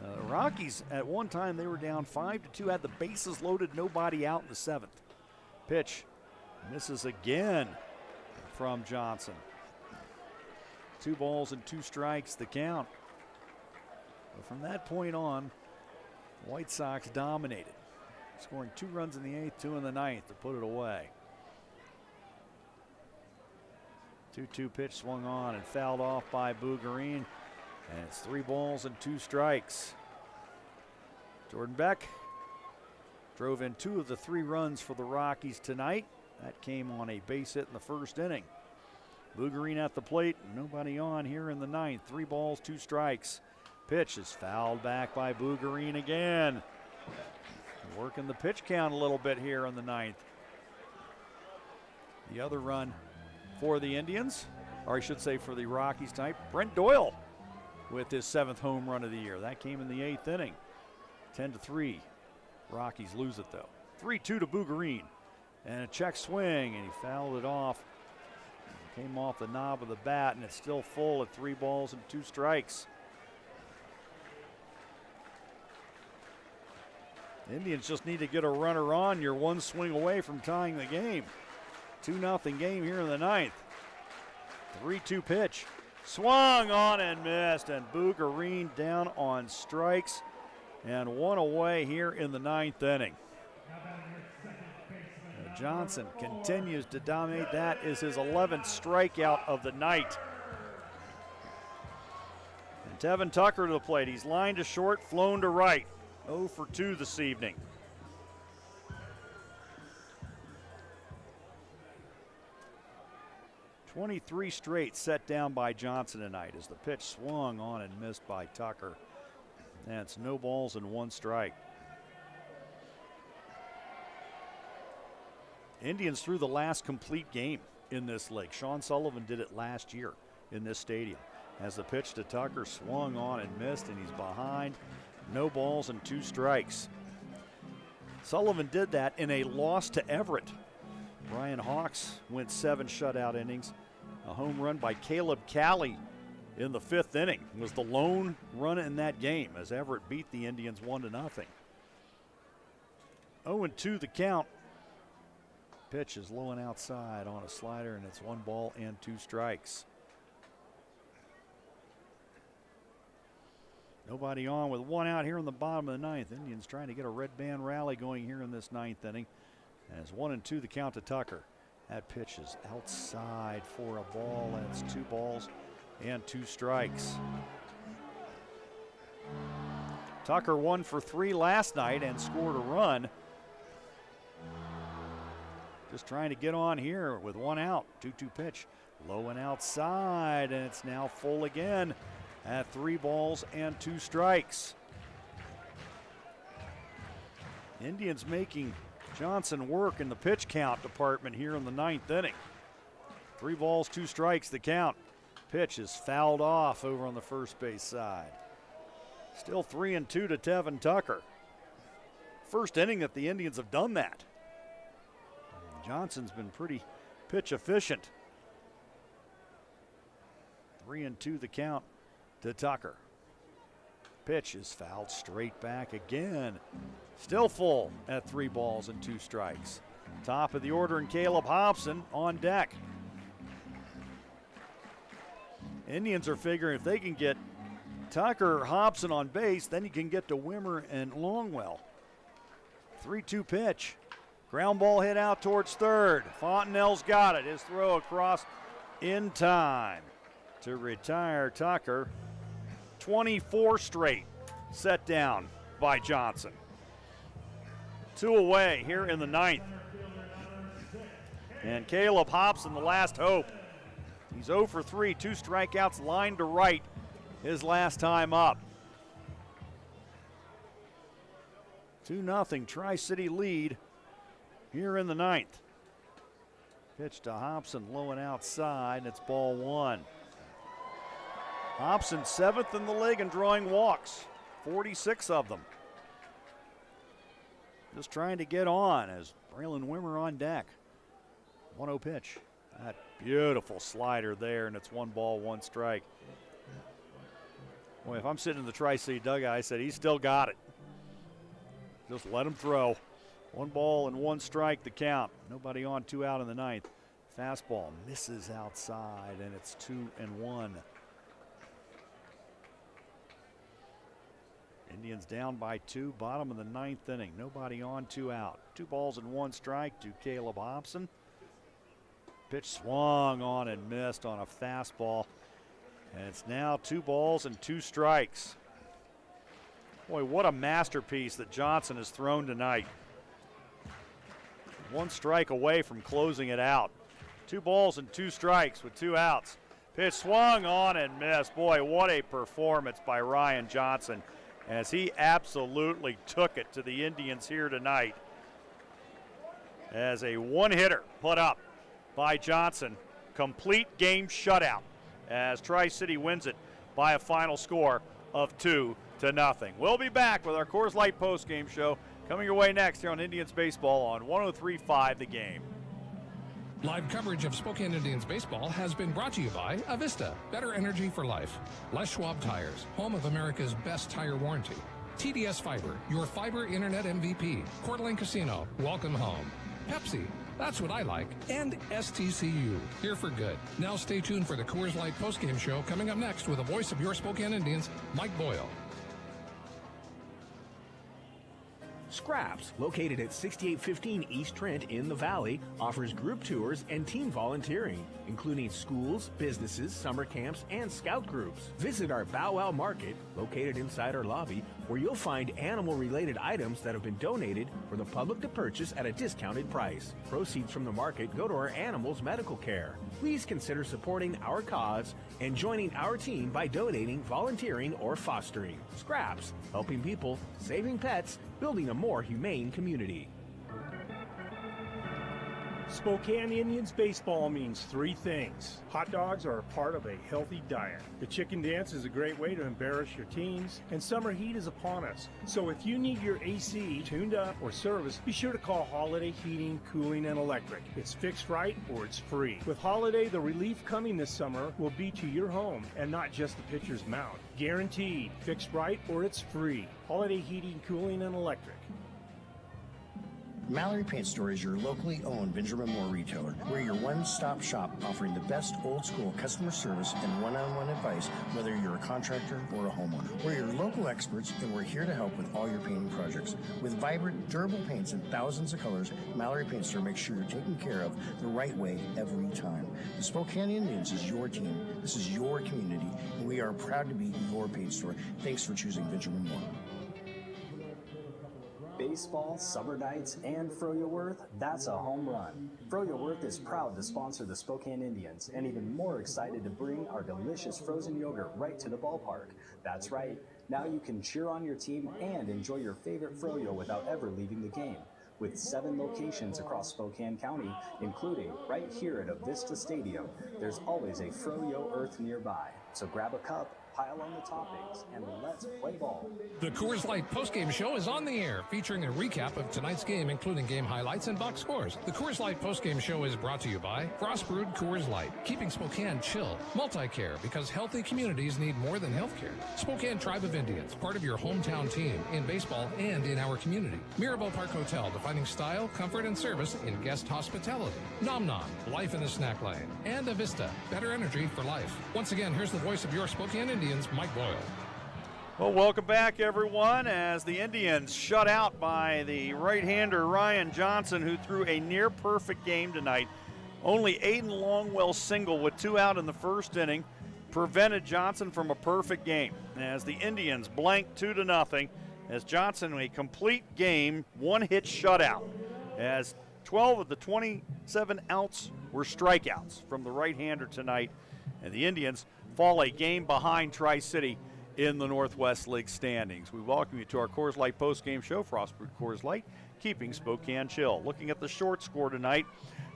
The Rockies, at one time, they were down 5-2, had the bases loaded, nobody out in the 7th. Pitch misses again from Johnson. 2 balls and 2 strikes, the count. But from that point on, White Sox dominated, scoring 2 runs in the 8th, 2 in the 9th to put it away. 2-2 pitch swung on and fouled off by Bougarine, and it's 3 balls and 2 strikes. Jordan Beck drove in 2 of the 3 runs for the Rockies tonight. That came on a base hit in the 1st inning. Bougarine at the plate, nobody on here in the 9th. 3 balls, 2 strikes. Pitch is fouled back by Bougarine again. Working the pitch count a little bit here in the 9th. The other run for the Indians, or I should say for the Rockies tonight, Brent Doyle with his 7th home run of the year. That came in the 8th inning. 10-3. Rockies lose it though. 3-2 to Bougarine. And a check swing, and he fouled it off. Came off the knob of the bat, and it's still full at 3 balls and 2 strikes. The Indians just need to get a runner on. You're 1 swing away from tying the game. 2-0 game here in the 9th. 3-2 pitch. Swung on and missed, and Bougarine down on strikes, and 1 away here in the 9th inning. Johnson continues to dominate. That is his 11th strikeout of the night. And Tevin Tucker to the plate. He's lined to short, flown to right. 0 for 2 this evening. "23 straight set down by Johnson tonight as the pitch swung on and missed by Tucker. And it's no balls and 1 strike. Indians threw the last complete game in this league. Sean Sullivan did it last year in this stadium. As the pitch to Tucker swung on and missed, and he's behind. No balls and 2 strikes. Sullivan did that in a loss to Everett. Brian Hawks went 7 shutout innings. A home run by Caleb Cali in the 5th inning was the lone run in that game as Everett beat the Indians 1-0. 0-2 the count. Pitch is low and outside on a slider, and it's 1 ball and 2 strikes. Nobody on with 1 out here in the bottom of the 9th. Indians trying to get a red band rally going here in this 9th inning. As 1-2 the count to Tucker. That pitch is outside for a ball, and it's 2 balls and 2 strikes. Tucker 1 for 3 last night and scored a run. Just trying to get on here with 1 out. 2-2 pitch. Low and outside, and it's now full again at 3 balls and 2 strikes. Indians making Johnson work in the pitch count department here in the 9th inning. 3 balls, 2 strikes, the count. Pitch is fouled off over on the first base side. Still 3-2 to Tevin Tucker. First inning that the Indians have done that. Johnson's been pretty pitch efficient. 3-2 the count to Tucker. Pitch is fouled straight back again. Still full at 3 balls and 2 strikes. Top of the order, and Caleb Hobson on deck. Indians are figuring if they can get Tucker or Hobson on base, then you can get to Wimmer and Longwell. 3-2 pitch. Ground ball hit out towards third. Fontenelle's got it. His throw across in time to retire Tucker. 24 straight set down by Johnson. 2 away here in the 9th. And Caleb Hobson, the last hope. He's 0 for 3, 2 strikeouts, lined to right his last time up. 2-0 Tri-City lead here in the 9th. Pitch to Hobson, low and outside, and it's ball 1. Hobson 7th in the league in drawing walks, 46 of them. just trying to get on as Braylon Wimmer on deck. 1-0 pitch. That beautiful slider there, and it's 1 ball, 1 strike. Boy, if I'm sitting in the Tri-City dugout, I said he's still got it. Just let him throw. 1 ball and 1 strike the count. Nobody on, 2 out in the 9th. Fastball misses outside, and it's 2-1. Indians down by 2, bottom of the 9th inning. Nobody on, 2 out. 2 balls and 1 strike to Caleb Hobson. Pitch swung on and missed on a fastball. And it's now 2 balls and 2 strikes. Boy, what a masterpiece that Johnson has thrown tonight. 1 strike away from closing it out. 2 balls and 2 strikes with 2 outs. Pitch swung on and missed. Boy, what a performance by Ryan Johnson, as he absolutely took it to the Indians here tonight. As a 1-hitter put up by Johnson. Complete game shutout as Tri-City wins it by a final score of 2-0. We'll be back with our Coors Light postgame show coming your way next here on Indians Baseball on 103.5 The Game. Live coverage of Spokane Indians baseball has been brought to you by Avista, better energy for life. Les Schwab Tires, home of America's best tire warranty. TDS Fiber, your fiber internet MVP. Coeur d'Alene Casino, welcome home. Pepsi, that's what I like. And STCU, here for good. Now stay tuned for the Coors Light postgame show coming up next with the voice of your Spokane Indians, Mike Boyle. Scraps, located at 6815 East Trent in the Valley, offers group tours and team volunteering, including schools, businesses, summer camps, and scout groups. Visit our Bow Wow Market, located inside our lobby, where you'll find animal-related items that have been donated for the public to purchase at a discounted price. Proceeds from the market go to our animals' medical care. Please consider supporting our cause and joining our team by donating, volunteering, or fostering. Scraps, helping people, saving pets, building a more humane community. Spokane Indians baseball means 3 things. Hot dogs are a part of a healthy diet. The chicken dance is a great way to embarrass your teens, and summer heat is upon us. So if you need your AC tuned up or serviced, be sure to call Holiday Heating, Cooling, and Electric. It's fixed right or it's free. With Holiday, the relief coming this summer will be to your home and not just the pitcher's mound. Guaranteed, fixed right or it's free. Holiday Heating, Cooling, and Electric. Mallory Paint Store is your locally owned Benjamin Moore retailer. We're your one-stop shop offering the best old-school customer service and one-on-one advice, whether you're a contractor or a homeowner. We're your local experts, and we're here to help with all your painting projects. With vibrant, durable paints in thousands of colors, Mallory Paint Store makes sure you're taken care of the right way every time. The Spokane Indians is your team. This is your community, and we are proud to be your paint store. Thanks for choosing Benjamin Moore. Baseball, summer nights, and Froyo Worth, that's a home run. Froyo Worth is proud to sponsor the Spokane Indians and even more excited to bring our delicious frozen yogurt right to the ballpark. That's right, now you can cheer on your team and enjoy your favorite Froyo without ever leaving the game. With 7 locations across Spokane County, including right here at Avista Stadium, there's always a Froyo Earth nearby. So grab a cup, pile on the toppings, and let's play ball. The Coors Light postgame show is on the air, featuring a recap of tonight's game, including game highlights and box scores. The Coors Light postgame show is brought to you by Frost-Brewed Coors Light, keeping Spokane chill. Multi-Care, because healthy communities need more than healthcare. Spokane Tribe of Indians, part of your hometown team, in baseball and in our community. Mirabel Park Hotel, defining style, comfort, and service in guest hospitality. Nom Nom, life in the snack lane. And Avista, better energy for life. Once again, here's the voice of your Spokane Indians, Mike Boyle. Well, welcome back, everyone, as the Indians shut out by the right-hander Ryan Johnson, who threw a near-perfect game tonight. Only Aiden Longwell's single with 2 out in the first inning prevented Johnson from a perfect game, as the Indians blanked 2-0, as Johnson, a complete game, 1-hit shutout, as 12 of the 27 outs were strikeouts from the right-hander tonight, and the Indians fall a game behind Tri-City in the Northwest League standings. We welcome you to our Coors Light postgame show, Frostbrewed Coors Light, keeping Spokane chill. Looking at the short score tonight,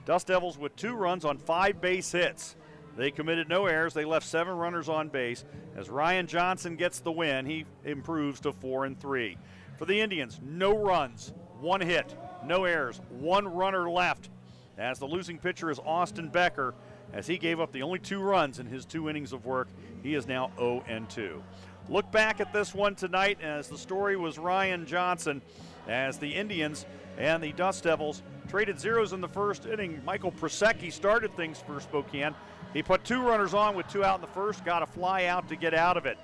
Dust Devils with 2 runs on 5 base hits. They committed no errors. They left 7 runners on base. As Ryan Johnson gets the win, he improves to 4-3. For the Indians, no runs, 1 hit, no errors, 1 runner left, as the losing pitcher is Austin Becker, as he gave up the only 2 runs in his 2 innings of work. He is now 0-2. Look back at this one tonight, as the story was Ryan Johnson, as the Indians and the Dust Devils traded zeros in the first inning. Michael Prosecki started things for Spokane. He put 2 runners on with 2 out in the first, got a fly out to get out of it.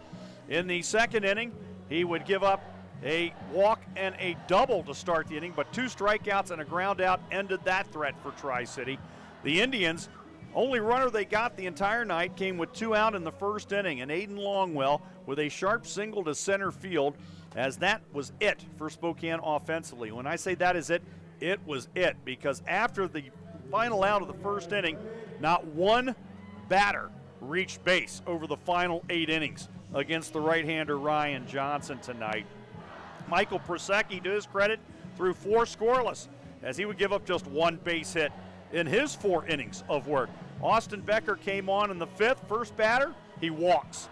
In the second inning, he would give up a walk and a double to start the inning, but 2 strikeouts and a ground out ended that threat for Tri-City. The Indians, only runner they got the entire night, came with 2 out in the first inning, and Aiden Longwell with a sharp single to center field, as that was it for Spokane offensively. When I say that is it, it was it, because after the final out of the first inning, not 1 batter reached base over the final 8 innings against the right-hander Ryan Johnson tonight. Michael Prosecki, to his credit, threw 4 scoreless, as he would give up just 1 base hit in his 4 innings of work. Austin Becker came on in the 5th. First batter, he walks.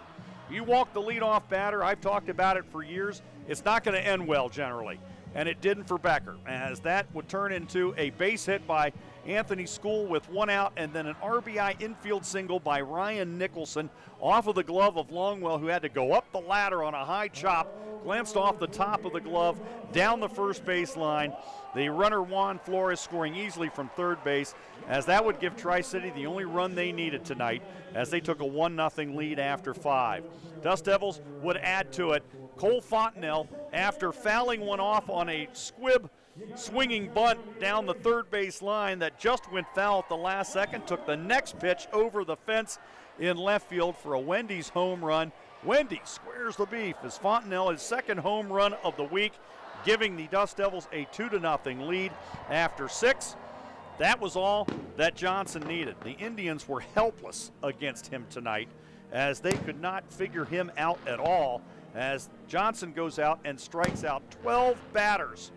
You walk the leadoff batter. I've talked about it for years. It's not going to end well generally, and it didn't for Becker, as that would turn into a base hit by Anthony School with 1 out, and then an RBI infield single by Ryan Nicholson off of the glove of Longwell, who had to go up the ladder on a high chop, glanced off the top of the glove, down the first base line. The runner Juan Flores scoring easily from third base, as that would give Tri-City the only run they needed tonight, as they took a 1-0 lead after 5. Dust Devils would add to it. Cole Fontenelle, after fouling one off on a squib swinging bunt down the third base line that just went foul at the last second, took the next pitch over the fence in left field for a Wendy's home run. Wendy squares the beef as Fontenelle, his 2nd home run of the week, giving the Dust Devils a 2-0 lead after 6. That was all that Johnson needed. The Indians were helpless against him tonight, as they could not figure him out at all, as Johnson goes out and strikes out 12 batters.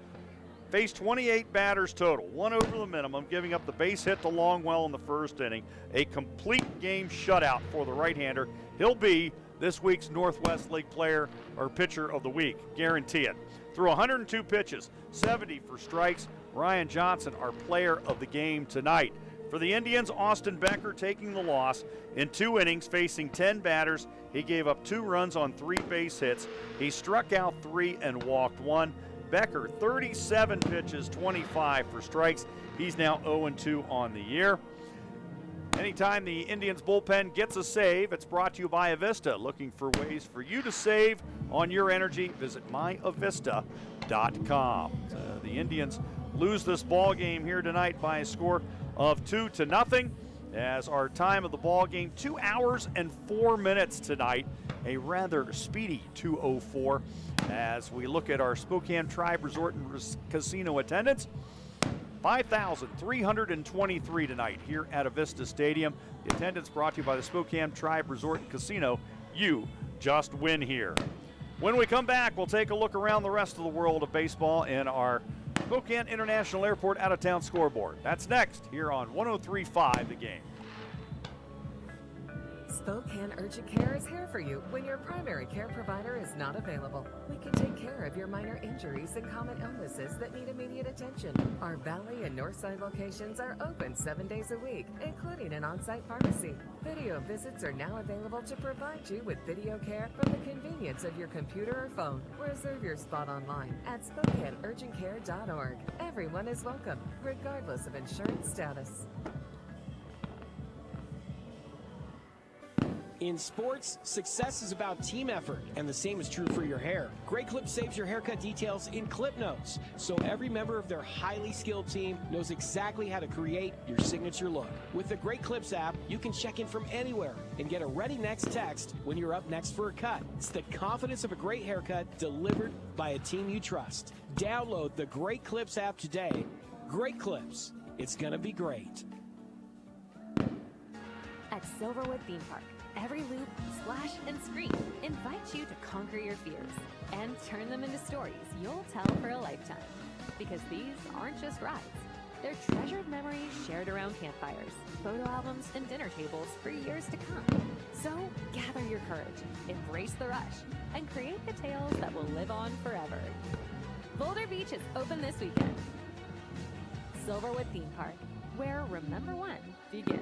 Faced 28 batters total, 1 over the minimum, giving up the base hit to Longwell in the first inning. A complete game shutout for the right-hander. He'll be this week's Northwest League player or pitcher of the week, guarantee it. Through 102 pitches, 70 for strikes, Ryan Johnson, our player of the game tonight. For the Indians, Austin Becker taking the loss in 2 innings, facing 10 batters. He gave up 2 runs on 3 base hits. He struck out 3 and walked 1. Becker, 37 pitches, 25 for strikes. He's now 0-2 on the year. Anytime the Indians bullpen gets a save, it's brought to you by Avista. Looking for ways for you to save on your energy? Visit myavista.com. The Indians lose this ball game here tonight by a score of 2-0. As our time of the ball game, 2 hours and 4 minutes tonight, a rather speedy 2:04. As we look at our Spokane Tribe Resort and Casino attendance, 5,323 tonight here at Avista Stadium. The attendance brought to you by the Spokane Tribe Resort and Casino. You just win here. When we come back, we'll take a look around the rest of the world of baseball in our Spokane International Airport out-of-town scoreboard. That's next here on 103.5 The Game. Spokane Urgent Care is here for you when your primary care provider is not available. We can take care of your minor injuries and common illnesses that need immediate attention. Our Valley and Northside locations are open 7 days a week, including an on-site pharmacy. Video visits are now available to provide you with video care from the convenience of your computer or phone. Reserve your spot online at SpokaneUrgentCare.org. Everyone is welcome, regardless of insurance status. In sports, success is about team effort, and the same is true for your hair. Great Clips saves your haircut details in clip notes, so every member of their highly skilled team knows exactly how to create your signature look. With the Great Clips app, you can check in from anywhere and get a ready next text when you're up next for a cut. It's the confidence of a great haircut delivered by a team you trust. Download the Great Clips app today. Great Clips. It's gonna be great. At Silverwood Theme Park, every loop, splash, and scream invites you to conquer your fears and turn them into stories you'll tell for a lifetime. Because these aren't just rides. They're treasured memories shared around campfires, photo albums, and dinner tables for years to come. So gather your courage, embrace the rush, and create the tales that will live on forever. Boulder Beach is open this weekend. Silverwood Theme Park, where Remember One begins.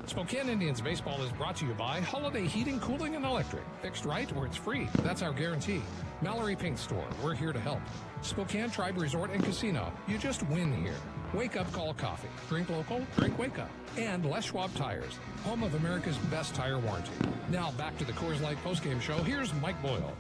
Spokane Indians baseball is brought to you by Holiday Heating, Cooling, and Electric. Fixed right or it's free. That's our guarantee. Mallory Paint Store. We're here to help. Spokane Tribe Resort and Casino. You just win here. Wake Up Call Coffee. Drink local, drink Wake Up. And Les Schwab Tires, home of America's best tire warranty. Now back to the Coors Light postgame show. Here's Mike Boyle.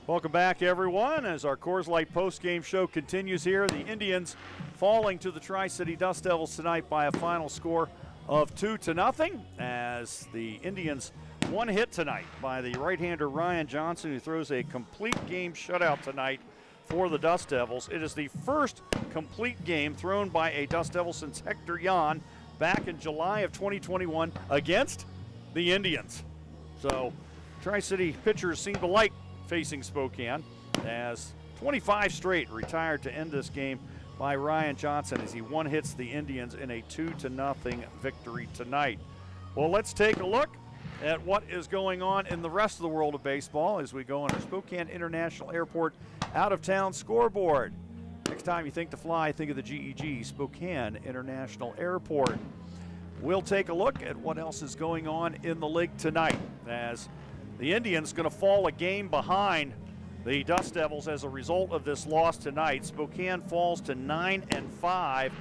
Welcome back, everyone, as our Coors Light postgame show continues here. The Indians falling to the Tri-City Dust Devils tonight by a final score of 2-0, as the Indians one hit tonight by the right-hander Ryan Johnson, who throws a complete game shutout tonight for the Dust Devils. It is the first complete game thrown by a Dust Devil since Hector Yan back in July of 2021 against the Indians. So Tri-City pitchers seem to like facing Spokane, as 25 straight retired to end this game by Ryan Johnson as he one-hits the Indians in a 2-0 victory tonight. Well, let's take a look at what is going on in the rest of the world of baseball as we go on our Spokane International Airport out-of-town scoreboard. Next time you think to fly, think of the GEG, Spokane International Airport. We'll take a look at what else is going on in the league tonight, as the Indians going to fall a game behind the Dust Devils as a result of this loss tonight. Spokane falls to 9-5.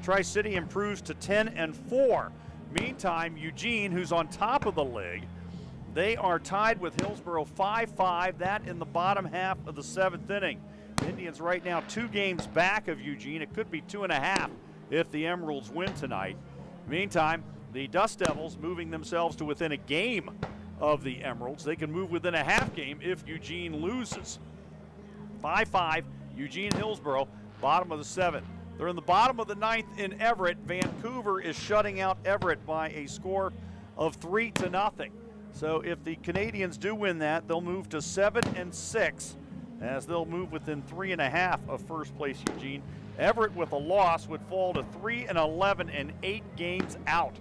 Tri-City improves to 10-4. Meantime, Eugene, who's on top of the league, they are tied with Hillsboro 5-5, that in the bottom half of the 7th inning. The Indians right now 2 games back of Eugene. It could be 2.5 if the Emeralds win tonight. Meantime, the Dust Devils moving themselves to within a game of the Emeralds. They can move within a half game if Eugene loses. 5-5, Eugene Hillsboro, bottom of the 7th. They're in the bottom of the 9th in Everett. Vancouver is shutting out Everett by a score of 3-0. So if the Canadians do win that, they'll move to 7-6, as they'll move within 3.5 of first place Eugene. Everett with a loss would fall to 3-11 and 8 games out.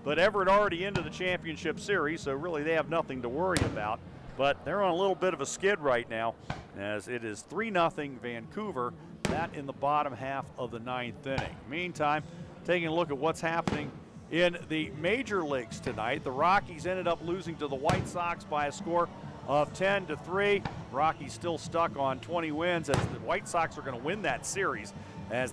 But Everett already into the championship series, so really they have nothing to worry about. But they're on a little bit of a skid right now, as it is 3-0 Vancouver, that in the bottom half of the 9th inning. Meantime, taking a look at what's happening in the major leagues tonight, the Rockies ended up losing to the White Sox by a score of 10-3. Rockies still stuck on 20 wins, as the White Sox are going to win that series, as